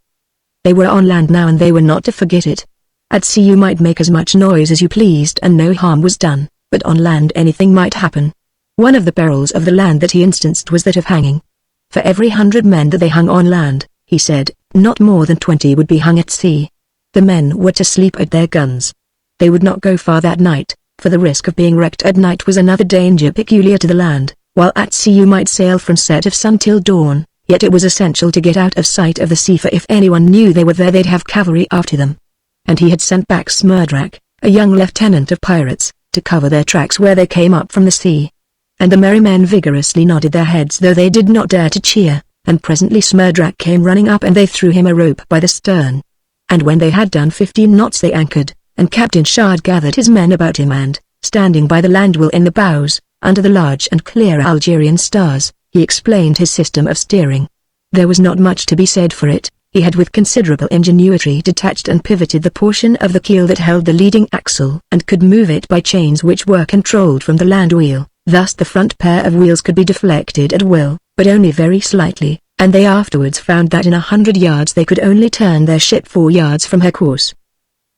Speaker 1: They were on land now and they were not to forget it. At sea you might make as much noise as you pleased and no harm was done, but on land anything might happen. One of the perils of the land that he instanced was that of hanging. For every 100 men that they hung on land, he said, not more than 20 would be hung at sea. The men were to sleep at their guns. They would not go far that night, for the risk of being wrecked at night was another danger peculiar to the land, while at sea you might sail from set of sun till dawn, yet it was essential to get out of sight of the sea, for if anyone knew they were there they'd have cavalry after them. And he had sent back Smerdrak, a young lieutenant of pirates, to cover their tracks where they came up from the sea. And the merry men vigorously nodded their heads though they did not dare to cheer, and presently Smerdrak came running up and they threw him a rope by the stern. And when they had done 15 knots they anchored, and Captain Shard gathered his men about him and, standing by the landwheel in the bows, under the large and clear Algerian stars, he explained his system of steering. There was not much to be said for it. He had with considerable ingenuity detached and pivoted the portion of the keel that held the leading axle and could move it by chains which were controlled from the land wheel. Thus the front pair of wheels could be deflected at will, but only very slightly, and they afterwards found that in 100 yards they could only turn their ship 4 yards from her course.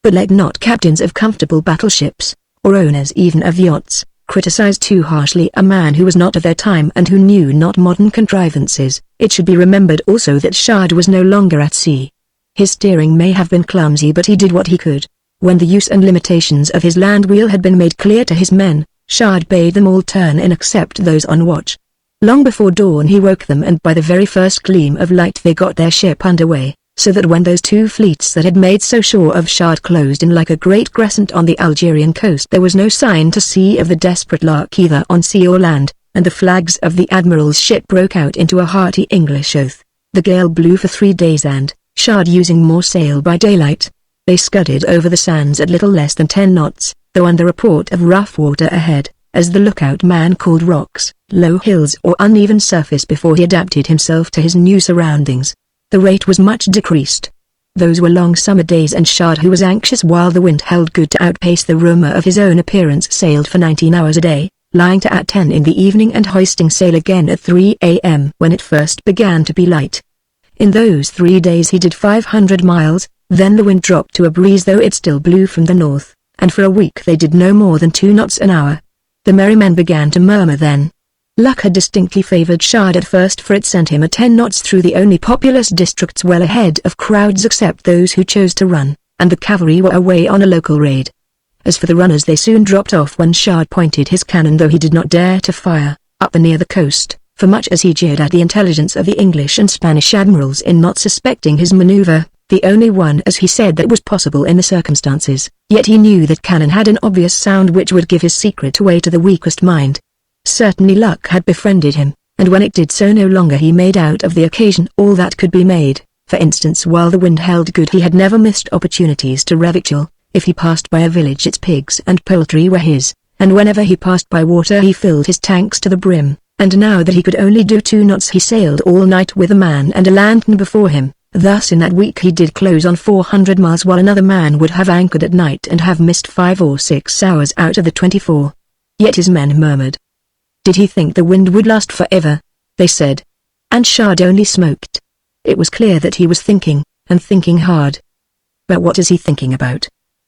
Speaker 1: But let not captains of comfortable battleships, or owners even of yachts, criticize too harshly a man who was not of their time and who knew not modern contrivances. It should be remembered also that Shard was no longer at sea. His steering may have been clumsy, but he did what he could. When the use and limitations of his land wheel had been made clear to his men, Shard bade them all turn in except those on watch. Long before dawn he woke them, and by the very first gleam of light they got their ship under way, so that when those two fleets that had made so sure of Shard closed in like a great crescent on the Algerian coast, there was no sign to see of the desperate lark either on sea or land, and the flags of the admiral's ship broke out into a hearty English oath. The gale blew for 3 days and, Shard using more sail by daylight, they scudded over the sands at little less than 10 knots, though under report of rough water ahead, as the lookout man called rocks, low hills or uneven surface before he adapted himself to his new surroundings. The rate was much decreased. Those were long summer days, and Shard, who was anxious while the wind held good to outpace the rumour of his own appearance, sailed for 19 hours a day, lying to at 10 in the evening and hoisting sail again at 3 a.m. when it first began to be light. In those 3 days he did 500 miles, then the wind dropped to a breeze though it still blew from the north, and for a week they did no more than 2 knots an hour. The merry men began to murmur then. Luck had distinctly favoured Shard at first, for it sent him at 10 knots through the only populous districts well ahead of crowds except those who chose to run, and the cavalry were away on a local raid. As for the runners, they soon dropped off when Shard pointed his cannon, though he did not dare to fire, up near the coast, for much as he jeered at the intelligence of the English and Spanish admirals in not suspecting his manoeuvre, the only one as he said that was possible in the circumstances, yet he knew that cannon had an obvious sound which would give his secret away to the weakest mind. Certainly luck had befriended him, and when it did so no longer he made out of the occasion all that could be made. For instance, while the wind held good he had never missed opportunities to revictual. If he passed by a village its pigs and poultry were his, and whenever he passed by water he filled his tanks to the brim, and now that he could only do 2 knots he sailed all night with a man and a lantern before him. Thus in that week he did close on 400 miles while another man would have anchored at night and have missed 5 or 6 hours out of the 24. Yet his men murmured. Did he think the wind would last forever? They said. And Shard only smoked. It was clear that he was thinking, and thinking hard. But what is he thinking about?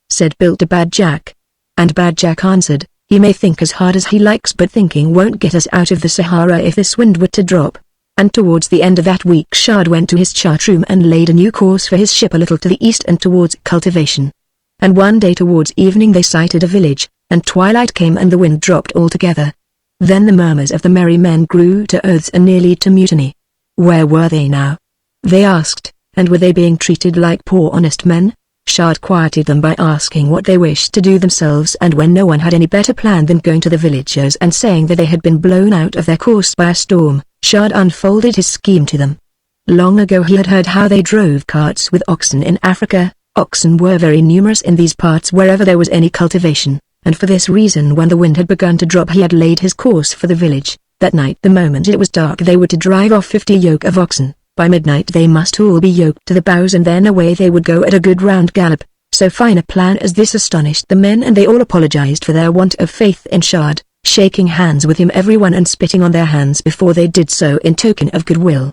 Speaker 1: Said Bill to Bad Jack. And Bad Jack answered, he may think as hard as he likes, but thinking won't get us out of the Sahara if this wind were to drop. And towards the end of that week Shard went to his chart room and laid a new course for his ship a little to the east and towards cultivation. And one day towards evening they sighted a village, and twilight came and the wind dropped altogether. Then the murmurs of the merry men grew to oaths and nearly to mutiny. Where were they now? They asked, and were they being treated like poor honest men? Shard quieted them by asking what they wished to do themselves, and when no one had any better plan than going to the villagers and saying that they had been blown out of their course by a storm, Shard unfolded his scheme to them. Long ago he had heard how they drove carts with oxen in Africa. Oxen were very numerous in these parts wherever there was any cultivation, and for this reason when the wind had begun to drop he had laid his course for the village. That night the moment it was dark they were to drive off 50 yoke of oxen. By midnight they must all be yoked to the bows, and then away they would go at a good round gallop. So fine a plan as this astonished the men, and they all apologized for their want of faith in Shard, shaking hands with him everyone and spitting on their hands before they did so in token of goodwill.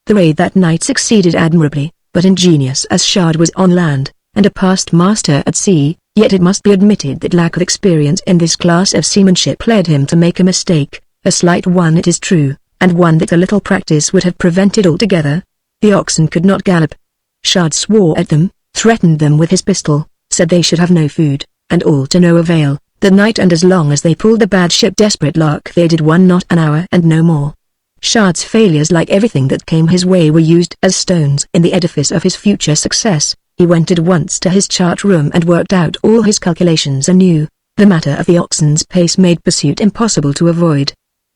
Speaker 1: The raid that night succeeded admirably, but ingenious as Shard was on land, and a past master at sea, yet it must be admitted that lack of experience in this class of seamanship led him to make a mistake, a slight one it is true, and one that a little practice would have prevented altogether. The oxen could not gallop. Shard swore at them, threatened them with his pistol, said they should have no food, and all to no avail. That night and as long as they pulled the bad ship desperate lark they did 1 knot an hour and no more. Shard's failures, like everything that came his way, were used as stones in the edifice of his future success. He went at once to his chart room and worked out all his calculations anew. The matter of the oxen's pace made pursuit impossible to avoid.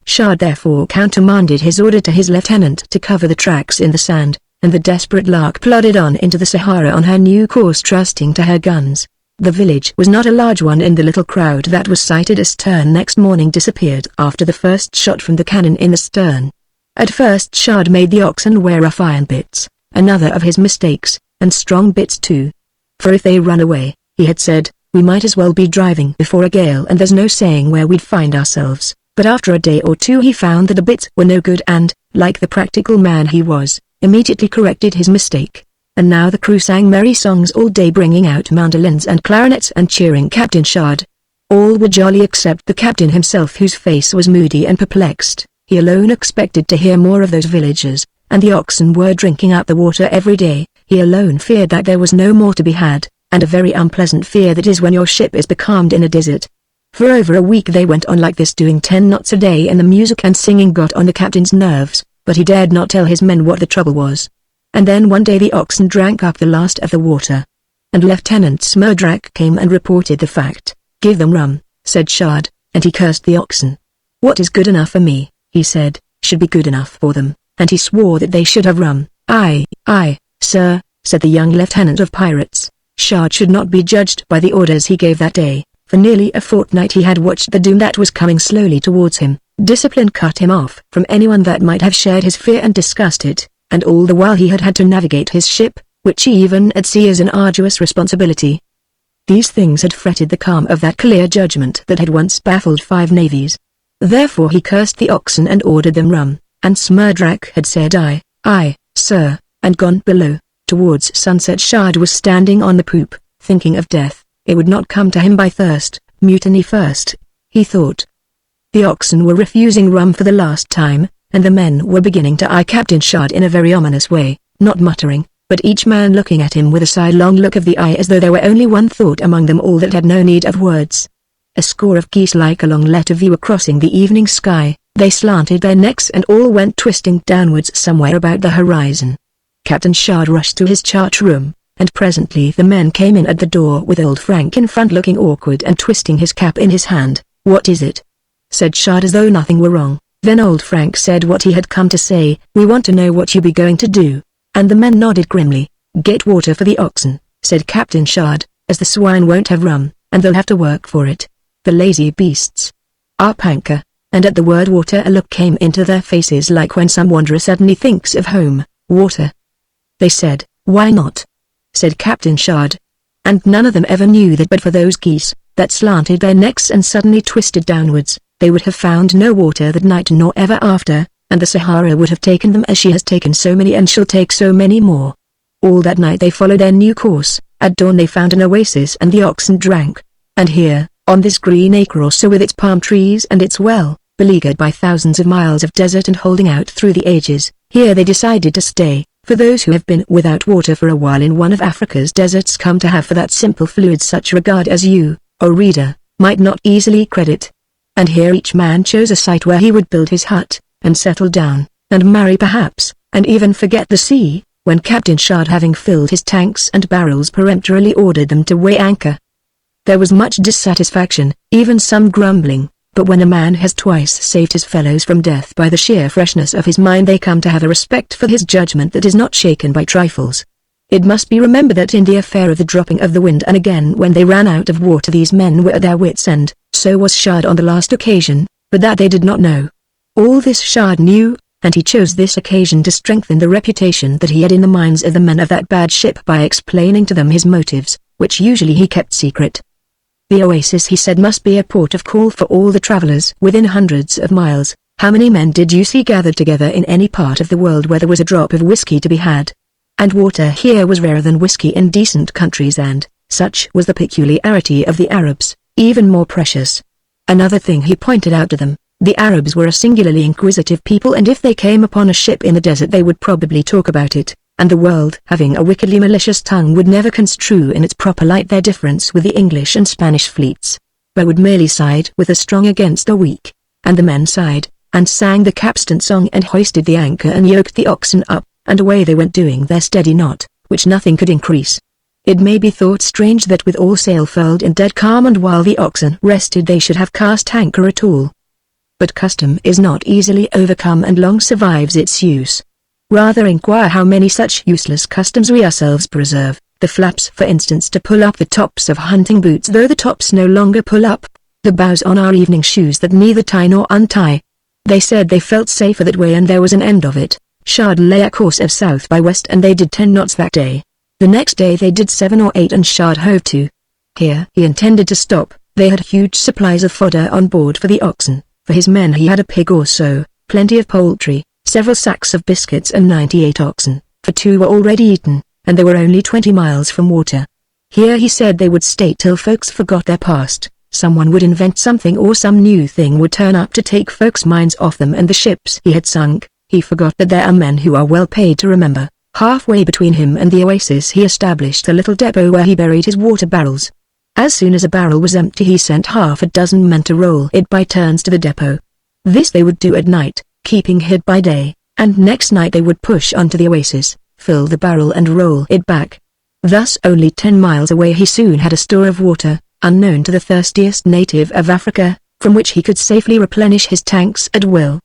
Speaker 1: Shard therefore countermanded his order to his lieutenant to cover the tracks in the sand, and the desperate lark plodded on into the Sahara on her new course, trusting to her guns. The village was not a large one, and the little crowd that was sighted astern next morning disappeared after the first shot from the cannon in the stern. At first Shard made the oxen wear rough iron bits, another of his mistakes, and strong bits too. For if they run away, he had said, we might as well be driving before a gale and there's no saying where we'd find ourselves. But after a day or two he found that the bits were no good and, like the practical man he was, immediately corrected his mistake. And now the crew sang merry songs all day, bringing out mandolins and clarinets and cheering Captain Shard. All were jolly except the captain himself, whose face was moody and perplexed. He alone expected to hear more of those villagers, and the oxen were drinking out the water every day. He alone feared that there was no more to be had, and a very unpleasant fear that is when your ship is becalmed in a desert. For over a week they went on like this, doing 10 knots a day, and the music and singing got on the captain's nerves, but he dared not tell his men what the trouble was. And then one day the oxen drank up the last of the water. And Lieutenant Smerdrak came and reported the fact. Give them rum, said Shard, and he cursed the oxen. What is good enough for me, he said, should be good enough for them, and he swore that they should have rum. Aye, sir, said the young lieutenant of pirates. Shard should not be judged by the orders he gave that day. For nearly a fortnight he had watched the doom that was coming slowly towards him. Discipline cut him off from anyone that might have shared his fear and disgusted, and all the while he had had to navigate his ship, which even at sea is an arduous responsibility. These things had fretted the calm of that clear judgment that had once baffled 5 navies. Therefore he cursed the oxen and ordered them rum, and Smerdrak had said aye, sir, and gone below. Towards sunset Shard was standing on the poop, thinking of death. It would not come to him by thirst, mutiny first, he thought. The oxen were refusing rum for the last time, and the men were beginning to eye Captain Shard in a very ominous way, not muttering, but each man looking at him with a sidelong look of the eye, as though there were only one thought among them all that had no need of words. A score of geese like a long letter V were crossing the evening sky. They slanted their necks and all went twisting downwards somewhere about the horizon. Captain Shard rushed to his chart room, and presently the men came in at the door with old Frank in front, looking awkward and twisting his cap in his hand. What is it? Said Shard as though nothing were wrong. Then old Frank said what he had come to say. We want to know what you be going to do. And the men nodded grimly. Get water for the oxen, said Captain Shard, as the swine won't have rum, and they'll have to work for it. The lazy beasts. Up anchor. And at the word water a look came into their faces like when some wanderer suddenly thinks of home. Water. They said, why not? Said Captain Shard. And none of them ever knew that but for those geese, that slanted their necks and suddenly twisted downwards, they would have found no water that night nor ever after, and the Sahara would have taken them as she has taken so many and shall take so many more. All that night they followed their new course. At dawn they found an oasis and the oxen drank. And here, on this green acre or so with its palm trees and its well, beleaguered by thousands of miles of desert and holding out through the ages, here they decided to stay. For those who have been without water for a while in one of Africa's deserts come to have for that simple fluid such regard as you, O reader, might not easily credit. And here each man chose a site where he would build his hut, and settle down, and marry perhaps, and even forget the sea, when Captain Shard, having filled his tanks and barrels, peremptorily ordered them to weigh anchor. There was much dissatisfaction, even some grumbling. But when a man has twice saved his fellows from death by the sheer freshness of his mind, they come to have a respect for his judgment that is not shaken by trifles. It must be remembered that in the affair of the dropping of the wind and again when they ran out of water, these men were at their wits' end. So was Shard on the last occasion, but that they did not know. All this Shard knew, and he chose this occasion to strengthen the reputation that he had in the minds of the men of that bad ship by explaining to them his motives, which usually he kept secret. The oasis, he said, must be a port of call for all the travelers within hundreds of miles. How many men did you see gathered together in any part of the world where there was a drop of whiskey to be had? And water here was rarer than whiskey in decent countries, and, such was the peculiarity of the Arabs, even more precious. Another thing he pointed out to them, the Arabs were a singularly inquisitive people, and if they came upon a ship in the desert they would probably talk about it. And the world, having a wickedly malicious tongue, would never construe in its proper light their difference with the English and Spanish fleets, but would merely side with the strong against the weak. And the men sighed, and sang the capstan song and hoisted the anchor and yoked the oxen up, and away they went doing their steady knot, which nothing could increase. It may be thought strange that with all sail furled in dead calm and while the oxen rested they should have cast anchor at all. but custom is not easily overcome and long survives its use. Rather inquire how many such useless customs we ourselves preserve, the flaps for instance to pull up the tops of hunting boots though the tops no longer pull up, the bows on our evening shoes that neither tie nor untie. They said they felt safer that way and there was an end of it. Shard lay a course of south by west and they did 10 knots that day. The next day they did 7 or 8 and Shard hove to. Here he intended to stop. They had huge supplies of fodder on board for the oxen. For his men he had a pig or so, plenty of poultry, several sacks of biscuits and 98 oxen, for 2 were already eaten, and they were only 20 miles from water. Here he said they would stay till folks forgot their past, someone would invent something or some new thing would turn up to take folks' minds off them and the ships he had sunk. He forgot that there are men who are well paid to remember. Halfway between him and the oasis he established a little depot where he buried his water barrels. As soon as a barrel was empty he sent half a dozen men to roll it by turns to the depot. This they would do at night, keeping hid by day, and next night they would push on to the oasis, fill the barrel and roll it back. Thus only 10 miles away he soon had a store of water, unknown to the thirstiest native of Africa, from which he could safely replenish his tanks at will.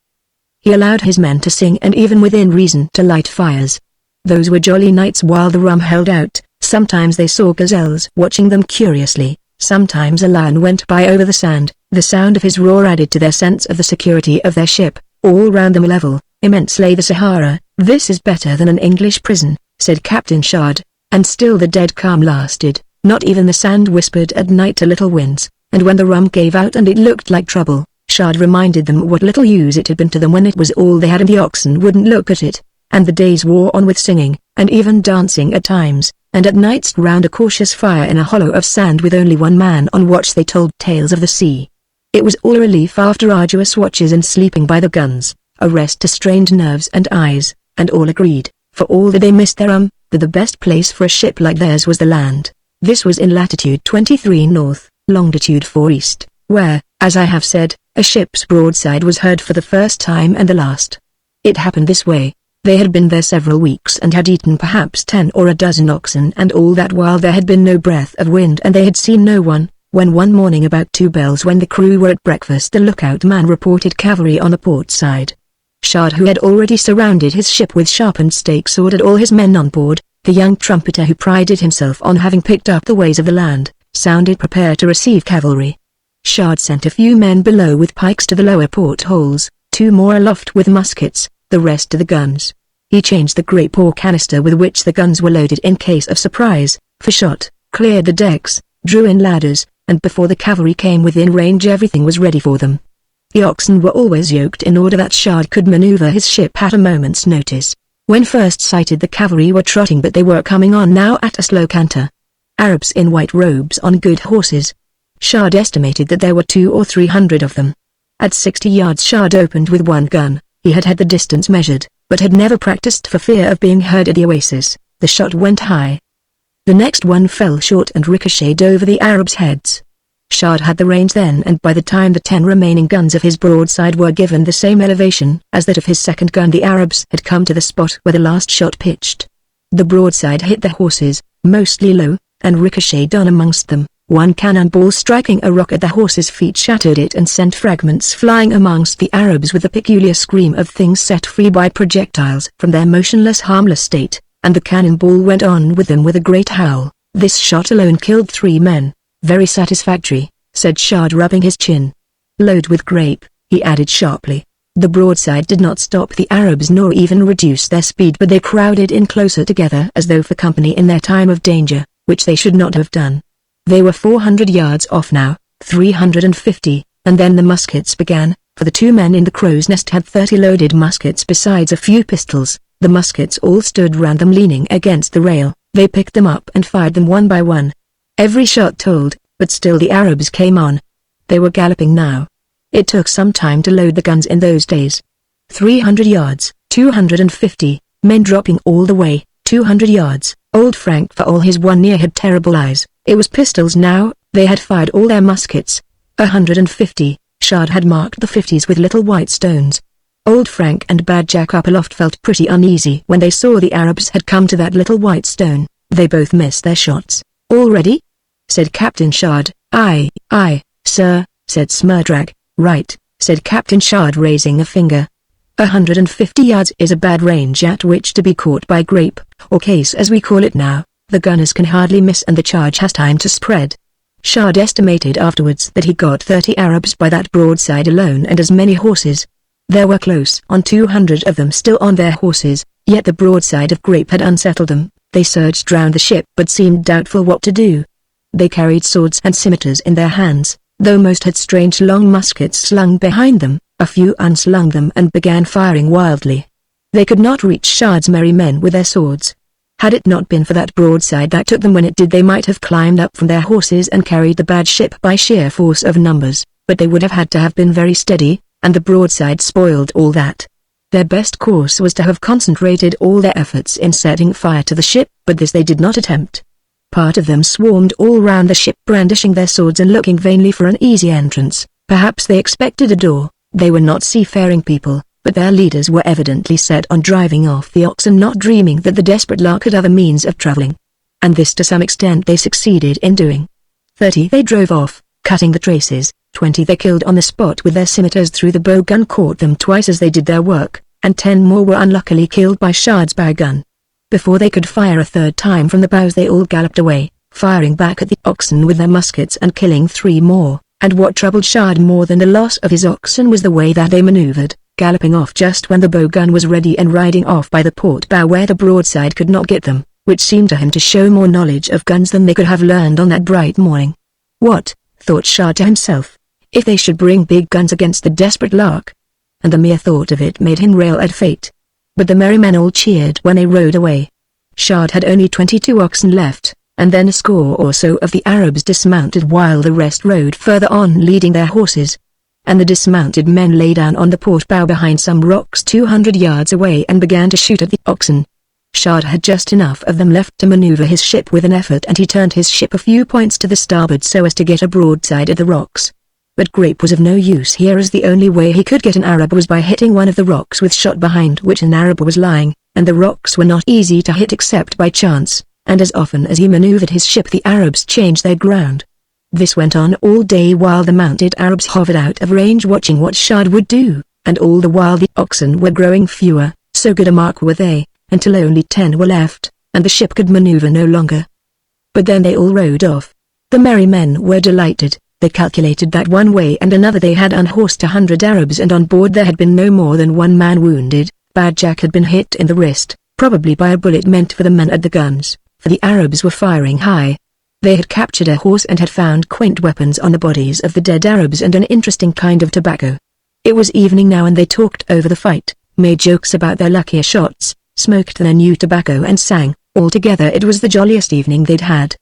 Speaker 1: He allowed his men to sing and even within reason to light fires. Those were jolly nights while the rum held out. Sometimes they saw gazelles watching them curiously, sometimes a lion went by over the sand. The sound of his roar added to their sense of the security of their ship. All round them level, immense lay the Sahara. "This is better than an English prison," said Captain Shard, and still the dead calm lasted. Not even the sand whispered at night to little winds, and when the rum gave out and it looked like trouble, Shard reminded them what little use it had been to them when it was all they had and the oxen wouldn't look at it, and the days wore on with singing, and even dancing at times. And at nights round a cautious fire in a hollow of sand with only one man on watch they told tales of the sea. It was all a relief after arduous watches and sleeping by the guns, a rest to strained nerves and eyes, and all agreed, for all that they missed their that the best place for a ship like theirs was the land. This was in latitude 23 north, longitude 4 east, where, as I have said, a ship's broadside was heard for the first time and the last. It happened this way. They had been there several weeks and had eaten perhaps 10 or a dozen oxen and all that while there had been no breath of wind and they had seen no one, when one morning about 2 bells when the crew were at breakfast the lookout man reported cavalry on the port side. Shard, who had already surrounded his ship with sharpened stakes, ordered all his men on board. The young trumpeter, who prided himself on having picked up the ways of the land, sounded prepare to receive cavalry. Shard sent a few men below with pikes to the lower portholes, 2 more aloft with muskets, the rest to the guns. He changed the grape or canister with which the guns were loaded in case of surprise, for shot, cleared the decks, drew in ladders, and before the cavalry came within range everything was ready for them. The oxen were always yoked in order that Shard could maneuver his ship at a moment's notice. When first sighted the cavalry were trotting, but they were coming on now at a slow canter. Arabs in white robes on good horses. Shard estimated that there were 200 or 300 of them. At 60 yards Shard opened with one gun. He had had the distance measured, but had never practiced for fear of being heard at the oasis. The shot went high. The next one fell short and ricocheted over the Arabs' heads. Shard had the range then, and by the time the 10 remaining guns of his broadside were given the same elevation as that of his second gun, the Arabs had come to the spot where the last shot pitched. The broadside hit the horses, mostly low, and ricocheted on amongst them. One cannonball striking a rock at the horse's feet shattered it and sent fragments flying amongst the Arabs with the peculiar scream of things set free by projectiles from their motionless harmless state, and the cannonball went on with them with a great howl. This shot alone killed 3 men. "Very satisfactory," said Shard, rubbing his chin. "Load with grape," he added sharply. The broadside did not stop the Arabs nor even reduce their speed, but they crowded in closer together as though for company in their time of danger, which they should not have done. They were 400 yards off now, 350, and then the muskets began, for the 2 men in the crow's nest had 30 loaded muskets besides a few pistols. The muskets all stood round them leaning against the rail. They picked them up and fired them one by one. Every shot told, but still the Arabs came on. They were galloping now. It took some time to load the guns in those days. 300 yards, 250, men dropping all the way, 200 yards. Old Frank, for all his one ear, had terrible eyes. It was pistols now. They had fired all their muskets. 150, Shard had marked the 50s with little white stones. Old Frank and Bad Jack up aloft felt pretty uneasy when they saw the Arabs had come to that little white stone. They both missed their shots. "All ready?" said Captain Shard. Aye, sir," said Smurdrag. "Right," said Captain Shard, raising a finger. 150 yards is a bad range at which to be caught by grape, or case as we call it now. The gunners can hardly miss and the charge has time to spread. Shard estimated afterwards that he got 30 Arabs by that broadside alone and as many horses. There were close on 200 of them still on their horses, yet the broadside of grape had unsettled them. They surged round the ship but seemed doubtful what to do. They carried swords and scimitars in their hands, though most had strange long muskets slung behind them. A few unslung them and began firing wildly. They could not reach Shard's merry men with their swords. Had it not been for that broadside that took them when it did, they might have climbed up from their horses and carried the bad ship by sheer force of numbers, but they would have had to have been very steady, and the broadside spoiled all that. Their best course was to have concentrated all their efforts in setting fire to the ship, but this they did not attempt. Part of them swarmed all round the ship brandishing their swords and looking vainly for an easy entrance. Perhaps they expected a door. They were not seafaring people, but their leaders were evidently set on driving off the oxen, not dreaming that the desperate lark had other means of travelling. And this to some extent they succeeded in doing. 30 they drove off, cutting the traces, 20 they killed on the spot with their scimitars through the bow gun caught them twice as they did their work, and 10 more were unluckily killed by Shard's bow gun. Before they could fire a third time from the bows they all galloped away, firing back at the oxen with their muskets and killing 3 more. And what troubled Shard more than the loss of his oxen was the way that they maneuvered, galloping off just when the bow gun was ready and riding off by the port bow where the broadside could not get them, which seemed to him to show more knowledge of guns than they could have learned on that bright morning. What, thought Shard to himself, if they should bring big guns against the desperate lark? And the mere thought of it made him rail at fate. But the merry men all cheered when they rode away. Shard had only 22 oxen left, and then a score or so of the Arabs dismounted while the rest rode further on leading their horses. And the dismounted men lay down on the port bow behind some rocks 200 yards away and began to shoot at the oxen. Shard had just enough of them left to maneuver his ship with an effort, and he turned his ship a few points to the starboard so as to get a broadside at the rocks. But grape was of no use here, as the only way he could get an Arab was by hitting one of the rocks with shot behind which an Arab was lying, and the rocks were not easy to hit except by chance. And as often as he maneuvered his ship the Arabs changed their ground. This went on all day while the mounted Arabs hovered out of range watching what Shard would do, and all the while the oxen were growing fewer, so good a mark were they, until only 10 were left, and the ship could maneuver no longer. But then they all rode off. The merry men were delighted. They calculated that one way and another they had unhorsed 100 Arabs, and on board there had been no more than 1 man wounded. Bad Jack had been hit in the wrist, probably by a bullet meant for the men at the guns. For the Arabs were firing high. They had captured a horse and had found quaint weapons on the bodies of the dead Arabs and an interesting kind of tobacco. It was evening now and they talked over the fight, made jokes about their luckier shots, smoked their new tobacco and sang. Altogether it was the jolliest evening they'd had.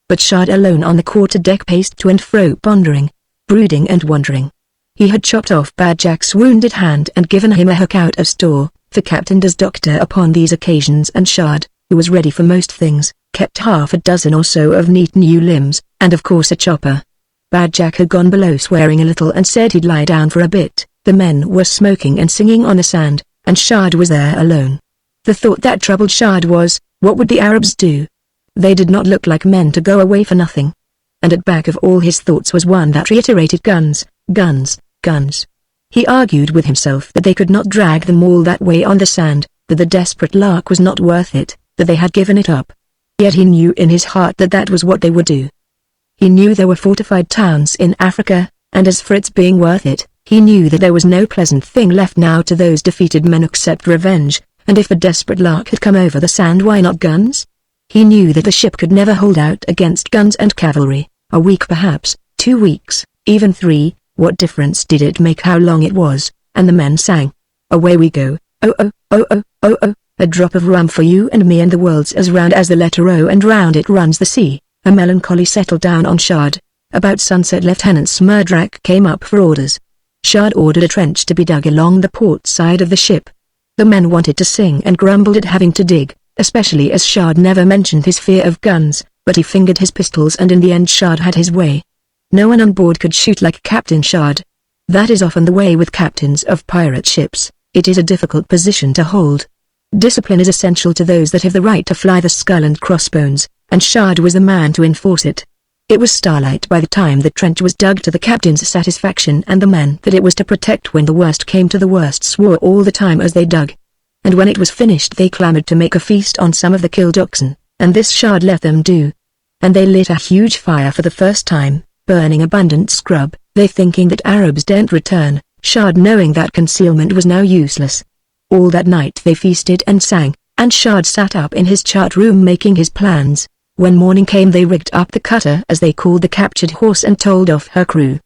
Speaker 1: But Shard alone on the quarter-deck paced to and fro pondering, brooding and wondering. He had chopped off Bad Jack's wounded hand and given him a hook out of store, for Captain does doctor upon these occasions, and Shard, who was ready for most things, kept half a dozen or so of neat new limbs, and of course a chopper. Bad Jack had gone below swearing a little and said he'd lie down for a bit. The men were smoking and singing on the sand, and Shard was there alone. The thought that troubled Shard was, what would the Arabs do? They did not look like men to go away for nothing. And at back of all his thoughts was one that reiterated guns, guns, guns. He argued with himself that they could not drag them all that way on the sand, that the desperate lark was not worth it, that they had given it up. Yet he knew in his heart that that was what they would do. He knew there were fortified towns in Africa, and as for its being worth it, he knew that there was no pleasant thing left now to those defeated men except revenge, and if the desperate lark had come over the sand, why not guns? He knew that the ship could never hold out against guns and cavalry. A week perhaps, 2 weeks, even 3, what difference did it make how long it was? And the men sang. Away we go, oh oh, oh oh, oh oh, a drop of rum for you and me, and the world's as round as the letter O, and round it runs the sea. A melancholy settled down on Shard. About sunset Lieutenant Smerdrak came up for orders. Shard ordered a trench to be dug along the port side of the ship. The men wanted to sing and grumbled at having to dig, especially as Shard never mentioned his fear of guns, but he fingered his pistols, and in the end Shard had his way. No one on board could shoot like Captain Shard. That is often the way with captains of pirate ships. It is a difficult position to hold. Discipline is essential to those that have the right to fly the skull and crossbones, and Shard was the man to enforce it. It was starlight by the time the trench was dug, to the captain's satisfaction, and the men that it was to protect when the worst came to the worst swore all the time as they dug. And when it was finished they clamored to make a feast on some of the killed oxen, and this Shard let them do. And they lit a huge fire for the first time, burning abundant scrub, they thinking that Arabs daren't return, Shard knowing that concealment was now useless. All that night they feasted and sang, and Shard sat up in his chart room making his plans. When morning came they rigged up the cutter as they called the captured horse and told off her crew.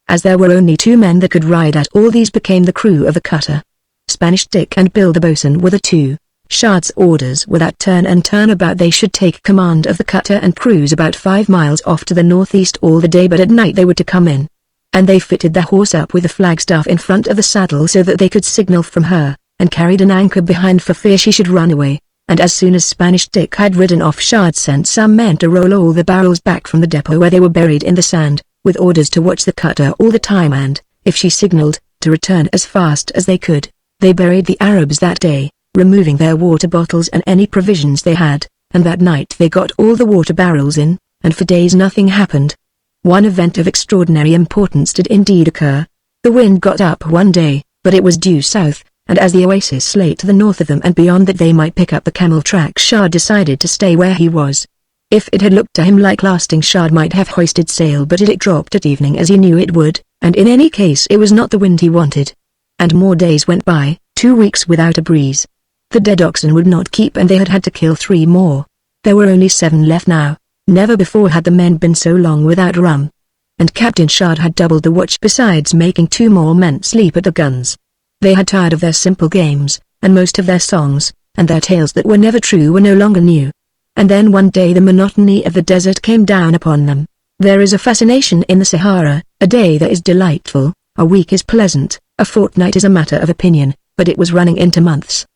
Speaker 1: As there were only 2 men that could ride at all, these became the crew of the cutter. Spanish Dick and Bill the boatswain were the 2. Shard's orders were that turn about they should take command of the cutter and cruise about 5 miles off to the northeast all the day, but at night they were to come in. And they fitted the horse up with a flagstaff in front of the saddle so that they could signal from her, and carried an anchor behind for fear she should run away. And as soon as Spanish Dick had ridden off, Shard sent some men to roll all the barrels back from the depot where they were buried in the sand, with orders to watch the cutter all the time and, if she signaled, to return as fast as they could. They buried the Arabs that day, removing their water bottles and any provisions they had, and that night they got all the water barrels in, and for days nothing happened. One event of extraordinary importance did indeed occur. The wind got up one day, but it was due south, and as the oasis lay to the north of them and beyond that they might pick up the camel track, Shard decided to stay where he was. If it had looked to him like lasting, Shard might have hoisted sail, but it dropped at evening as he knew it would, and in any case it was not the wind he wanted. And more days went by, 2 weeks without a breeze. The dead oxen would not keep and they had to kill 3 more. There were only 7 left now. Never before had the men been so long without rum. And Captain Shard had doubled the watch besides making 2 more men sleep at the guns. They had tired of their simple games, and most of their songs, and their tales that were never true were no longer new. And then one day the monotony of the desert came down upon them. There is a fascination in the Sahara. A day that is delightful, a week is pleasant, a fortnight is a matter of opinion, but it was running into months.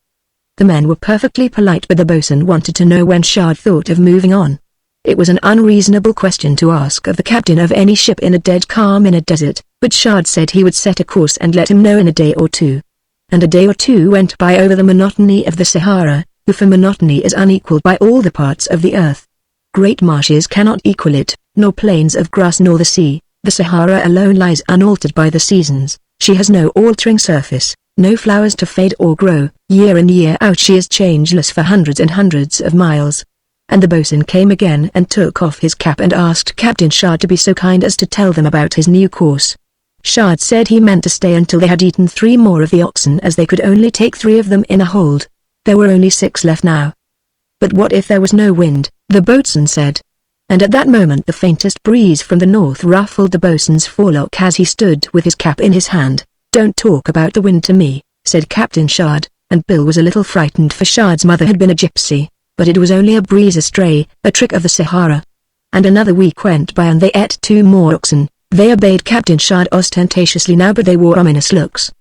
Speaker 1: The men were perfectly polite, but the boatswain wanted to know when Shard thought of moving on. It was an unreasonable question to ask of the captain of any ship in a dead calm in a desert, but Shard said he would set a course and let him know in a day or 2. And a day or 2 went by over the monotony of the Sahara, for monotony is unequaled by all the parts of the earth. Great marshes cannot equal it, nor plains of grass nor the sea. The Sahara alone lies unaltered by the seasons. She has no altering surface, no flowers to fade or grow. Year in year out she is changeless for hundreds and hundreds of miles. And the boatswain came again and took off his cap and asked Captain Shard to be so kind as to tell them about his new course. Shard said he meant to stay until they had eaten 3 more of the oxen, as they could only take 3 of them in a hold. There were only 6 left now. But what if there was no wind, the boatswain said. And at that moment the faintest breeze from the north ruffled the boatswain's forelock as he stood with his cap in his hand. "Don't talk about the wind to me," said Captain Shard, and Bill was a little frightened, for Shard's mother had been a gypsy, but it was only a breeze astray, a trick of the Sahara. And another week went by and they ate 2 more oxen. They obeyed Captain Shard ostentatiously now, but they wore ominous looks.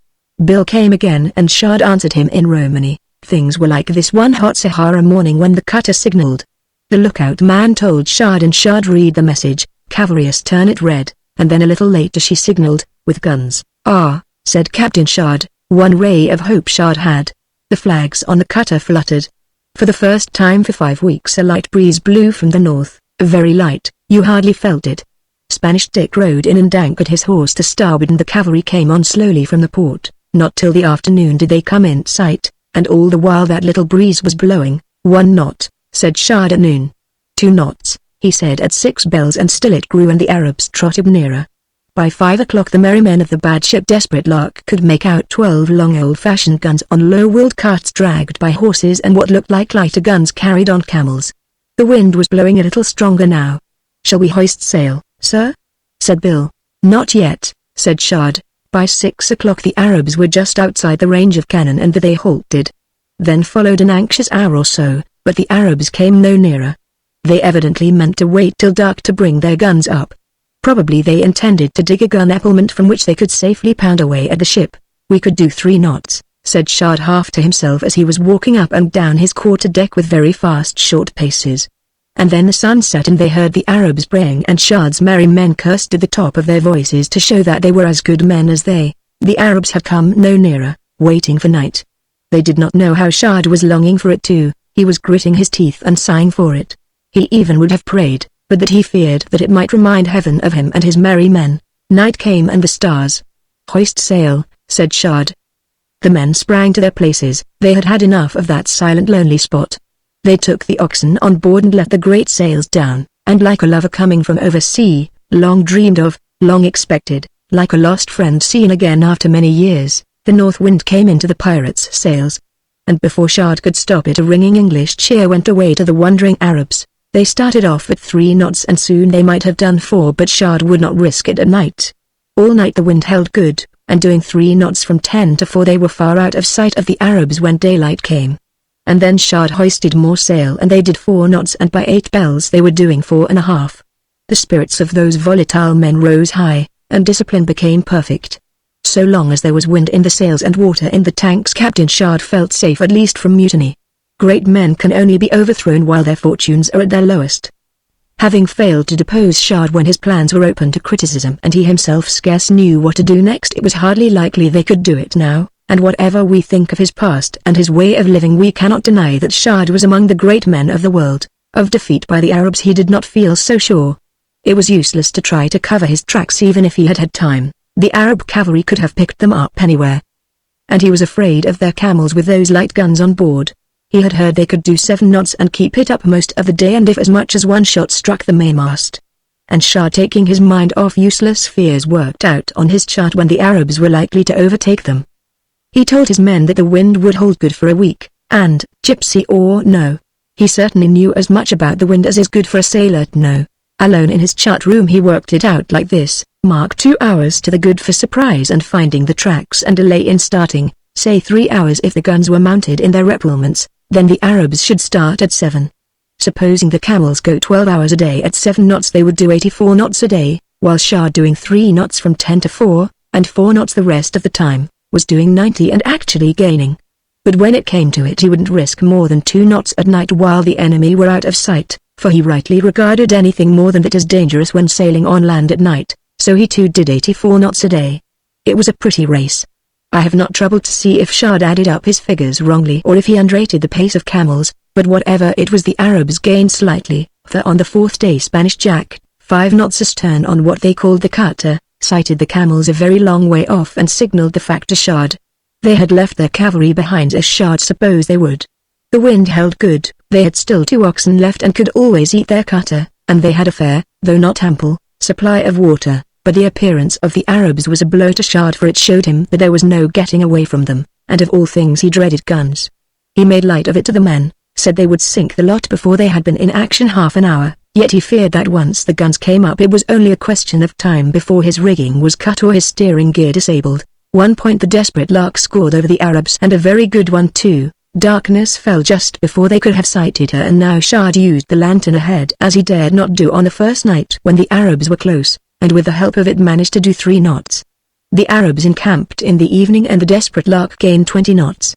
Speaker 1: Bill came again and Shard answered him in Romany. Things were like this one hot Sahara morning when the cutter signaled. The lookout man told Shard and Shard read the message, "Cavarious turn it red," and then a little later she signaled, "with guns." "Ah," said Captain Shard, one ray of hope Shard had. The flags on the cutter fluttered. For the first time for 5 weeks a light breeze blew from the north, very light, you hardly felt it. Spanish Dick rode in and anchored his horse to starboard, and the cavalry came on slowly from the port. Not till the afternoon did they come in sight, and all the while that little breeze was blowing. "1 knot," said Shard at noon. 2 knots, he said at 6 bells, and still it grew and the Arabs trotted nearer. By 5 o'clock the merry men of the bad ship Desperate Lark could make out 12 long old-fashioned guns on low-wheeled carts dragged by horses, and what looked like lighter guns carried on camels. The wind was blowing a little stronger now. "Shall we hoist sail, sir?" said Bill. "Not yet," said Shard. By 6 o'clock the Arabs were just outside the range of cannon and they halted. Then followed an anxious hour or so, but the Arabs came no nearer. They evidently meant to wait till dark to bring their guns up. Probably they intended to dig a gun epaulement from which they could safely pound away at the ship. "We could do 3 knots, said Shard half to himself as he was walking up and down his quarter-deck with very fast short paces. And then the sun set and they heard the Arabs praying, and Shard's merry men cursed at the top of their voices to show that they were as good men as they. The Arabs had come no nearer, waiting for night. They did not know how Shard was longing for it too. He was gritting his teeth and sighing for it. He even would have prayed, but that he feared that it might remind heaven of him and his merry men. Night came and the stars. "Hoist sail," said Shard. The men sprang to their places. They had had enough of that silent lonely spot. They took the oxen on board and let the great sails down, and like a lover coming from oversea, long dreamed of, long expected, like a lost friend seen again after many years, the north wind came into the pirates' sails. And before Shard could stop it, a ringing English cheer went away to the wondering Arabs. They started off at 3 knots and soon they might have done 4, but Shard would not risk it at night. All night the wind held good, and doing 3 knots from 10 to 4 they were far out of sight of the Arabs when daylight came. And then Shard hoisted more sail and they did 4 knots, and by 8 bells they were doing 4.5. The spirits of those volatile men rose high, and discipline became perfect. So long as there was wind in the sails and water in the tanks, Captain Shard felt safe at least from mutiny. Great men can only be overthrown while their fortunes are at their lowest. Having failed to depose Shard when his plans were open to criticism and he himself scarce knew what to do next, it was hardly likely they could do it now, and whatever we think of his past and his way of living, we cannot deny that Shard was among the great men of the world. Of defeat by the Arabs he did not feel so sure. It was useless to try to cover his tracks even if he had had time. The Arab cavalry could have picked them up anywhere. And he was afraid of their camels with those light guns on board. He had heard they could do 7 knots and keep it up most of the day, and if as much as one shot struck the mainmast. And Shard, taking his mind off useless fears, worked out on his chart when the Arabs were likely to overtake them. He told his men that the wind would hold good for a week, and, gypsy or no, he certainly knew as much about the wind as is good for a sailor to know. Alone in his chart room he worked it out like this: mark 2 hours to the good for surprise and finding the tracks, and delay in starting, say 3 hours if the guns were mounted in their repelments, then the Arabs should start at 7. Supposing the camels go 12 hours a day at 7 knots, they would do 84 knots a day, while Shard, doing 3 knots from 10 to 4, and 4 knots the rest of the time, was doing 90 and actually gaining. But when it came to it, he wouldn't risk more than 2 knots at night while the enemy were out of sight, for he rightly regarded anything more than that as dangerous when sailing on land at night, so he too did 84 knots a day. It was a pretty race. I have not troubled to see if Shard added up his figures wrongly or if he underrated the pace of camels, but whatever it was, the Arabs gained slightly, for on the 4th day Spanish Jack, 5 knots astern on what they called the cutter, sighted the camels a very long way off and signaled the fact to Shard. They had left their cavalry behind as Shard supposed they would. The wind held good, they had still 2 oxen left and could always eat their cutter, and they had a fair, though not ample, supply of water. But the appearance of the Arabs was a blow to Shard, for it showed him that there was no getting away from them, and of all things he dreaded guns. He made light of it to the men, said they would sink the lot before they had been in action half an hour, yet he feared that once the guns came up it was only a question of time before his rigging was cut or his steering gear disabled. 1 point the desperate Lark scored over the Arabs, and a very good one too. Darkness fell just before they could have sighted her, and now Shard used the lantern ahead as he dared not do on the first night when the Arabs were close, and with the help of it managed to do 3 knots. The Arabs encamped in the evening and the desperate Lark gained 20 knots.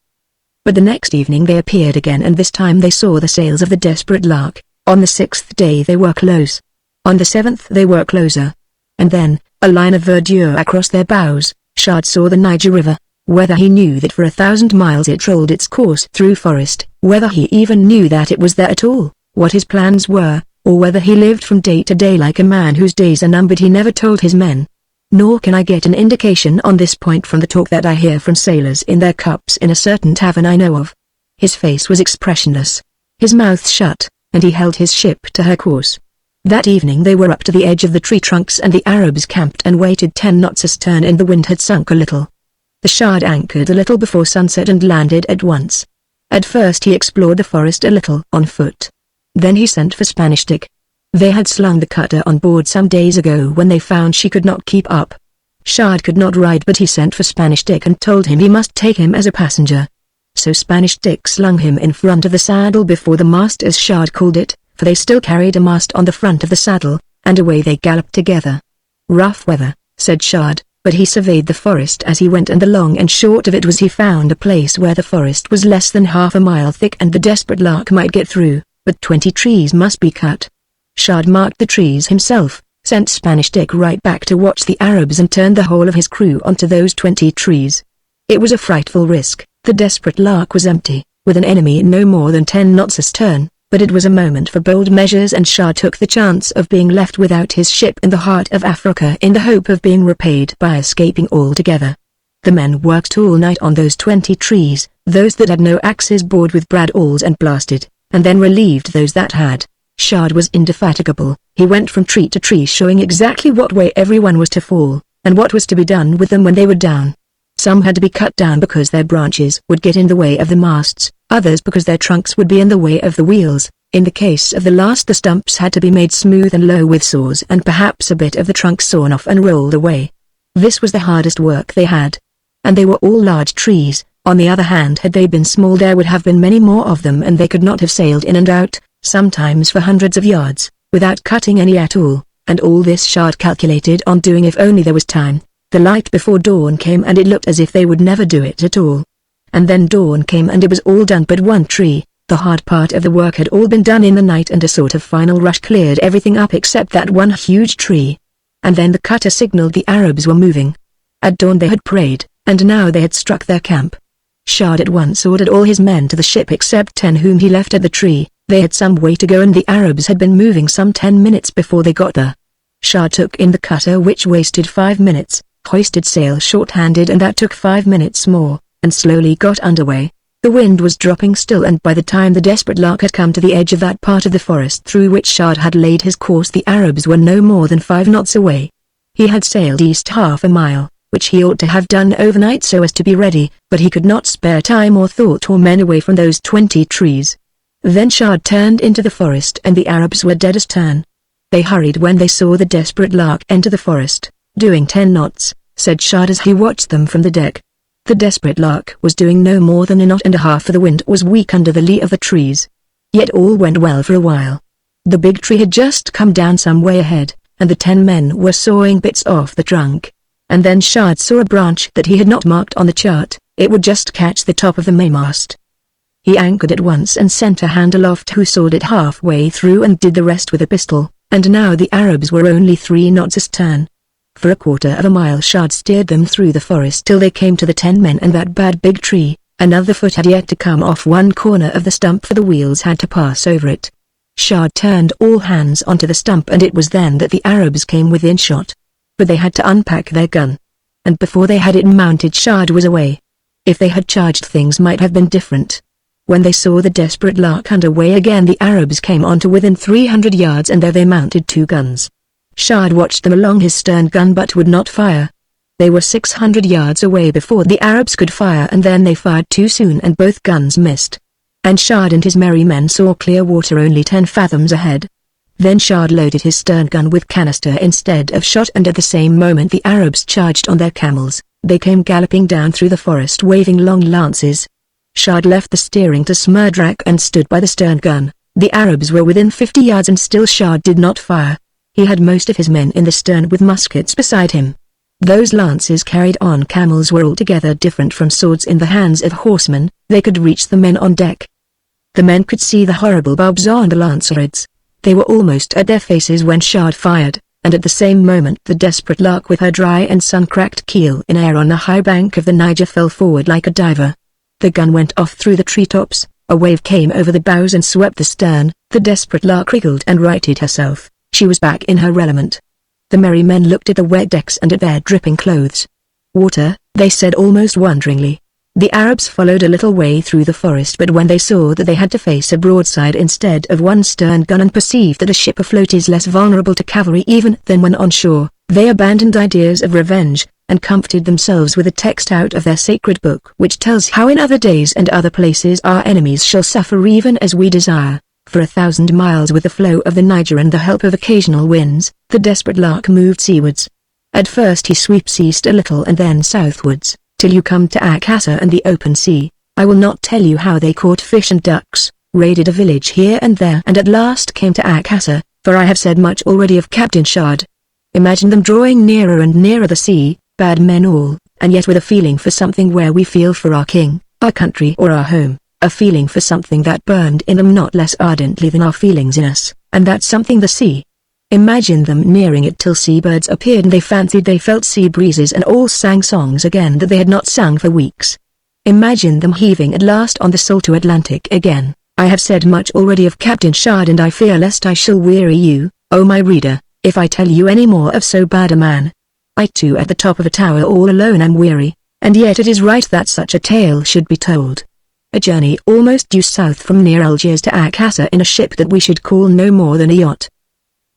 Speaker 1: But the next evening they appeared again, and this time they saw the sails of the desperate Lark. On the 6th day they were close. On the 7th they were closer. And then, a line of verdure across their bows, Shard saw the Niger River. Whether he knew that for 1,000 miles it rolled its course through forest, whether he even knew that it was there at all, what his plans were, or whether he lived from day to day like a man whose days are numbered, he never told his men. Nor can I get an indication on this point from the talk that I hear from sailors in their cups in a certain tavern I know of. His face was expressionless, his mouth shut, and he held his ship to her course. That evening they were up to the edge of the tree trunks, and the Arabs camped and waited 10 knots astern, and the wind had sunk a little. The Shard anchored a little before sunset and landed at once. At first he explored the forest a little on foot. Then he sent for Spanish Dick. They had slung the cutter on board some days ago when they found she could not keep up. Shard could not ride, but he sent for Spanish Dick and told him he must take him as a passenger. So Spanish Dick slung him in front of the saddle before the mast, as Shard called it, for they still carried a mast on the front of the saddle, and away they galloped together. Rough weather, said Shard, but he surveyed the forest as he went, and the long and short of it was he found a place where the forest was less than half a mile thick and the desperate Lark might get through, but 20 trees must be cut. Shard marked the trees himself, sent Spanish Dick right back to watch the Arabs, and turned the whole of his crew onto those 20 trees. It was a frightful risk. The desperate Lark was empty, with an enemy no more than 10 knots astern, But it was a moment for bold measures, and Shah took the chance of being left without his ship in the heart of Africa in the hope of being repaid by escaping altogether. The men worked all night on those 20 trees, those that had no axes bored with bradawls and blasted, and then relieved those that had. Shah was indefatigable. He went from tree to tree showing exactly what way everyone was to fall, and what was to be done with them when they were down. Some had to be cut down because their branches would get in the way of the masts, others because their trunks would be in the way of the wheels. In the case of the last, the stumps had to be made smooth and low with saws, and perhaps a bit of the trunk sawn off and rolled away. This was the hardest work they had. And they were all large trees. On the other hand, had they been small, there would have been many more of them, and they could not have sailed in and out, sometimes for hundreds of yards, without cutting any at all. And all this Shah calculated on doing if only there was time. The light before dawn came, and it looked as if they would never do it at all. And then dawn came, and it was all done but one tree. The hard part of the work had all been done in the night, and a sort of final rush cleared everything up except that one huge tree. And then the cutter signaled the Arabs were moving. At dawn they had prayed, and now they had struck their camp. Shah at once ordered all his men to the ship except 10 whom he left at the tree. They had some way to go, and the Arabs had been moving some 10 minutes before they got there. Shah took in the cutter, which wasted 5 minutes, hoisted sail short-handed, and that took 5 minutes more, and slowly got underway. The wind was dropping still, and by the time the Desperate Lark had come to the edge of that part of the forest through which Shah had laid his course, the Arabs were no more than 5 knots away. He had sailed east half a mile, which he ought to have done overnight so as to be ready, but he could not spare time or thought or men away from those 20 trees. Then Shah turned into the forest, and the Arabs were dead astern. They hurried when they saw the Desperate Lark enter the forest, doing 10 knots, said Shah as he watched them from the deck. The Desperate Lark was doing no more than a knot and a half, for the wind was weak under the lee of the trees. Yet all went well for a while. The big tree had just come down some way ahead, and the 10 men were sawing bits off the trunk. And then Shah saw a branch that he had not marked on the chart. It would just catch the top of the mainmast. He anchored at once and sent a hand aloft, who sawed it halfway through and did the rest with a pistol, and now the Arabs were only 3 knots astern. For a quarter of a mile Shah steered them through the forest till they came to the 10 men and that bad big tree. Another foot had yet to come off one corner of the stump, for the wheels had to pass over it. Shah turned all hands onto the stump, and it was then that the Arabs came within shot. But they had to unpack their gun. And before they had it mounted, Shah was away. If they had charged, things might have been different. When they saw the Desperate Lark under way again, the Arabs came on to within 300 yards, and there they mounted 2 guns. Shah watched them along his stern gun but would not fire. They were 600 yards away before the Arabs could fire, and then they fired too soon and both guns missed. And Shah and his merry men saw clear water only 10 fathoms ahead. Then Shah loaded his stern gun with canister instead of shot, and at the same moment the Arabs charged on their camels. They came galloping down through the forest waving long lances. Shah left the steering to Smerdrak and stood by the stern gun. The Arabs were within 50 yards and still Shah did not fire. He had most of his men in the stern with muskets beside him. Those lances carried on camels were altogether different from swords in the hands of horsemen. They could reach the men on deck. The men could see the horrible barbs on the lanceheads. They were almost at their faces when Shah fired, and at the same moment the Desperate Lark, with her dry and sun-cracked keel in air on the high bank of the Niger, fell forward like a diver. The gun went off through the treetops. A wave came over the bows and swept the stern. The Desperate Lark wriggled and righted herself. She was back in her element. The merry men looked at the wet decks and at their dripping clothes. "Water," they said almost wonderingly. The Arabs followed a little way through the forest, but when they saw that they had to face a broadside instead of one stern gun, and perceived that a ship afloat is less vulnerable to cavalry even than when on shore, they abandoned ideas of revenge, and comforted themselves with a text out of their sacred book, which tells how in other days and other places our enemies shall suffer even as we desire. For 1,000 miles with the flow of the Niger and the help of occasional winds, the Desperate Lark moved seawards. At first he sweeps east a little and then southwards, till you come to Akassa and the open sea. I will not tell you how they caught fish and ducks, raided a village here and there, and at last came to Akassa, for I have said much already of Captain Shah. Imagine them drawing nearer and nearer the sea, bad men all, and yet with a feeling for something where we feel for our king, our country or our home. A feeling for something that burned in them not less ardently than our feelings in us, and that something the sea. Imagine them nearing it till seabirds appeared and they fancied they felt sea breezes and all sang songs again that they had not sung for weeks. Imagine them heaving at last on the salto Atlantic again, I have said much already of Captain Shard, and I fear lest I shall weary you, O my reader, if I tell you any more of so bad a man. I too at the top of a tower all alone am weary, and yet it is right that such a tale should be told. A journey almost due south from near Algiers to Akassa in a ship that we should call no more than a yacht.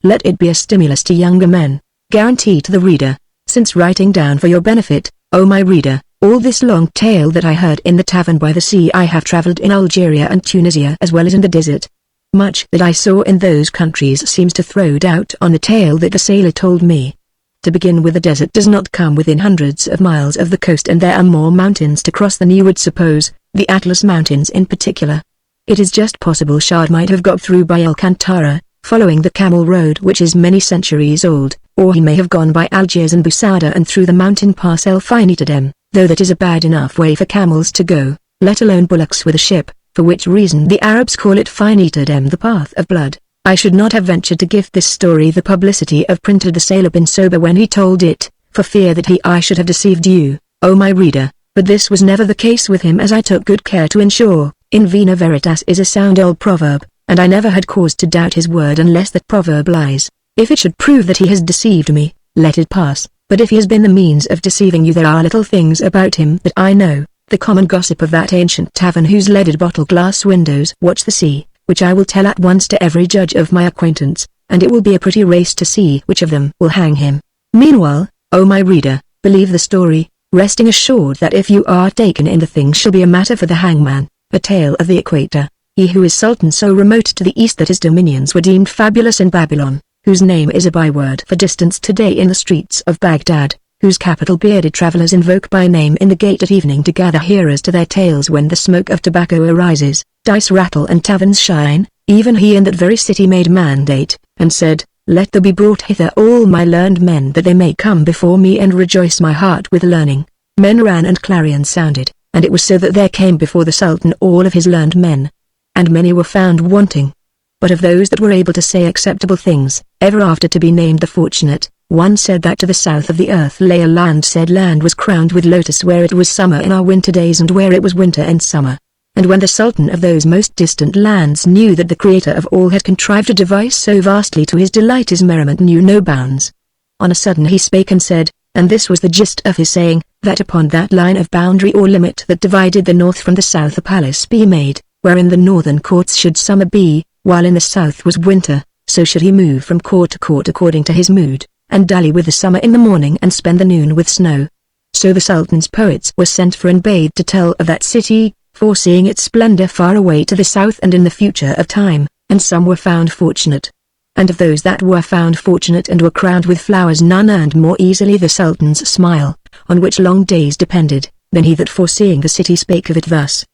Speaker 1: Let it be a stimulus to younger men, guarantee to the reader, since writing down for your benefit, O my reader, all this long tale that I heard in the tavern by the sea. I have travelled in Algeria and Tunisia as well as in the desert. Much that I saw in those countries seems to throw doubt on the tale that the sailor told me. To begin with, the desert does not come within hundreds of miles of the coast, and there are more mountains to cross than you would suppose, the Atlas Mountains in particular. It is just possible Shard might have got through by Alcantara, following the camel road which is many centuries old, or he may have gone by Algiers and Busada and through the mountain pass El Finitadem, though that is a bad enough way for camels to go, let alone bullocks with a ship, for which reason the Arabs call it Finitadem, the path of blood. I should not have ventured to give this story the publicity of printer the sailor bin Sober when he told it, for fear that I should have deceived you, O my reader, but this was never the case with him, as I took good care to ensure. In vena veritas is a sound old proverb, and I never had cause to doubt his word unless that proverb lies. If it should prove that he has deceived me, let it pass, but if he has been the means of deceiving you, there are little things about him that I know, the common gossip of that ancient tavern whose leaded bottle glass windows watch the sea, which I will tell at once to every judge of my acquaintance, and it will be a pretty race to see which of them will hang him. Meanwhile, O my reader, believe the story, resting assured that if you are taken in, the thing shall be a matter for the hangman, a tale of the equator, he who is sultan so remote to the east that his dominions were deemed fabulous in Babylon, whose name is a byword for distance today in the streets of Baghdad, whose capital bearded travelers invoke by name in the gate at evening to gather hearers to their tales when the smoke of tobacco arises, dice rattle and taverns shine, even he in that very city made mandate, and said, Let there be brought hither all my learned men, that they may come before me and rejoice my heart with learning. Men ran and clarions sounded, and it was so that there came before the Sultan all of his learned men. And many were found wanting. But of those that were able to say acceptable things, ever after to be named the fortunate, one said that to the south of the earth lay a land, said land was crowned with lotus, where it was summer in our winter days and where it was winter in summer. And when the Sultan of those most distant lands knew that the Creator of all had contrived a device so vastly to his delight, his merriment knew no bounds. On a sudden he spake and said, and this was the gist of his saying, that upon that line of boundary or limit that divided the north from the south a palace be made, wherein the northern courts should summer be, while in the south was winter, so should he move from court to court according to his mood, and dally with the summer in the morning and spend the noon with snow. So the Sultan's poets were sent for and bade to tell of that city, foreseeing its splendor far away to the south and in the future of time, and some were found fortunate. And of those that were found fortunate and were crowned with flowers, none earned more easily the Sultan's smile, on which long days depended, than he that foreseeing the city spake of it thus.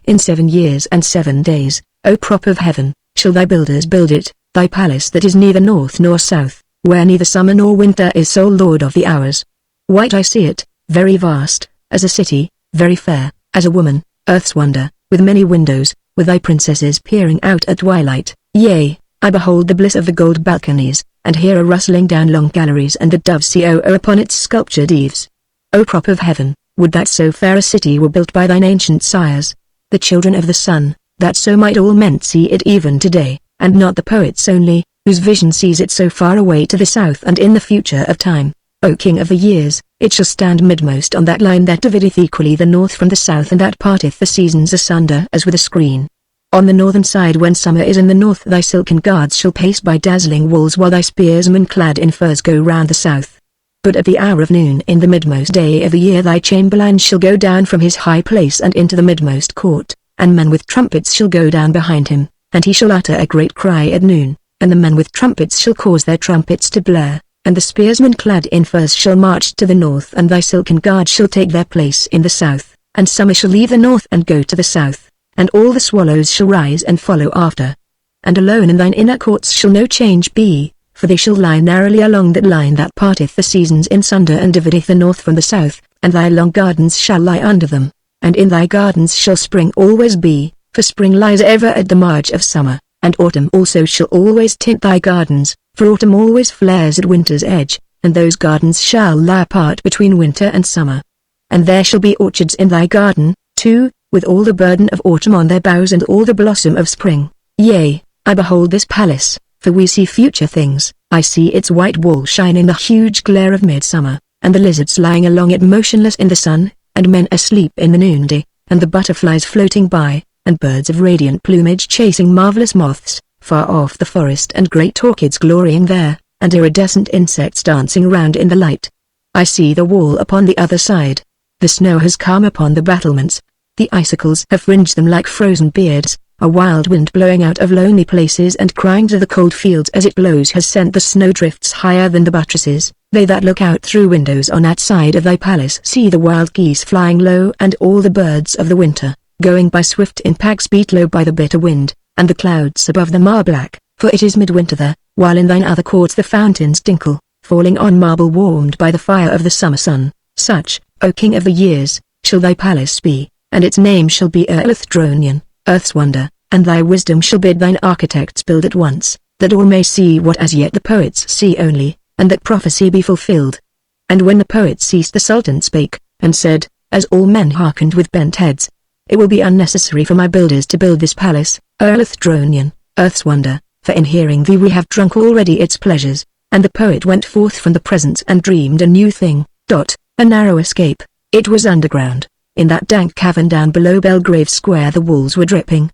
Speaker 1: In 7 years and 7 days, O prop of heaven, shall thy builders build it, thy palace that is neither north nor south, where neither summer nor winter is sole lord of the hours. White I see it, very vast, as a city, very fair, as a woman, earth's wonder, with many windows, with thy princesses peering out at twilight. Yea, I behold the bliss of the gold balconies, and hear a rustling down long galleries, and the doves coo upon its sculptured eaves. O prop of heaven, would that so fair a city were built by thine ancient sires, the children of the sun, that so might all men see it even today, and not the poets only, whose vision sees it so far away to the south and in the future of time. O King of the years, it shall stand midmost on that line that divideth equally the north from the south, and that parteth the seasons asunder as with a screen. On the northern side when summer is in the north, thy silken guards shall pace by dazzling walls, while thy spearsmen clad in furs go round the south. But at the hour of noon in the midmost day of the year thy chamberlain shall go down from his high place and into the midmost court, and men with trumpets shall go down behind him, and he shall utter a great cry at noon, and the men with trumpets shall cause their trumpets to blare, and the spearsmen clad in furs shall march to the north, and thy silken guard shall take their place in the south, and summer shall leave the north and go to the south, and all the swallows shall rise and follow after. And alone in thine inner courts shall no change be, for they shall lie narrowly along that line that parteth the seasons in sunder and divideth the north from the south, and thy long gardens shall lie under them, and in thy gardens shall spring always be, for spring lies ever at the marge of summer, and autumn also shall always tint thy gardens, for autumn always flares at winter's edge, and those gardens shall lie apart between winter and summer. And there shall be orchards in thy garden, too, with all the burden of autumn on their boughs and all the blossom of spring. Yea, I behold this palace, for we see future things. I see its white wall shine in the huge glare of midsummer, and the lizards lying along it motionless in the sun, and men asleep in the noonday, and the butterflies floating by, and birds of radiant plumage chasing marvelous moths, far off the forest, and great orchids glorying there, and iridescent insects dancing round in the light. I see the wall upon the other side. The snow has come upon the battlements, the icicles have fringed them like frozen beards, a wild wind blowing out of lonely places and crying to the cold fields as it blows has sent the snowdrifts higher than the buttresses. They that look out through windows on that side of thy palace see the wild geese flying low and all the birds of the winter, going by swift in packs beat low by the bitter wind, and the clouds above them are black, for it is midwinter there, while in thine other courts the fountains tinkle, falling on marble warmed by the fire of the summer sun. Such, O King of the years, shall thy palace be, and its name shall be Earthdronion, Earth's wonder, and thy wisdom shall bid thine architects build at once, that all may see what as yet the poets see only, and that prophecy be fulfilled. And when the poet ceased the Sultan spake, and said, as all men hearkened with bent heads, it will be unnecessary for my builders to build this palace, Earthdronion, Earth's wonder, for in hearing thee we have drunk already its pleasures. And the poet went forth from the presence and dreamed a new thing. A narrow escape. It was underground. In that dank cavern down below Belgrave Square the walls were dripping.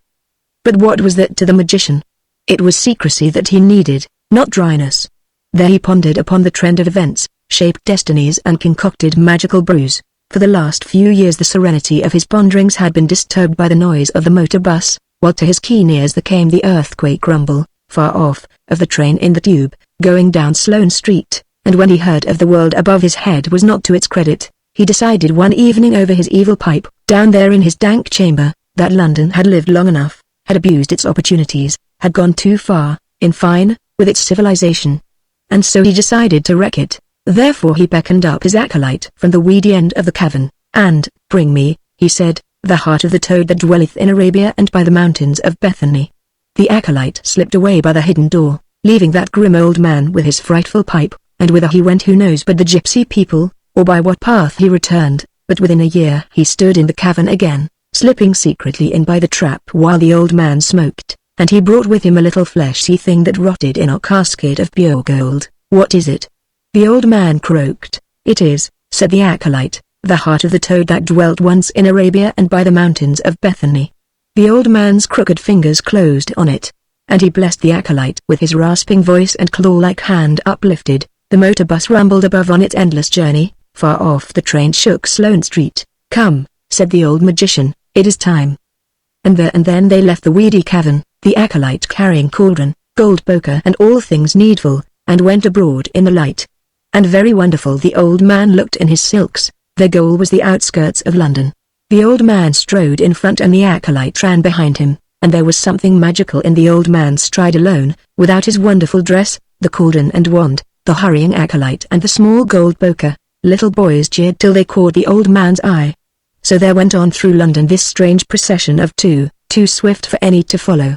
Speaker 1: But what was that to the magician? It was secrecy that he needed, not dryness. There he pondered upon the trend of events, shaped destinies and concocted magical brews. For the last few years the serenity of his ponderings had been disturbed by the noise of the motor bus, while to his keen ears there came the earthquake rumble, far off, of the train in the tube, going down Sloane Street, and when he heard of the world above his head was not to its credit. He decided one evening over his evil pipe, down there in his dank chamber, that London had lived long enough, had abused its opportunities, had gone too far, in fine, with its civilization. And so he decided to wreck it. Therefore he beckoned up his acolyte from the weedy end of the cavern, and, bring me, he said, the heart of the toad that dwelleth in Arabia and by the mountains of Bethany. The acolyte slipped away by the hidden door, leaving that grim old man with his frightful pipe, and whither he went who knows but the gypsy people, or by what path he returned, but within a year he stood in the cavern again, slipping secretly in by the trap while the old man smoked, and he brought with him a little fleshy thing that rotted in a casket of pure gold. What is it? The old man croaked. It is, said the acolyte, the heart of the toad that dwelt once in Arabia and by the mountains of Bethany. The old man's crooked fingers closed on it, and he blessed the acolyte with his rasping voice and claw-like hand uplifted. The motor bus rumbled above on its endless journey. Far off the train shook Sloane Street. Come, said the old magician, it is time. And there and then they left the weedy cavern, the acolyte carrying cauldron, gold poker and all things needful, and went abroad in the light. And very wonderful the old man looked in his silks. Their goal was the outskirts of London. The old man strode in front and the acolyte ran behind him, and there was something magical in the old man's stride alone, without his wonderful dress, the cauldron and wand, the hurrying acolyte and the small gold poker. Little boys jeered till they caught the old man's eye. So there went on through London this strange procession of two, too swift for any to follow.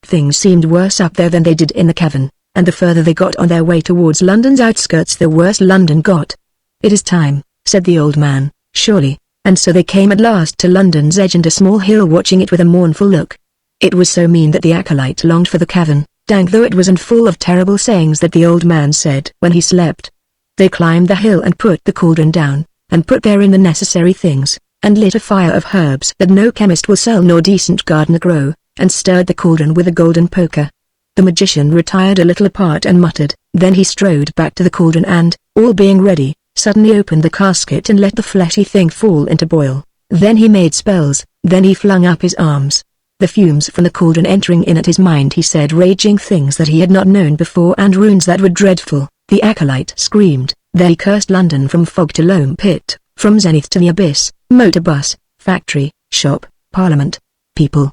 Speaker 1: Things seemed worse up there than they did in the cavern, and the further they got on their way towards London's outskirts the worse London got. It is time, said the old man, surely, and so they came at last to London's edge and a small hill watching it with a mournful look. It was so mean that the acolyte longed for the cavern, dank though it was and full of terrible sayings that the old man said when he slept. They climbed the hill and put the cauldron down, and put therein the necessary things, and lit a fire of herbs that no chemist will sell nor decent gardener grow, and stirred the cauldron with a golden poker. The magician retired a little apart and muttered, then he strode back to the cauldron and, all being ready, suddenly opened the casket and let the fleshy thing fall into boil. Then he made spells, then he flung up his arms. The fumes from the cauldron entering in at his mind he said raging things that he had not known before and runes that were dreadful. The acolyte screamed, there he cursed London from fog to loam pit, from zenith to the abyss, motor bus, factory, shop, parliament, people.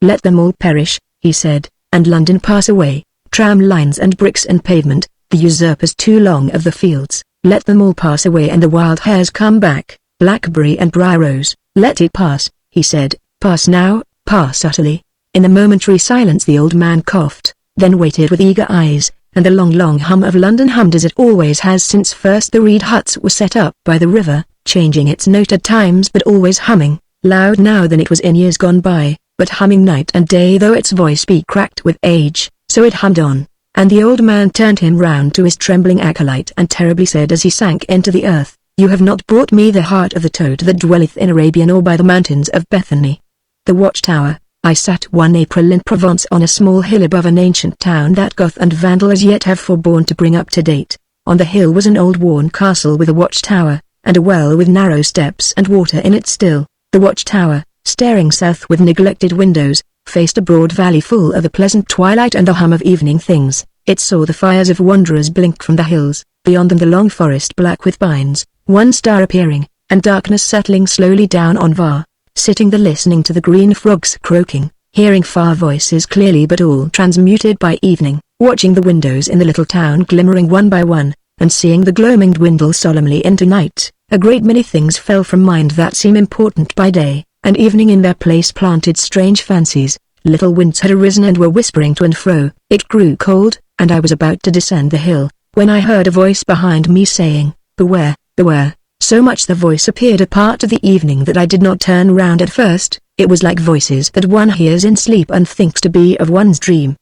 Speaker 1: Let them all perish, he said, and London pass away, tram lines and bricks and pavement, the usurpers too long of the fields, let them all pass away and the wild hares come back, blackberry and briar rose, let it pass, he said, pass now, pass utterly. In the momentary silence the old man coughed, then waited with eager eyes, and the long hum of London hummed as it always has since first the reed huts were set up by the river, changing its note at times but always humming. loud now than it was in years gone by, but humming night and day though its voice be cracked with age, so it hummed on. And the old man turned him round to his trembling acolyte and terribly said as he sank into the earth, "You have not brought me the heart of the toad that dwelleth in Arabia nor by the mountains of Bethany." The Watchtower. I sat one April in Provence on a small hill above an ancient town that Goth and Vandal as yet have forborne to bring up to date. On the hill was an old worn castle with a watchtower, and a well with narrow steps and water in it still. The watchtower, staring south with neglected windows, faced a broad valley full of the pleasant twilight and the hum of evening things. It saw the fires of wanderers blink from the hills, beyond them the long forest black with pines, one star appearing, and darkness settling slowly down on Var. Sitting there listening to the green frogs croaking, hearing far voices clearly but all transmuted by evening, watching the windows in the little town glimmering one by one, and seeing the gloaming dwindle solemnly into night, a great many things fell from mind that seem important by day, and evening in their place planted strange fancies. Little winds had arisen and were whispering to and fro. It grew cold, and I was about to descend the hill, when I heard a voice behind me saying, "Beware, beware." So much the voice appeared a part of the evening that I did not turn round at first. It was like voices that one hears in sleep and thinks to be of one's dream.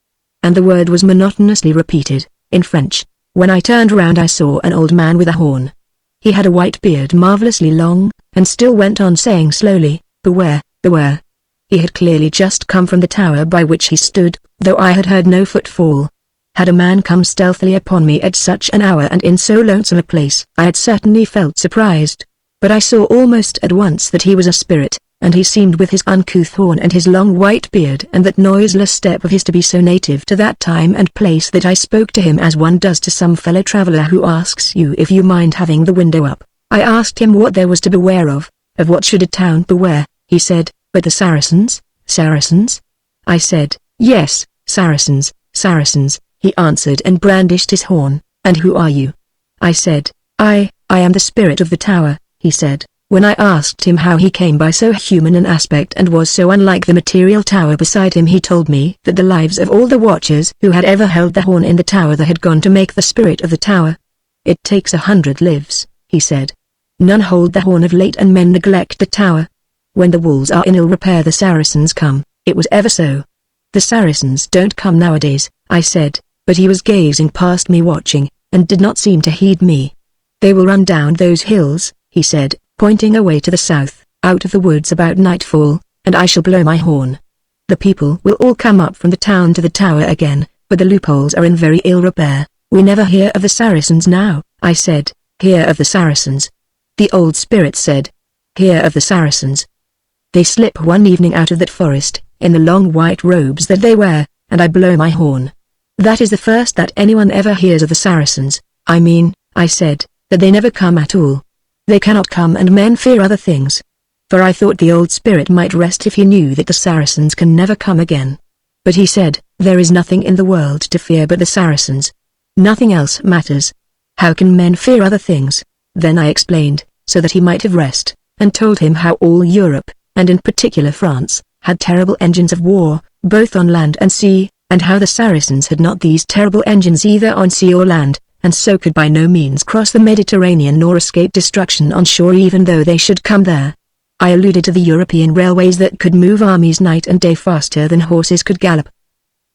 Speaker 1: And the word was monotonously repeated, in French. When I turned round I saw an old man with a horn. He had a white beard marvelously long, and still went on saying slowly, "Beware, beware." He had clearly just come from the tower by which he stood, though I had heard no footfall. Had a man come stealthily upon me at such an hour and in so lonesome a place? I had certainly felt surprised. But I saw almost at once that he was a spirit, and he seemed with his uncouth horn and his long white beard and that noiseless step of his to be so native to that time and place that I spoke to him as one does to some fellow traveller who asks you if you mind having the window up. I asked him what there was to beware of what should a town beware? He said, "But the Saracens." "Saracens?" I said. "Yes, Saracens, Saracens," he answered and brandished his horn. "And who are you?" I said. I am the spirit of the tower," he said. When I asked him how he came by so human an aspect and was so unlike the material tower beside him, he told me that the lives of all the watchers who had ever held the horn in the tower that had gone to make the spirit of the tower. "It takes 100 lives," he said. "None hold the horn of late and men neglect the tower. When the walls are in ill repair the Saracens come, it was ever so." "The Saracens don't come nowadays," I said, but he was gazing past me watching, and did not seem to heed me. "They will run down those hills," he said, pointing away to the south, out of the woods about nightfall, "and I shall blow my horn. The people will all come up from the town to the tower again, but the loopholes are in very ill repair." "We never hear of the Saracens now," I said. "Hear of the Saracens?" The old spirit said. "Hear of the Saracens? They slip one evening out of that forest, in the long white robes that they wear, and I blow my horn. That is the first that anyone ever hears of the Saracens." "I mean," I said, "that they never come at all." "They cannot come and men fear other things." For I thought the old spirit might rest if he knew that the Saracens can never come again. But he said, "There is nothing in the world to fear but the Saracens. Nothing else matters. How can men fear other things?" Then I explained, so that he might have rest, and told him how all Europe, and in particular France, had terrible engines of war, both on land and sea, and how the Saracens had not these terrible engines either on sea or land, and so could by no means cross the Mediterranean nor escape destruction on shore even though they should come there. I alluded to the European railways that could move armies night and day faster than horses could gallop.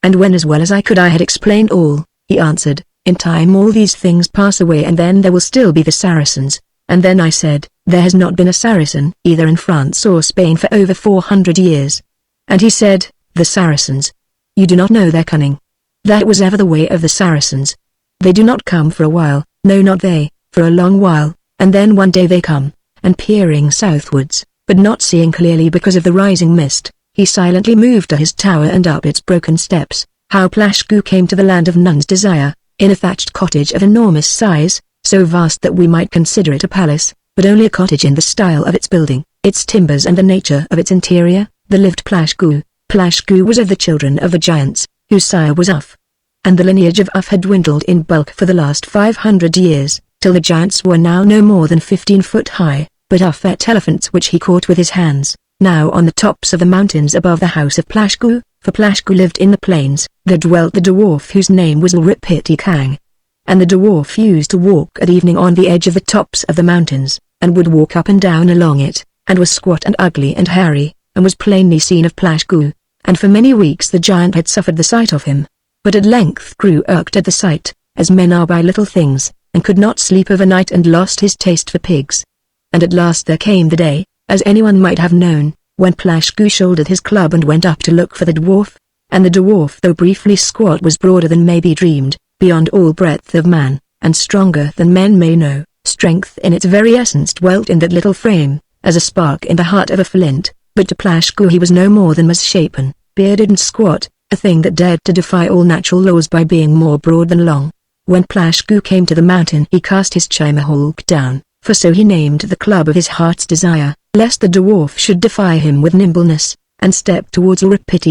Speaker 1: And when as well as I could I had explained all, he answered, "In time all these things pass away and then there will still be the Saracens." And then I said, "There has not been a Saracen either in France or Spain for over 400 years. And he said, "The Saracens. You do not know their cunning. That was ever the way of the Saracens. They do not come for a while, no not they, for a long while, and then one day they come, and peering southwards, but not seeing clearly because of the rising mist, he silently moved to his tower and up its broken steps." How Plashku came to the land of Nun's Desire, in a thatched cottage of enormous size, so vast that we might consider it a palace, but only a cottage in the style of its building, its timbers and the nature of its interior, there lived Plashku. Plashku was of the children of the giants, whose sire was Uf. And the lineage of Uf had dwindled in bulk for the last 500 years, till the giants were now no more than 15 foot high, but Uf ate elephants which he caught with his hands. Now on the tops of the mountains above the house of Plashku, for Plashku lived in the plains, there dwelt the dwarf whose name was Ulripiti Kang. And the dwarf used to walk at evening on the edge of the tops of the mountains, and would walk up and down along it, and was squat and ugly and hairy, and was plainly seen of Plashku, and for many weeks the giant had suffered the sight of him. But at length grew irked at the sight, as men are by little things, and could not sleep overnight and lost his taste for pigs. And at last there came the day, as anyone might have known, when Plashku shouldered his club and went up to look for the dwarf, and the dwarf though briefly squat was broader than may be dreamed, beyond all breadth of man, and stronger than men may know. Strength in its very essence dwelt in that little frame, as a spark in the heart of a flint, but to Plashku he was no more than misshapen, bearded and squat, a thing that dared to defy all natural laws by being more broad than long. When Plashku came to the mountain he cast his chimahawk down, for so he named the club of his heart's desire, lest the dwarf should defy him with nimbleness, and stepped towards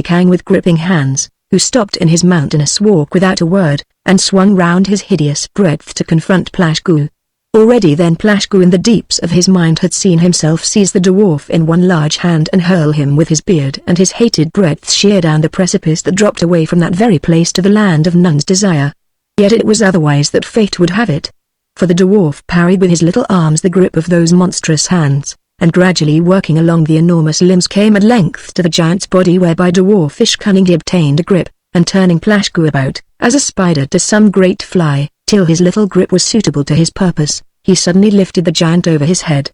Speaker 1: Kang with gripping hands, who stopped in his mountainous walk without a word, and swung round his hideous breadth to confront Plashku. Already then Plashku in the deeps of his mind had seen himself seize the dwarf in one large hand and hurl him with his beard and his hated breadth sheer down the precipice that dropped away from that very place to the land of none's desire. Yet it was otherwise that fate would have it. For the dwarf parried with his little arms the grip of those monstrous hands, and gradually working along the enormous limbs came at length to the giant's body, where by dwarfish cunning he obtained a grip, and turning Plashku about, as a spider to some great fly, till his little grip was suitable to his purpose, he suddenly lifted the giant over his head.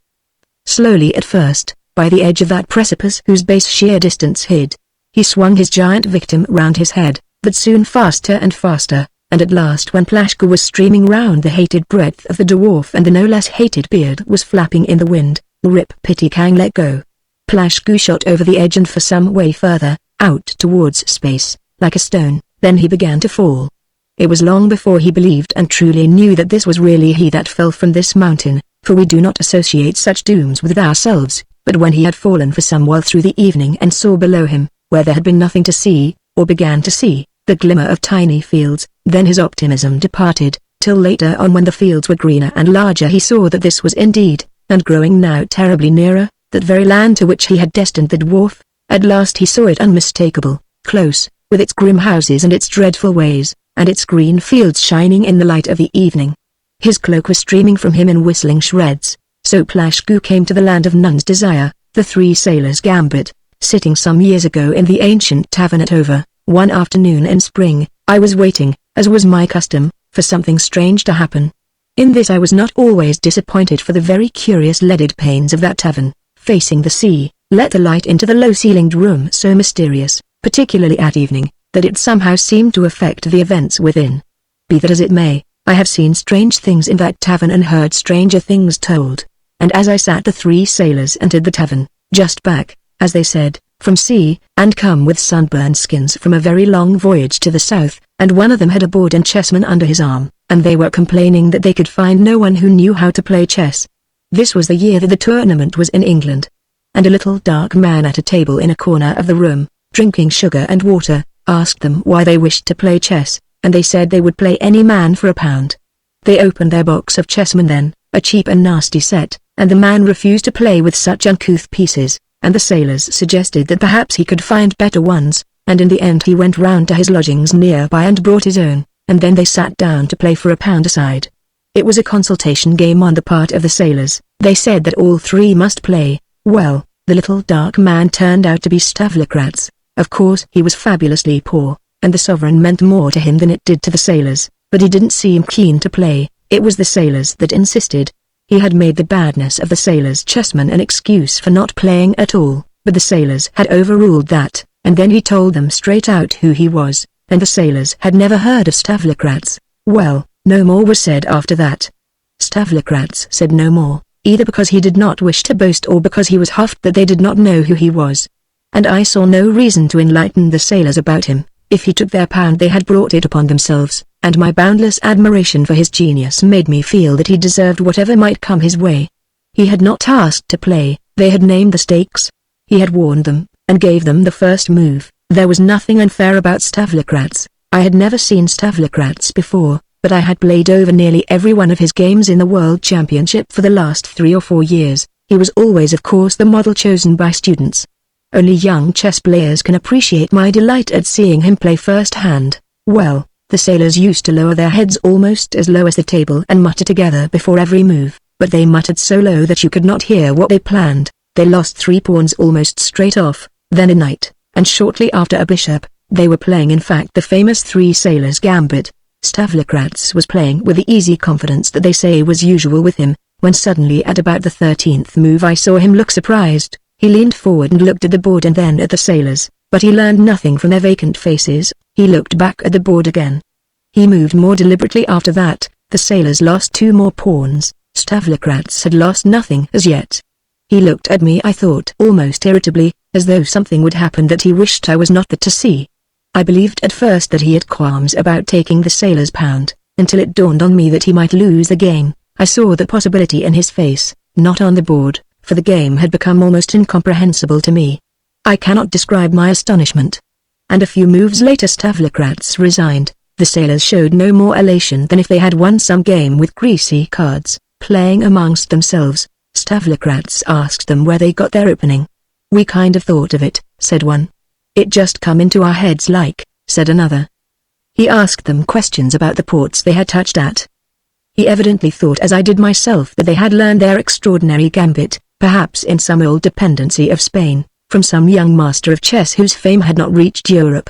Speaker 1: Slowly at first, by the edge of that precipice whose base sheer distance hid, he swung his giant victim round his head, but soon faster and faster, and at last when Plashku was streaming round the hated breadth of the dwarf and the no less hated beard was flapping in the wind, Kang let go. Plashku shot over the edge and for some way further, out towards space, like a stone, then he began to fall. It was long before he believed and truly knew that this was really he that fell from this mountain, for we do not associate such dooms with ourselves, but when he had fallen for some while through the evening and saw below him, where there had been nothing to see, or began to see, the glimmer of tiny fields, then his optimism departed, till later on when the fields were greener and larger he saw that this was indeed, and growing now terribly nearer, that very land to which he had destined the dwarf. At last he saw it unmistakable, close, with its grim houses and its dreadful ways, and its green fields shining in the light of the evening. His cloak was streaming from him in whistling shreds. So Plashku came to the land of none's desire, the three sailors' gambit, sitting some years ago in the ancient tavern at Over. One afternoon in spring, I was waiting, as was my custom, for something strange to happen. In this I was not always disappointed, for the very curious leaded panes of that tavern, facing the sea, let the light into the low-ceilinged room so mysterious, particularly at evening, that it somehow seemed to affect the events within. Be that as it may, I have seen strange things in that tavern and heard stranger things told. And as I sat the three sailors entered the tavern, just back, as they said, from sea, and come with sunburned skins from a very long voyage to the south, and one of them had a board and chessman under his arm, and they were complaining that they could find no one who knew how to play chess. This was the year that the tournament was in England. And a little dark man at a table in a corner of the room, drinking sugar and water, asked them why they wished to play chess, and they said they would play any man for £1. They opened their box of chessmen then, a cheap and nasty set, and the man refused to play with such uncouth pieces, and the sailors suggested that perhaps he could find better ones, and in the end he went round to his lodgings nearby and brought his own, and then they sat down to play for £1 a side. It was a consultation game on the part of the sailors. They said that all three must play. Well, the little dark man turned out to be Stavlocrats. Of course he was fabulously poor, and the sovereign meant more to him than it did to the sailors, but he didn't seem keen to play. It was the sailors that insisted. He had made the badness of the sailors' chessmen an excuse for not playing at all, but the sailors had overruled that, and then he told them straight out who he was, and the sailors had never heard of Stavlocrats. Well, no more was said after that. Stavlocrats said no more, either because he did not wish to boast or because he was huffed that they did not know who he was. And I saw no reason to enlighten the sailors about him. If he took their pound they had brought it upon themselves, and my boundless admiration for his genius made me feel that he deserved whatever might come his way. He had not asked to play, they had named the stakes. He had warned them, and gave them the first move. There was nothing unfair about Stavlocrats. I had never seen Stavlocrats before, but I had played over nearly every one of his games in the World Championship for the last 3 or 4 years. He was always of course the model chosen by students. Only young chess players can appreciate my delight at seeing him play first hand. Well, the sailors used to lower their heads almost as low as the table and mutter together before every move, but they muttered so low that you could not hear what they planned. They lost 3 pawns almost straight off, then a knight, and shortly after a bishop. They were playing in fact the famous 3 sailors gambit. Stavlokratz was playing with the easy confidence that they say was usual with him, when suddenly at about the 13th move I saw him look surprised. He leaned forward and looked at the board and then at the sailors, but he learned nothing from their vacant faces. He looked back at the board again. He moved more deliberately after that. The sailors lost 2 more pawns. Stavlokratz had lost nothing as yet. He looked at me, I thought, almost irritably, as though something would happen that he wished I was not there to see. I believed at first that he had qualms about taking the sailor's pound, until it dawned on me that he might lose the game. I saw the possibility in his face, not on the board, for the game had become almost incomprehensible to me. I cannot describe my astonishment. And a few moves later Stavlokratz resigned. The sailors showed no more elation than if they had won some game with greasy cards. Playing amongst themselves, Stavlokratz asked them where they got their opening. "We kind of thought of it," said one. "It just come into our heads like," said another. He asked them questions about the ports they had touched at. He evidently thought as I did myself that they had learned their extraordinary gambit, perhaps in some old dependency of Spain, from some young master of chess whose fame had not reached Europe.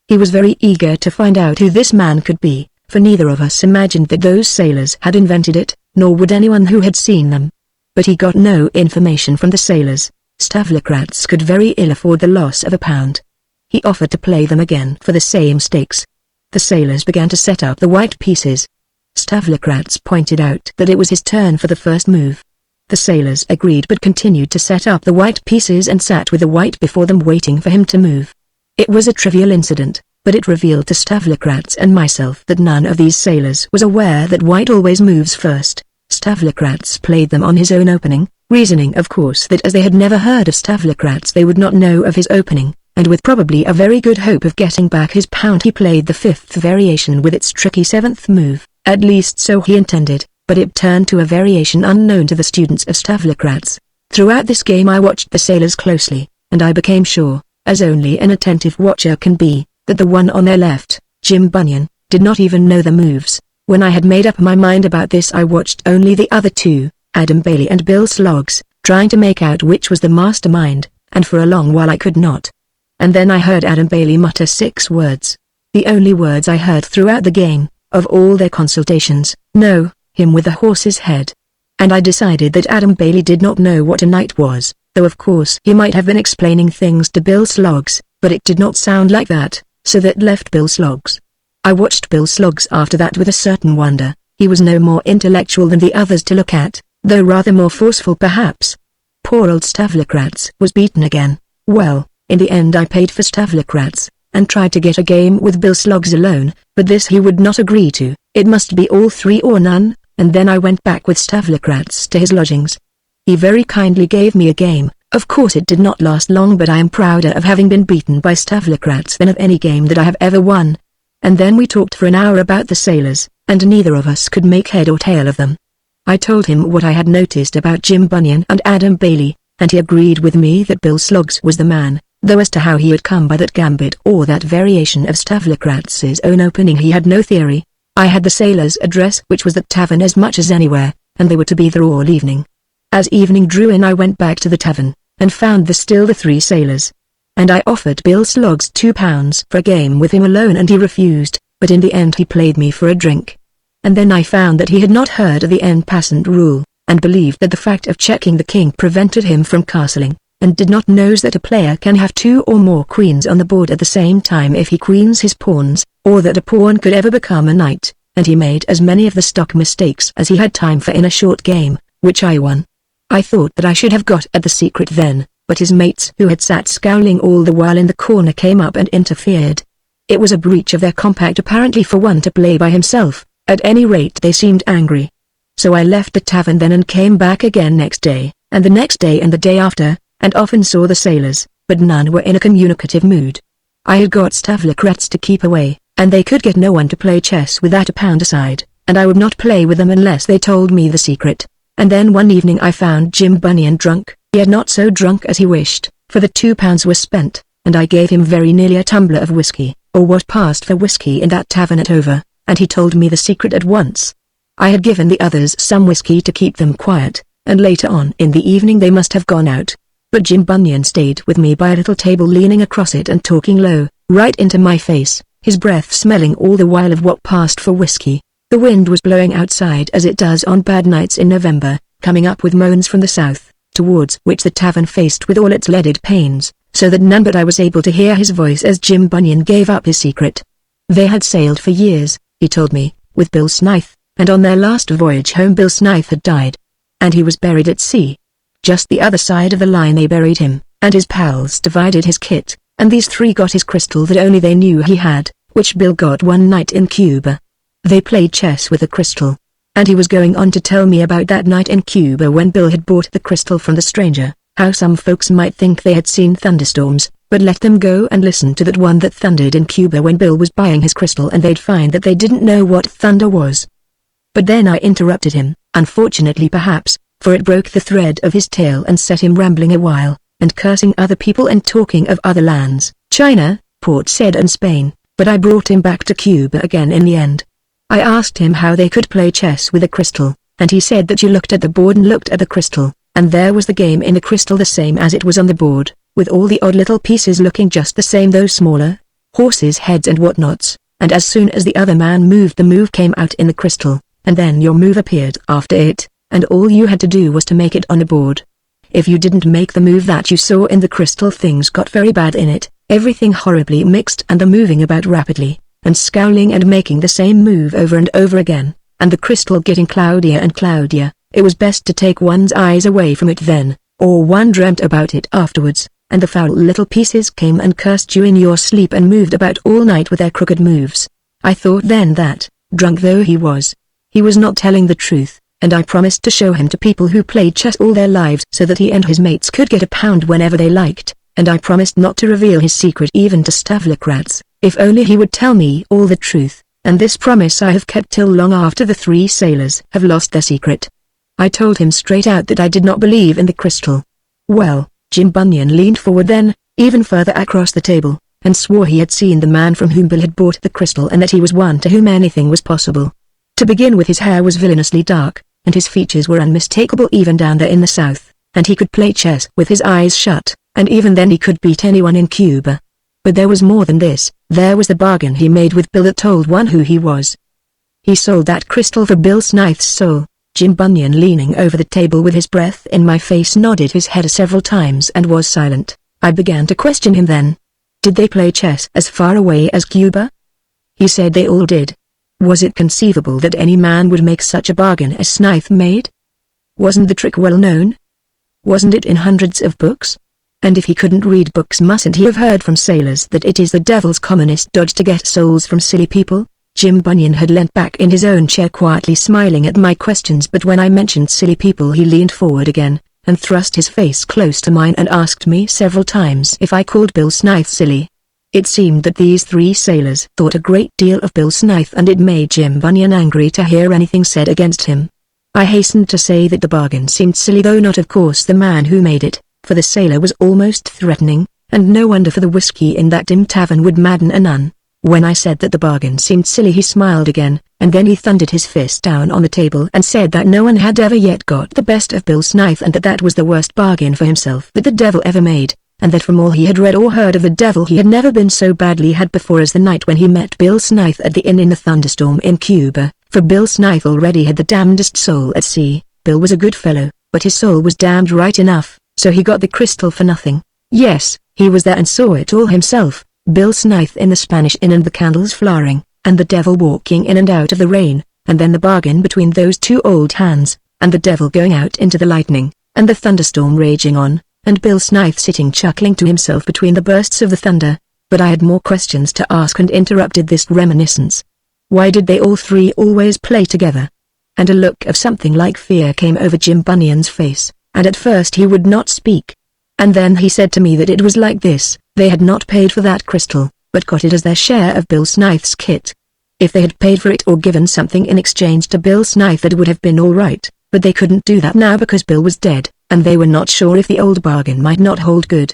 Speaker 1: He was very eager to find out who this man could be, for neither of us imagined that those sailors had invented it, nor would anyone who had seen them. But he got no information from the sailors. Stavlokratz could very ill afford the loss of a pound. He offered to play them again for the same stakes. The sailors began to set up the white pieces. Stavlokratz pointed out that it was his turn for the first move. The sailors agreed but continued to set up the white pieces and sat with the white before them waiting for him to move. It was a trivial incident, but it revealed to Stavlokratz and myself that none of these sailors was aware that white always moves first. Stavlokratz played them on his own opening, reasoning of course that as they had never heard of Stavlokratz they would not know of his opening, and with probably a very good hope of getting back his pound he played the 5th variation with its tricky 7th move, at least so he intended, but it turned to a variation unknown to the students of Stavlokratz. Throughout this game I watched the sailors closely, and I became sure, as only an attentive watcher can be, that the one on their left, Jim Bunyan, did not even know the moves. When I had made up my mind about this I watched only the other 2, Adam Bailey and Bill Sloggs, trying to make out which was the mastermind, and for a long while I could not. And then I heard Adam Bailey mutter 6 words. The only words I heard throughout the game, of all their consultations. "No, him with the horse's head." And I decided that Adam Bailey did not know what a knight was, though of course he might have been explaining things to Bill Sloggs, but it did not sound like that, so that left Bill Sloggs. I watched Bill Sloggs after that with a certain wonder. He was no more intellectual than the others to look at, though rather more forceful perhaps. Poor old Stavlokratz was beaten again. Well, in the end I paid for Stavlokratz, and tried to get a game with Bill Sloggs alone, but this he would not agree to. It must be all 3 or none, and then I went back with Stavlokratz to his lodgings. He very kindly gave me a game. Of course it did not last long, but I am prouder of having been beaten by Stavlokratz than of any game that I have ever won. And then we talked for an hour about the sailors, and neither of us could make head or tail of them. I told him what I had noticed about Jim Bunyan and Adam Bailey, and he agreed with me that Bill Sloggs was the man, though as to how he had come by that gambit or that variation of Stavlokratz's own opening he had no theory. I had the sailors' address, which was the tavern as much as anywhere, and they were to be there all evening. As evening drew in I went back to the tavern, and found still the 3 sailors. And I offered Bill Sloggs £2 for a game with him alone and he refused, but in the end he played me for a drink. And then I found that he had not heard of the en passant rule, and believed that the fact of checking the king prevented him from castling, and did not know that a player can have 2 or more queens on the board at the same time if he queens his pawns, or that a pawn could ever become a knight, and he made as many of the stock mistakes as he had time for in a short game, which I won. I thought that I should have got at the secret then, but his mates who had sat scowling all the while in the corner came up and interfered. It was a breach of their compact apparently for one to play by himself, at any rate they seemed angry. So I left the tavern then and came back again next day, and the next day and the day after, and often saw the sailors, but none were in a communicative mood. I had got Stavlokratz to keep away, and they could get no one to play chess without a pound aside, and I would not play with them unless they told me the secret. And then one evening I found Jim Bunyan drunk, yet not so drunk as he wished, for the £2 were spent, and I gave him very nearly a tumbler of whiskey, or what passed for whiskey in that tavern at Over, and he told me the secret at once. I had given the others some whiskey to keep them quiet, and later on in the evening they must have gone out. But Jim Bunyan stayed with me by a little table, leaning across it and talking low, right into my face, his breath smelling all the while of what passed for whiskey. The wind was blowing outside as it does on bad nights in November, coming up with moans from the south, towards which the tavern faced with all its leaded panes, so that none but I was able to hear his voice as Jim Bunyan gave up his secret. They had sailed for years, he told me, with Bill Snaith, and on their last voyage home Bill Snaith had died. And he was buried at sea. Just the other side of the line they buried him, and his pals divided his kit, and these three got his crystal that only they knew he had, which Bill got one night in Cuba. They played chess with the crystal. And he was going on to tell me about that night in Cuba when Bill had bought the crystal from the stranger, how some folks might think they had seen thunderstorms, but let them go and listen to that one that thundered in Cuba when Bill was buying his crystal, and they'd find that they didn't know what thunder was. But then I interrupted him, unfortunately perhaps, for it broke the thread of his tale and set him rambling a while, and cursing other people and talking of other lands, China, Port Said, and Spain, but I brought him back to Cuba again in the end. I asked him how they could play chess with a crystal, and he said that you looked at the board and looked at the crystal, and there was the game in the crystal the same as it was on the board, with all the odd little pieces looking just the same, those smaller, horses' heads and whatnots, and as soon as the other man moved the move came out in the crystal, and then your move appeared after it, and all you had to do was to make it on the board. If you didn't make the move that you saw in the crystal, things got very bad in it, everything horribly mixed and the moving about rapidly, and scowling and making the same move over and over again, and the crystal getting cloudier and cloudier. It was best to take one's eyes away from it then, or one dreamt about it afterwards, and the foul little pieces came and cursed you in your sleep and moved about all night with their crooked moves. I thought then that, drunk though he was not telling the truth, and I promised to show him to people who played chess all their lives so that he and his mates could get a pound whenever they liked, and I promised not to reveal his secret even to stavlocrats, if only he would tell me all the truth, and this promise I have kept till long after the three sailors have lost their secret. I told him straight out that I did not believe in the crystal. Well, Jim Bunyan leaned forward then, even further across the table, and swore he had seen the man from whom Bill had bought the crystal and that he was one to whom anything was possible. To begin with, his hair was villainously dark, and his features were unmistakable even down there in the south, and he could play chess with his eyes shut, and even then he could beat anyone in Cuba. But there was more than this. There was the bargain he made with Bill that told one who he was. He sold that crystal for Bill Snaith's soul. Jim Bunyan, leaning over the table with his breath in my face, nodded his head several times and was silent. I began to question him then. Did they play chess as far away as Cuba? He said they all did. Was it conceivable that any man would make such a bargain as Snaith made? Wasn't the trick well known? Wasn't it in hundreds of books? And if he couldn't read books, mustn't he have heard from sailors that it is the devil's commonest dodge to get souls from silly people? Jim Bunyan had leant back in his own chair quietly smiling at my questions, but when I mentioned silly people he leaned forward again, and thrust his face close to mine and asked me several times if I called Bill Snaith silly. It seemed that these three sailors thought a great deal of Bill Snaith, and it made Jim Bunyan angry to hear anything said against him. I hastened to say that the bargain seemed silly, though not of course the man who made it, for the sailor was almost threatening, and no wonder, for the whiskey in that dim tavern would madden a nun. When I said that the bargain seemed silly he smiled again, and then he thundered his fist down on the table and said that no one had ever yet got the best of Bill Snaith, and that that was the worst bargain for himself that the devil ever made, and that from all he had read or heard of the devil he had never been so badly had before as the night when he met Bill Snaith at the inn in the thunderstorm in Cuba, for Bill Snaith already had the damnedest soul at sea. Bill was a good fellow, but his soul was damned right enough, so he got the crystal for nothing. Yes, he was there and saw it all himself, Bill Snaith in the Spanish inn and the candles flaring, and the devil walking in and out of the rain, and then the bargain between those two old hands, and the devil going out into the lightning, and the thunderstorm raging on, and Bill Snaith sitting chuckling to himself between the bursts of the thunder. But I had more questions to ask and interrupted this reminiscence. Why did they all three always play together? And a look of something like fear came over Jim Bunyan's face, and at first he would not speak. And then he said to me that it was like this: they had not paid for that crystal, but got it as their share of Bill Snaith's kit. If they had paid for it or given something in exchange to Bill Snaith, it would have been all right, but they couldn't do that now because Bill was dead, and they were not sure if the old bargain might not hold good.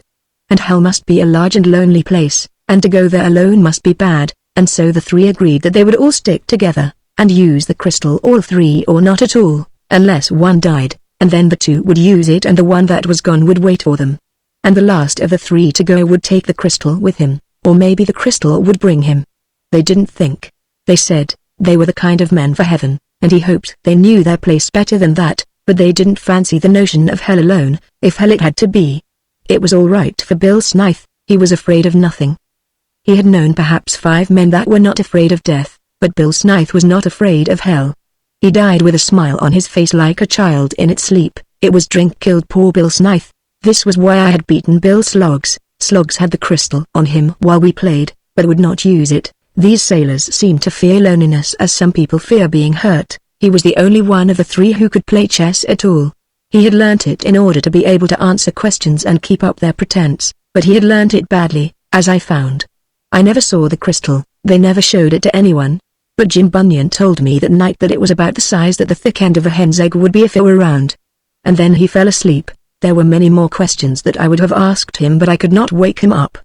Speaker 1: And hell must be a large and lonely place, and to go there alone must be bad, and so the three agreed that they would all stick together, and use the crystal, all three or not at all, unless one died, and then the two would use it and the one that was gone would wait for them. And the last of the three to go would take the crystal with him, or maybe the crystal would bring him. They didn't think. They said they were the kind of men for heaven, and he hoped they knew their place better than that, but they didn't fancy the notion of hell alone, if hell it had to be. It was all right for Bill Snaith, he was afraid of nothing. He had known perhaps 5 men that were not afraid of death, but Bill Snaith was not afraid of hell. He died with a smile on his face like a child in its sleep. It was drink killed poor Bill Snaith. This was why I had beaten Bill Sloggs. Sloggs had the crystal on him while we played, but would not use it. These sailors seemed to fear loneliness as some people fear being hurt. He was the only one of the 3 who could play chess at all. He had learnt it in order to be able to answer questions and keep up their pretense, but he had learnt it badly, as I found. I never saw the crystal, they never showed it to anyone. But Jim Bunyan told me that night that it was about the size that the thick end of a hen's egg would be if it were round. And then he fell asleep. There were many more questions that I would have asked him, but I could not wake him up.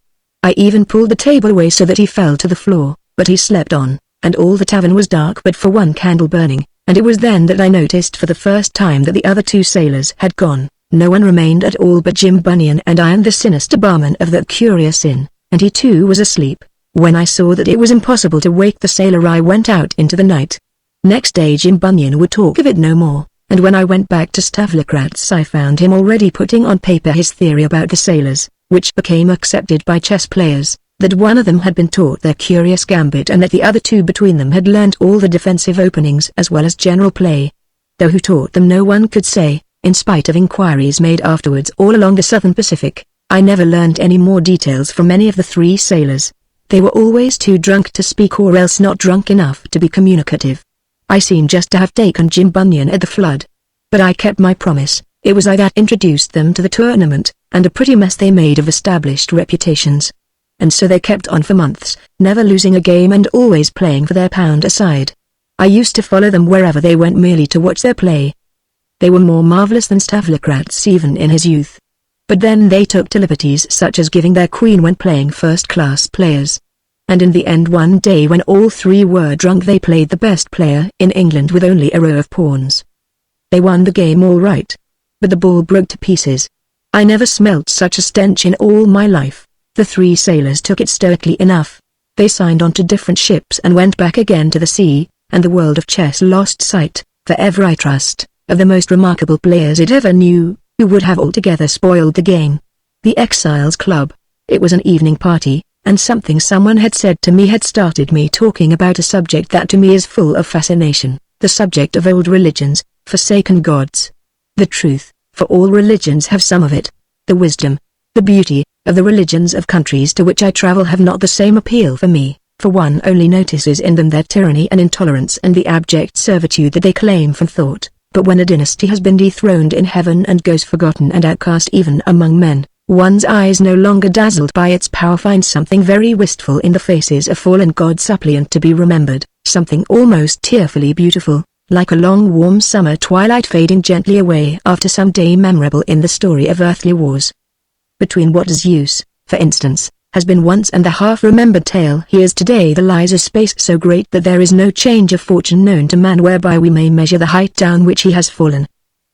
Speaker 1: I even pulled the table away so that he fell to the floor, but he slept on, and all the tavern was dark but for one candle burning, and it was then that I noticed for the first time that the other 2 sailors had gone. No one remained at all but Jim Bunyan and I and the sinister barman of that curious inn, and he too was asleep. When I saw that it was impossible to wake the sailor, I went out into the night. Next day Jim Bunyan would talk of it no more, and when I went back to Stavlokratz I found him already putting on paper his theory about the sailors, which became accepted by chess players, that one of them had been taught their curious gambit and that the other 2 between them had learnt all the defensive openings as well as general play. Though who taught them no one could say, in spite of inquiries made afterwards all along the Southern Pacific. I never learnt any more details from any of the 3 sailors. They were always too drunk to speak or else not drunk enough to be communicative. I seem just to have taken Jim Bunyan at the flood. But I kept my promise. It was I that introduced them to the tournament, and a pretty mess they made of established reputations. And so they kept on for months, never losing a game and always playing for their pound a side. I used to follow them wherever they went merely to watch their play. They were more marvelous than Stavlokratz even in his youth. But then they took to liberties such as giving their queen when playing first-class players. And in the end one day when all 3 were drunk they played the best player in England with only a row of pawns. They won the game all right. But the ball broke to pieces. I never smelt such a stench in all my life. The 3 sailors took it stoically enough. They signed on to different ships and went back again to the sea, and the world of chess lost sight, forever I trust, of the most remarkable players it ever knew, who would have altogether spoiled the game. The Exiles Club. It was an evening party, and something someone had said to me had started me talking about a subject that to me is full of fascination, the subject of old religions, forsaken gods. The truth, for all religions have some of it. The wisdom, the beauty, of the religions of countries to which I travel have not the same appeal for me, for one only notices in them their tyranny and intolerance and the abject servitude that they claim from thought. But when a dynasty has been dethroned in heaven and goes forgotten and outcast even among men, one's eyes no longer dazzled by its power find something very wistful in the faces of fallen gods suppliant to be remembered, something almost tearfully beautiful, like a long warm summer twilight fading gently away after some day memorable in the story of earthly wars. Between what Zeus, for instance, has been once and the half-remembered tale he is today there lies a space so great that there is no change of fortune known to man whereby we may measure the height down which he has fallen.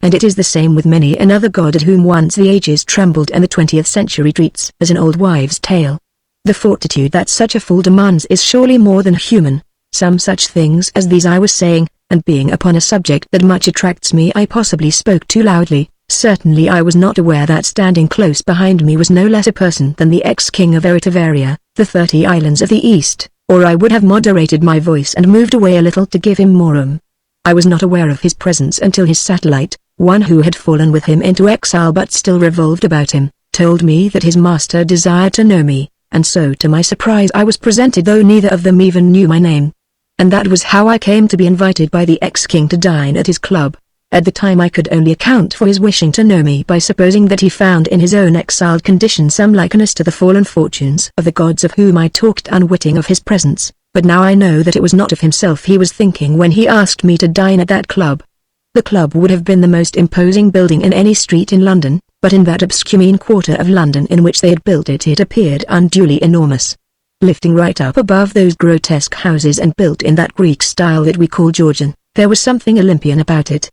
Speaker 1: And it is the same with many another god at whom once the ages trembled and the 20th century treats as an old wives' tale. The fortitude that such a fall demands is surely more than human. Some such things as these I was saying, and being upon a subject that much attracts me I possibly spoke too loudly. Certainly I was not aware that standing close behind me was no less a person than the ex-king of Eritavaria, the 30 islands of the East, or I would have moderated my voice and moved away a little to give him more room. I was not aware of his presence until his satellite, one who had fallen with him into exile but still revolved about him, told me that his master desired to know me, and so to my surprise I was presented though neither of them even knew my name. And that was how I came to be invited by the ex-king to dine at his club. At the time I could only account for his wishing to know me by supposing that he found in his own exiled condition some likeness to the fallen fortunes of the gods of whom I talked unwitting of his presence, but now I know that it was not of himself he was thinking when he asked me to dine at that club. The club would have been the most imposing building in any street in London, but in that obscure mean quarter of London in which they had built it appeared unduly enormous. Lifting right up above those grotesque houses and built in that Greek style that we call Georgian, there was something Olympian about it.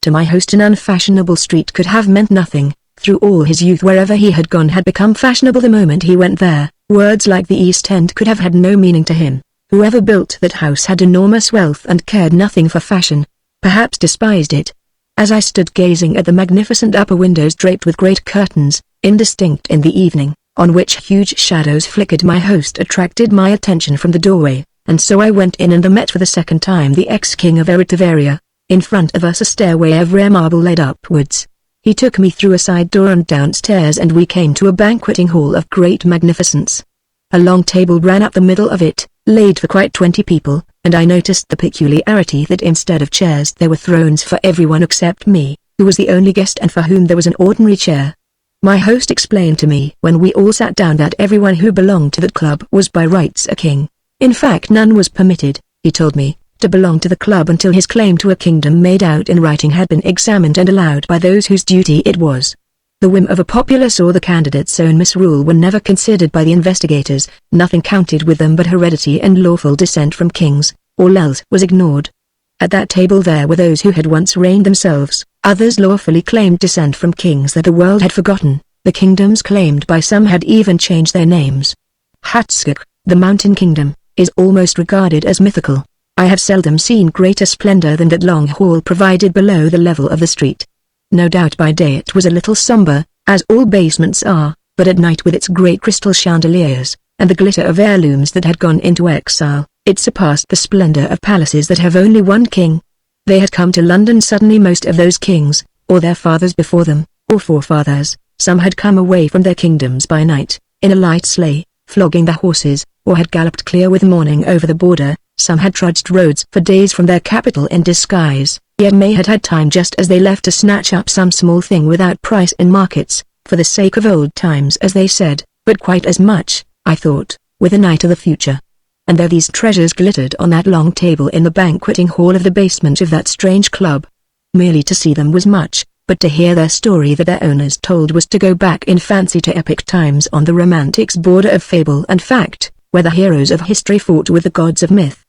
Speaker 1: to my host an unfashionable street could have meant nothing. Through all his youth wherever he had gone had become fashionable the moment he went there. Words like the East End could have had no meaning to him. Whoever built that house had enormous wealth and cared nothing for fashion. Perhaps despised it. As I stood gazing at the magnificent upper windows draped with great curtains, indistinct in the evening, on which huge shadows flickered, my host attracted my attention from the doorway, and so I went in and met for the second time the ex-king of Eritivaria. In front of us a stairway of rare marble led upwards. He took me through a side door and downstairs, and we came to a banqueting hall of great magnificence. A long table ran up the middle of it, laid for quite 20 people, and I noticed the peculiarity that instead of chairs there were thrones for everyone except me, who was the only guest and for whom there was an ordinary chair. My host explained to me when we all sat down that everyone who belonged to that club was by rights a king. In fact, none was permitted, he told me, to belong to the club until his claim to a kingdom made out in writing had been examined and allowed by those whose duty it was. The whim of a populace or the candidate's own misrule were never considered by the investigators. Nothing counted with them but heredity and lawful descent from kings. All else was ignored. At that table there were those who had once reigned themselves. Others lawfully claimed descent from kings that the world had forgotten. The kingdoms claimed by some had even changed their names. Hatskuk, the mountain kingdom, is almost regarded as mythical. I have seldom seen greater splendor than that long hall provided below the level of the street. No doubt by day it was a little somber, as all basements are, but at night with its great crystal chandeliers, and the glitter of heirlooms that had gone into exile, it surpassed the splendor of palaces that have only one king. They had come to London suddenly, most of those kings, or their fathers before them, or forefathers. Some had come away from their kingdoms by night, in a light sleigh, flogging their horses, or had galloped clear with morning over the border. Some had trudged roads for days from their capital in disguise, yet may had had time just as they left to snatch up some small thing without price in markets, for the sake of old times as they said, but quite as much, I thought, with an eye to the future. And there these treasures glittered on that long table in the banqueting hall of the basement of that strange club. Merely to see them was much, but to hear their story that their owners told was to go back in fancy to epic times on the romantic's border of fable and fact, where the heroes of history fought with the gods of myth.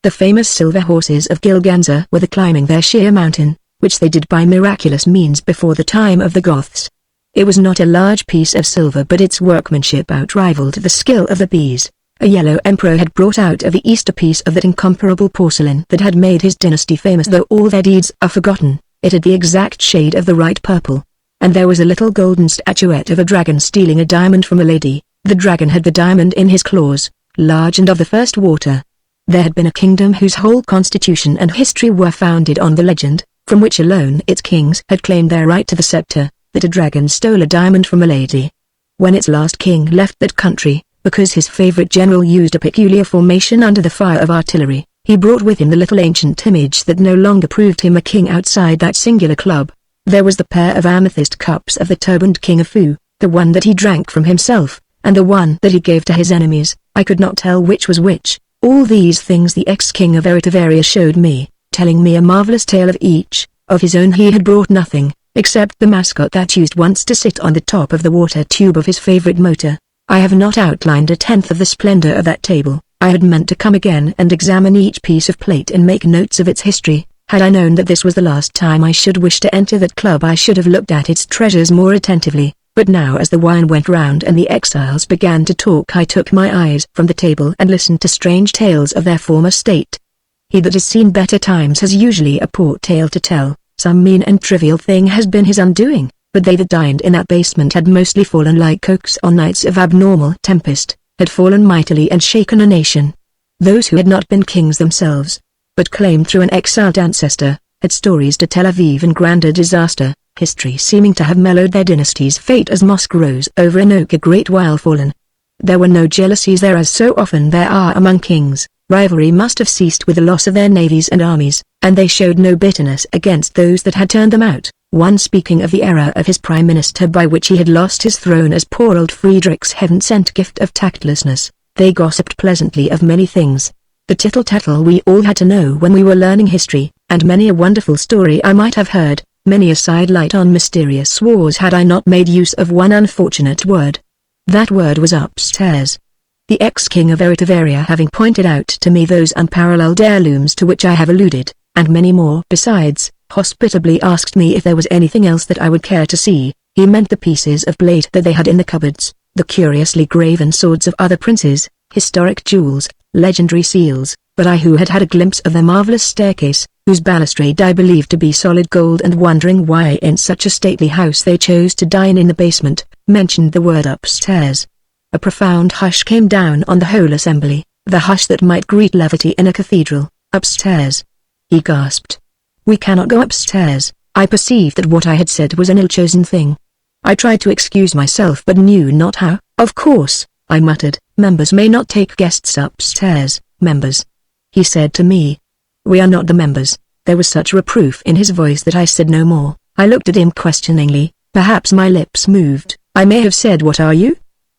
Speaker 1: The famous silver horses of Gilganza were the climbing their sheer mountain, which they did by miraculous means before the time of the Goths. It was not a large piece of silver, but its workmanship outrivaled the skill of the bees. A yellow emperor had brought out of the East a piece of that incomparable porcelain that had made his dynasty famous. Though all their deeds are forgotten, it had the exact shade of the right purple. And there was a little golden statuette of a dragon stealing a diamond from a lady. The dragon had the diamond in his claws, large and of the first water. There had been a kingdom whose whole constitution and history were founded on the legend, from which alone its kings had claimed their right to the scepter, that a dragon stole a diamond from a lady. When its last king left that country, because his favorite general used a peculiar formation under the fire of artillery, he brought with him the little ancient image that no longer proved him a king outside that singular club. There was the pair of amethyst cups of the turbaned king of Fu, the one that he drank from himself, and the one that he gave to his enemies. I could not tell which was which. All these things the ex-king of Eritivaria showed me, telling me a marvelous tale of each. Of his own he had brought nothing, except the mascot that used once to sit on the top of the water tube of his favorite motor. I have not outlined a tenth of the splendor of that table. I had meant to come again and examine each piece of plate and make notes of its history. Had I known that this was the last time I should wish to enter that club, I should have looked at its treasures more attentively. But now, as the wine went round and the exiles began to talk, I took my eyes from the table and listened to strange tales of their former state. He that has seen better times has usually a poor tale to tell. Some mean and trivial thing has been his undoing, but they that dined in that basement had mostly fallen like oaks on nights of abnormal tempest, had fallen mightily and shaken a nation. Those who had not been kings themselves, but claimed through an exiled ancestor, had stories to tell of even grander disaster. History seeming to have mellowed their dynasty's fate as moss grows over an oak a great while fallen. There were no jealousies there, as so often there are among kings. Rivalry must have ceased with the loss of their navies and armies, and they showed no bitterness against those that had turned them out. One speaking of the error of his prime minister by which he had lost his throne as poor old Friedrich's heaven-sent gift of tactlessness, they gossiped pleasantly of many things. The tittle-tattle we all had to know when we were learning history, and many a wonderful story I might have heard. Many a sidelight on mysterious wars had I not made use of one unfortunate word. That word was upstairs. The ex-king of Eritivaria having pointed out to me those unparalleled heirlooms to which I have alluded, and many more besides, hospitably asked me if there was anything else that I would care to see. He meant the pieces of plate that they had in the cupboards, the curiously graven swords of other princes, historic jewels, legendary seals, but I, who had had a glimpse of their marvelous staircase, whose balustrade I believed to be solid gold, and wondering why in such a stately house they chose to dine in the basement, mentioned the word upstairs. A profound hush came down on the whole assembly, the hush that might greet levity in a cathedral. Upstairs? He gasped. We cannot go upstairs. I perceived that what I had said was an ill-chosen thing. I tried to excuse myself but knew not how. Of course, I muttered, members may not take guests upstairs. Members? He said to me. We are not the members. There was such reproof in his voice that I said no more. I looked at him questioningly. Perhaps my lips moved. I may have said, what are you?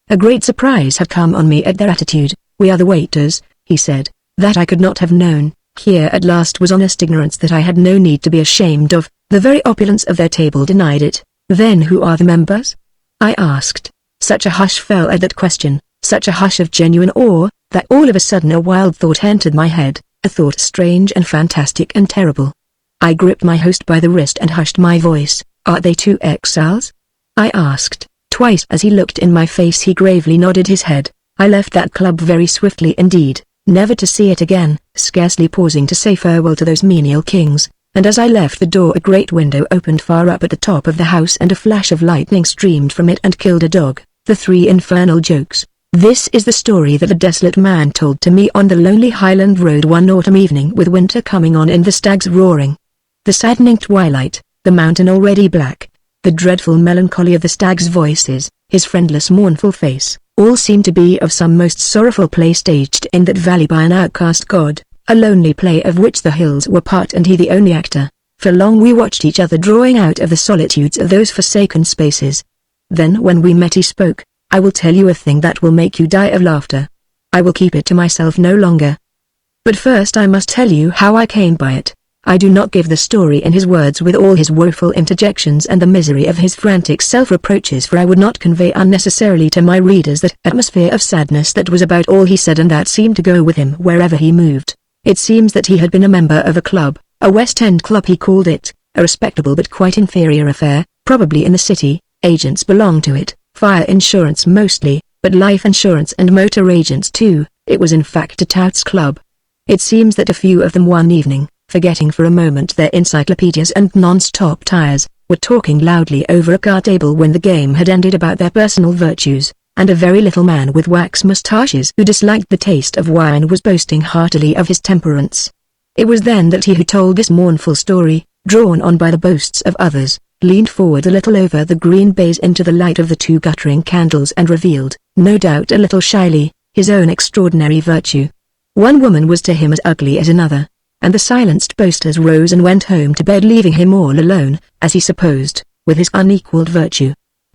Speaker 1: A great surprise had come on me at their attitude. We are the waiters, he said. That I could not have known. Here at last was honest ignorance that I had no need to be ashamed of. The very opulence of their table denied it. Then who are the members? I asked. Such a hush fell at that question, such a hush of genuine awe, that all of a sudden a wild thought entered my head, a thought strange and fantastic and terrible. I gripped my host by the wrist and hushed my voice. Are they two exiles? I asked. Twice as he looked in my face he gravely nodded his head. I left that club very swiftly indeed, never to see it again, scarcely pausing to say farewell to those menial kings, and as I left the door a great window opened far up at the top of the house and a flash of lightning streamed from it and killed a dog. The three infernal jokes. This is the story that the desolate man told to me on the lonely Highland road one autumn evening with winter coming on and the stags roaring. The saddening twilight, the mountain already black, the dreadful melancholy of the stags' voices, his friendless mournful face, all seemed to be of some most sorrowful play staged in that valley by an outcast god, a lonely play of which the hills were part and he the only actor. For long we watched each other drawing out of the solitudes of those forsaken spaces. Then when we met he spoke. I will tell you a thing that will make you die of laughter. I will keep it to myself no longer. But first I must tell you how I came by it. I do not give the story in his words with all his woeful interjections and the misery of his frantic self-reproaches, for I would not convey unnecessarily to my readers that atmosphere of sadness that was about all he said and that seemed to go with him wherever he moved. It seems that he had been a member of a club, a West End club he called it, a respectable but quite inferior affair, probably in the city. Agents belonged to it, fire insurance mostly, but life insurance and motor agents too. It was in fact a touts club. It seems that a few of them one evening, forgetting for a moment their encyclopedias and non-stop tires, were talking loudly over a card table when the game had ended about their personal virtues, and a very little man with wax moustaches who disliked the taste of wine was boasting heartily of his temperance. It was then that he who told this mournful story, drawn on by the boasts of others, leaned forward a little over the green baize into the light of the two guttering candles and revealed, no doubt a little shyly, his own extraordinary virtue. One woman was to him as ugly as another, and the silenced boasters rose and went home to bed leaving him all alone, as he supposed, with his unequalled virtue.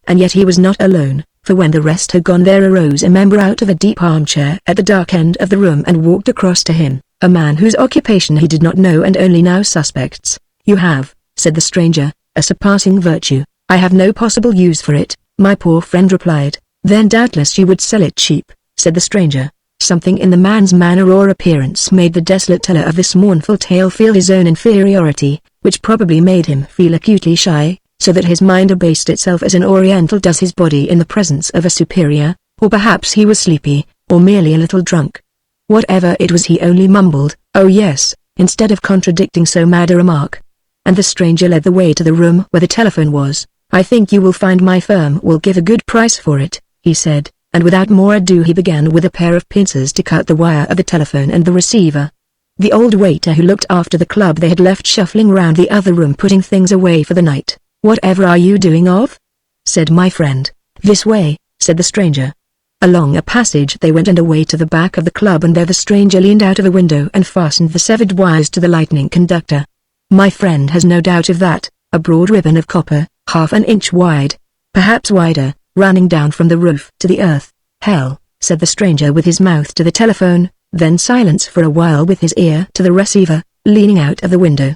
Speaker 1: And yet he was not alone, for when the rest had gone there arose a member out of a deep armchair at the dark end of the room and walked across to him, a man whose occupation he did not know and only now suspects. You have, said the stranger, a surpassing virtue. I have no possible use for it, my poor friend replied. Then doubtless you would sell it cheap, said the stranger. Something in the man's manner or appearance made the desolate teller of this mournful tale feel his own inferiority, which probably made him feel acutely shy, so that his mind abased itself as an Oriental does his body in the presence of a superior, or perhaps he was sleepy, or merely a little drunk. Whatever it was he only mumbled, "Oh yes," instead of contradicting so mad a remark. And the stranger led the way to the room where the telephone was. I think you will find my firm will give a good price for it, he said. And without more ado he began with a pair of pincers to cut the wire of the telephone and the receiver. The old waiter who looked after the club they had left shuffling round the other room putting things away for the night. Whatever are you doing of? Said my friend. This way, said the stranger. Along a passage they went and away to the back of the club, and there the stranger leaned out of a window and fastened the severed wires to the lightning conductor. My friend has no doubt of that, a broad ribbon of copper, half an inch wide, perhaps wider, running down from the roof to the earth. Hell, said the stranger with his mouth to the telephone, then silence for a while with his ear to the receiver, leaning out of the window.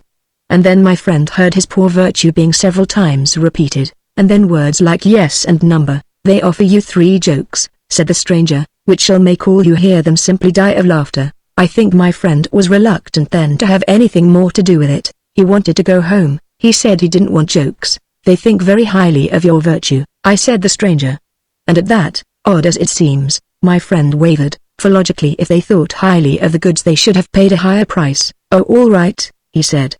Speaker 1: And then my friend heard his poor virtue being several times repeated, and then words like yes and number. They offer you 3 jokes, said the stranger, which shall make all who hear them simply die of laughter. I think my friend was reluctant then to have anything more to do with it. He wanted to go home. He said he didn't want jokes. They think very highly of your virtue, I said the stranger. And at that, odd as it seems, my friend wavered, for logically if they thought highly of the goods they should have paid a higher price. Oh, all right, he said.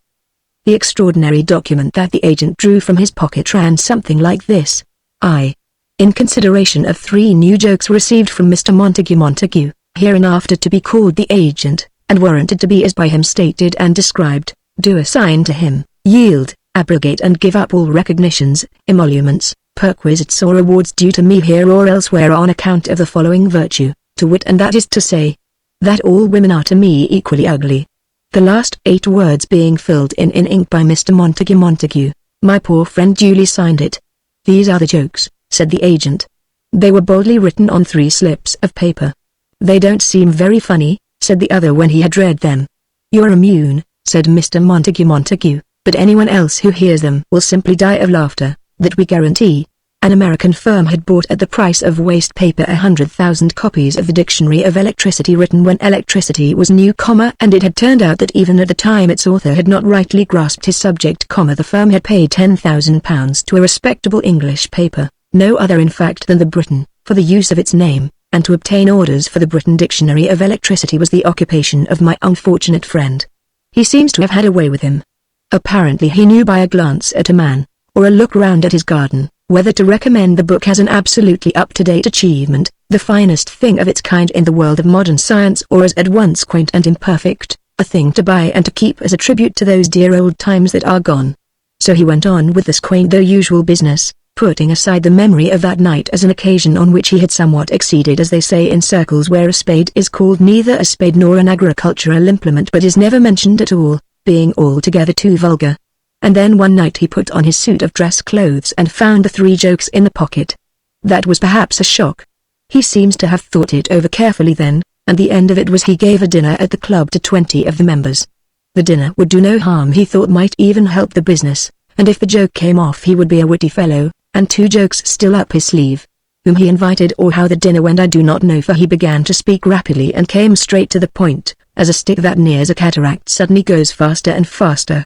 Speaker 1: The extraordinary document that the agent drew from his pocket ran something like this. In consideration of 3 new jokes received from Mr. Montague, hereinafter to be called the agent, and warranted to be as by him stated and described, do assign to him, yield, abrogate and give up all recognitions, emoluments, perquisites or awards due to me here or elsewhere on account of the following virtue, to wit, and that is to say, that all women are to me equally ugly. The last 8 words being filled in ink by Mr. Montague. My poor friend duly signed it. These are the jokes, said the agent. They were boldly written on 3 slips of paper. They don't seem very funny, said the other when he had read them. You're immune, said Mr. Montague, but anyone else who hears them will simply die of laughter, that we guarantee. An American firm had bought at the price of waste paper 100,000 copies of the Dictionary of Electricity written when electricity was new, and it had turned out that even at the time its author had not rightly grasped his subject, the firm had paid £10,000 to a respectable English paper, no other in fact than the Briton, for the use of its name, and to obtain orders for the Briton Dictionary of Electricity was the occupation of my unfortunate friend. He seems to have had a way with him. Apparently he knew by a glance at a man, or a look round at his garden, whether to recommend the book as an absolutely up-to-date achievement, the finest thing of its kind in the world of modern science, or as at once quaint and imperfect, a thing to buy and to keep as a tribute to those dear old times that are gone. So he went on with this quaint though usual business, putting aside the memory of that night as an occasion on which he had somewhat exceeded, as they say in circles where a spade is called neither a spade nor an agricultural implement but is never mentioned at all, being altogether too vulgar. And then one night he put on his suit of dress clothes and found the 3 jokes in the pocket. That was perhaps a shock. He seems to have thought it over carefully then, and the end of it was he gave a dinner at the club to 20 of the members. The dinner would do no harm, he thought, might even help the business, and if the joke came off he would be a witty fellow, and 2 jokes still up his sleeve. Whom he invited or how the dinner went I do not know, for he began to speak rapidly and came straight to the point, as a stick that nears a cataract suddenly goes faster and faster.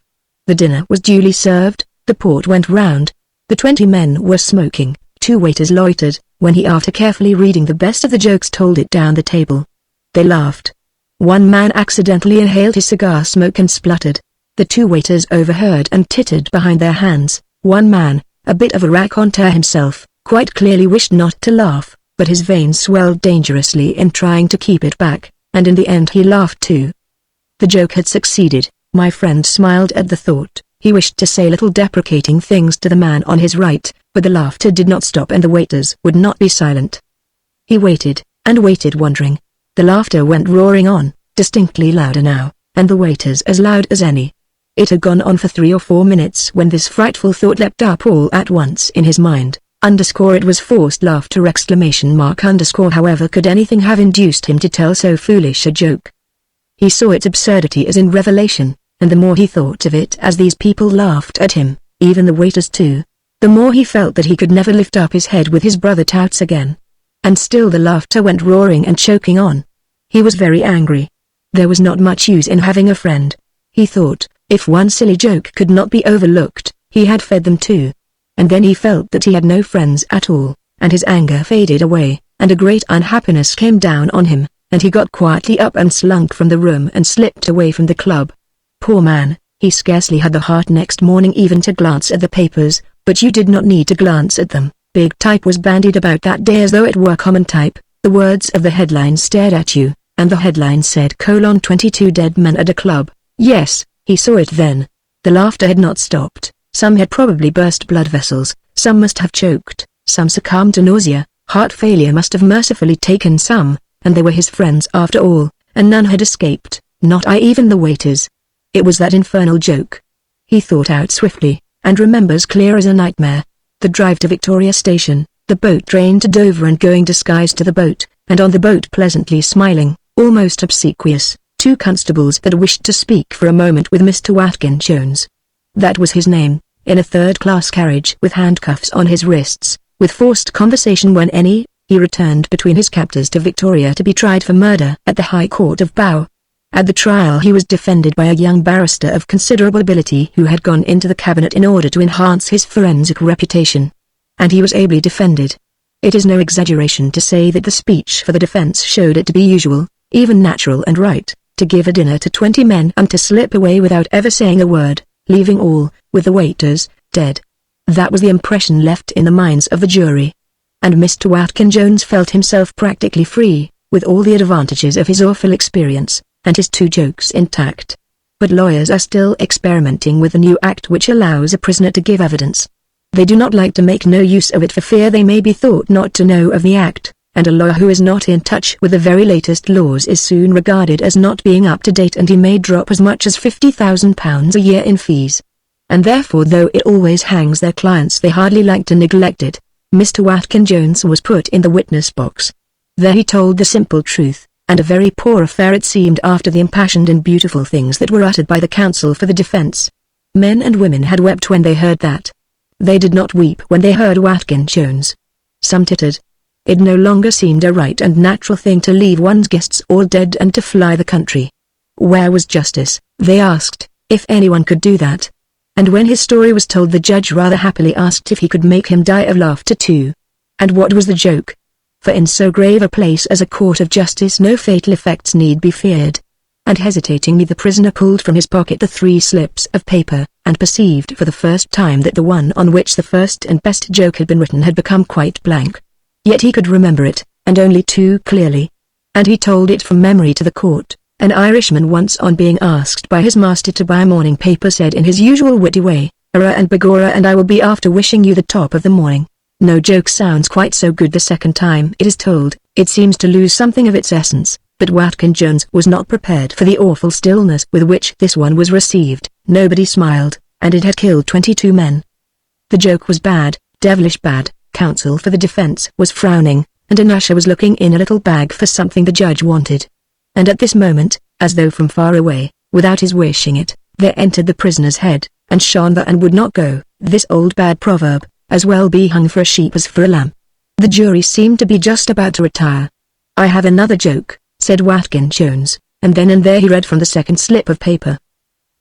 Speaker 1: The dinner was duly served, the port went round. The 20 men were smoking, 2 waiters loitered, when he, after carefully reading the best of the jokes, told it down the table. They laughed. One man accidentally inhaled his cigar smoke and spluttered. The 2 waiters overheard and tittered behind their hands. One man, a bit of a raconteur himself, quite clearly wished not to laugh, but his veins swelled dangerously in trying to keep it back, and in the end he laughed too. The joke had succeeded. My friend smiled at the thought. He wished to say little deprecating things to the man on his right, but the laughter did not stop and the waiters would not be silent. He waited, and waited wondering. The laughter went roaring on, distinctly louder now, and the waiters as loud as any. It had gone on for 3 or 4 minutes when this frightful thought leapt up all at once in his mind. It was forced laughter ! However could anything have induced him to tell so foolish a joke? He saw its absurdity as in revelation, and the more he thought of it as these people laughed at him, even the waiters too, the more he felt that he could never lift up his head with his brother touts again. And still the laughter went roaring and choking on. He was very angry. There was not much use in having a friend. He thought, if one silly joke could not be overlooked, he had fed them too. And then he felt that he had no friends at all, and his anger faded away, and a great unhappiness came down on him, and he got quietly up and slunk from the room and slipped away from the club. Poor man, he scarcely had the heart next morning even to glance at the papers, but you did not need to glance at them. Big type was bandied about that day as though it were common type. The words of the headline stared at you, and the headline said 22 dead men at a club. Yes, he saw it then. The laughter had not stopped. Some had probably burst blood vessels, some must have choked, some succumbed to nausea, heart failure must have mercifully taken some, and they were his friends after all, and none had escaped, not even the waiters. It was that infernal joke. He thought out swiftly, and remembers clear as a nightmare. The drive to Victoria Station, the boat train to Dover and going disguised to the boat, and on the boat pleasantly smiling, almost obsequious, 2 constables that wished to speak for a moment with Mr. Watkin Jones. That was his name, in a 3rd-class carriage with handcuffs on his wrists, with forced conversation when any, he returned between his captors to Victoria to be tried for murder at the High Court of Bow. At the trial he was defended by a young barrister of considerable ability who had gone into the cabinet in order to enhance his forensic reputation. And he was ably defended. It is no exaggeration to say that the speech for the defense showed it to be usual, even natural and right, to give a dinner to 20 men and to slip away without ever saying a word, leaving all, with the waiters, dead. That was the impression left in the minds of the jury. And Mr. Watkins Jones felt himself practically free, with all the advantages of his awful experience, and his 2 jokes intact. But lawyers are still experimenting with a new act which allows a prisoner to give evidence. They do not like to make no use of it for fear they may be thought not to know of the act, and a lawyer who is not in touch with the very latest laws is soon regarded as not being up to date, and he may drop as much as £50,000 a year in fees. And therefore, though it always hangs their clients, they hardly like to neglect it. Mr. Watkins Jones was put in the witness box. There he told the simple truth, and a very poor affair it seemed after the impassioned and beautiful things that were uttered by the counsel for the defense. Men and women had wept when they heard that. They did not weep when they heard Watkins Jones. Some tittered. It no longer seemed a right and natural thing to leave one's guests all dead and to fly the country. Where was justice, they asked, if anyone could do that? And when his story was told, the judge rather happily asked if he could make him die of laughter too. And what was the joke? For in so grave a place as a court of justice no fatal effects need be feared. And hesitatingly the prisoner pulled from his pocket the 3 slips of paper, and perceived for the first time that the one on which the first and best joke had been written had become quite blank. Yet he could remember it, and only too clearly. And he told it from memory to the court. An Irishman once, on being asked by his master to buy a morning paper, said in his usual witty way, "Arrah and begorra, and I will be after wishing you the top of the morning." No joke sounds quite so good the second time it is told. It seems to lose something of its essence. But Watkins Jones was not prepared for the awful stillness with which this one was received. Nobody smiled, and it had killed 22 men. The joke was bad, devilish bad. Counsel for the defense was frowning, and an usher was looking in a little bag for something the judge wanted. And at this moment, as though from far away, without his wishing it, there entered the prisoner's head, and shone the and would not go, this old bad proverb, as well be hung for a sheep as for a lamb. The jury seemed to be just about to retire. "I have another joke," said Watkins Jones, and then and there he read from the second slip of paper.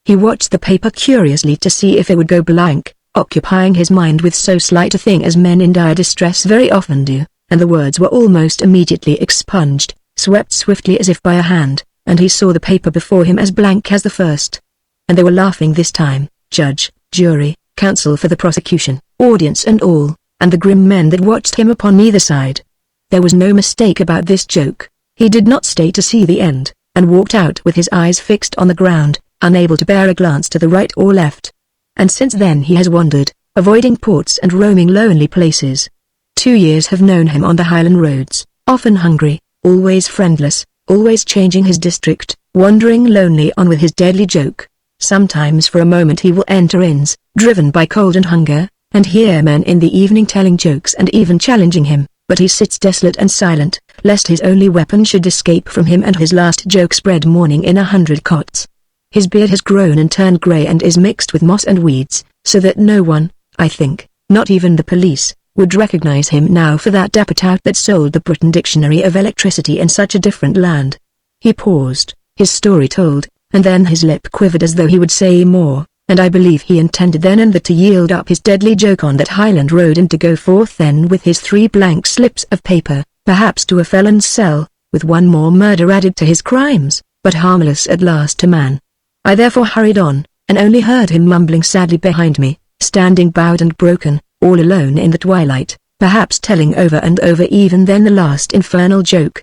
Speaker 1: He watched the paper curiously to see if it would go blank, occupying his mind with so slight a thing as men in dire distress very often do, and the words were almost immediately expunged, swept swiftly as if by a hand, and he saw the paper before him as blank as the first. And they were laughing this time, judge, jury, counsel for the prosecution, audience and all, and the grim men that watched him upon either side. There was no mistake about this joke. He did not stay to see the end, and walked out with his eyes fixed on the ground, unable to bear a glance to the right or left. And since then he has wandered, avoiding ports and roaming lonely places. 2 years have known him on the Highland roads, often hungry, always friendless, always changing his district, wandering lonely on with his deadly joke. Sometimes for a moment he will enter inns, driven by cold and hunger, and hear men in the evening telling jokes and even challenging him, but he sits desolate and silent, lest his only weapon should escape from him and his last joke spread mourning in 100 cots. His beard has grown and turned grey and is mixed with moss and weeds, so that no one, I think, not even the police, would recognize him now for that dapper tout that sold the Britain Dictionary of Electricity in such a different land. He paused, his story told, and then his lip quivered as though he would say more, and I believe he intended then and there to yield up his deadly joke on that Highland road and to go forth then with his 3 blank slips of paper, perhaps to a felon's cell, with one more murder added to his crimes, but harmless at last to man. I therefore hurried on, and only heard him mumbling sadly behind me, standing bowed and broken, all alone in the twilight, perhaps telling over and over even then the last infernal joke,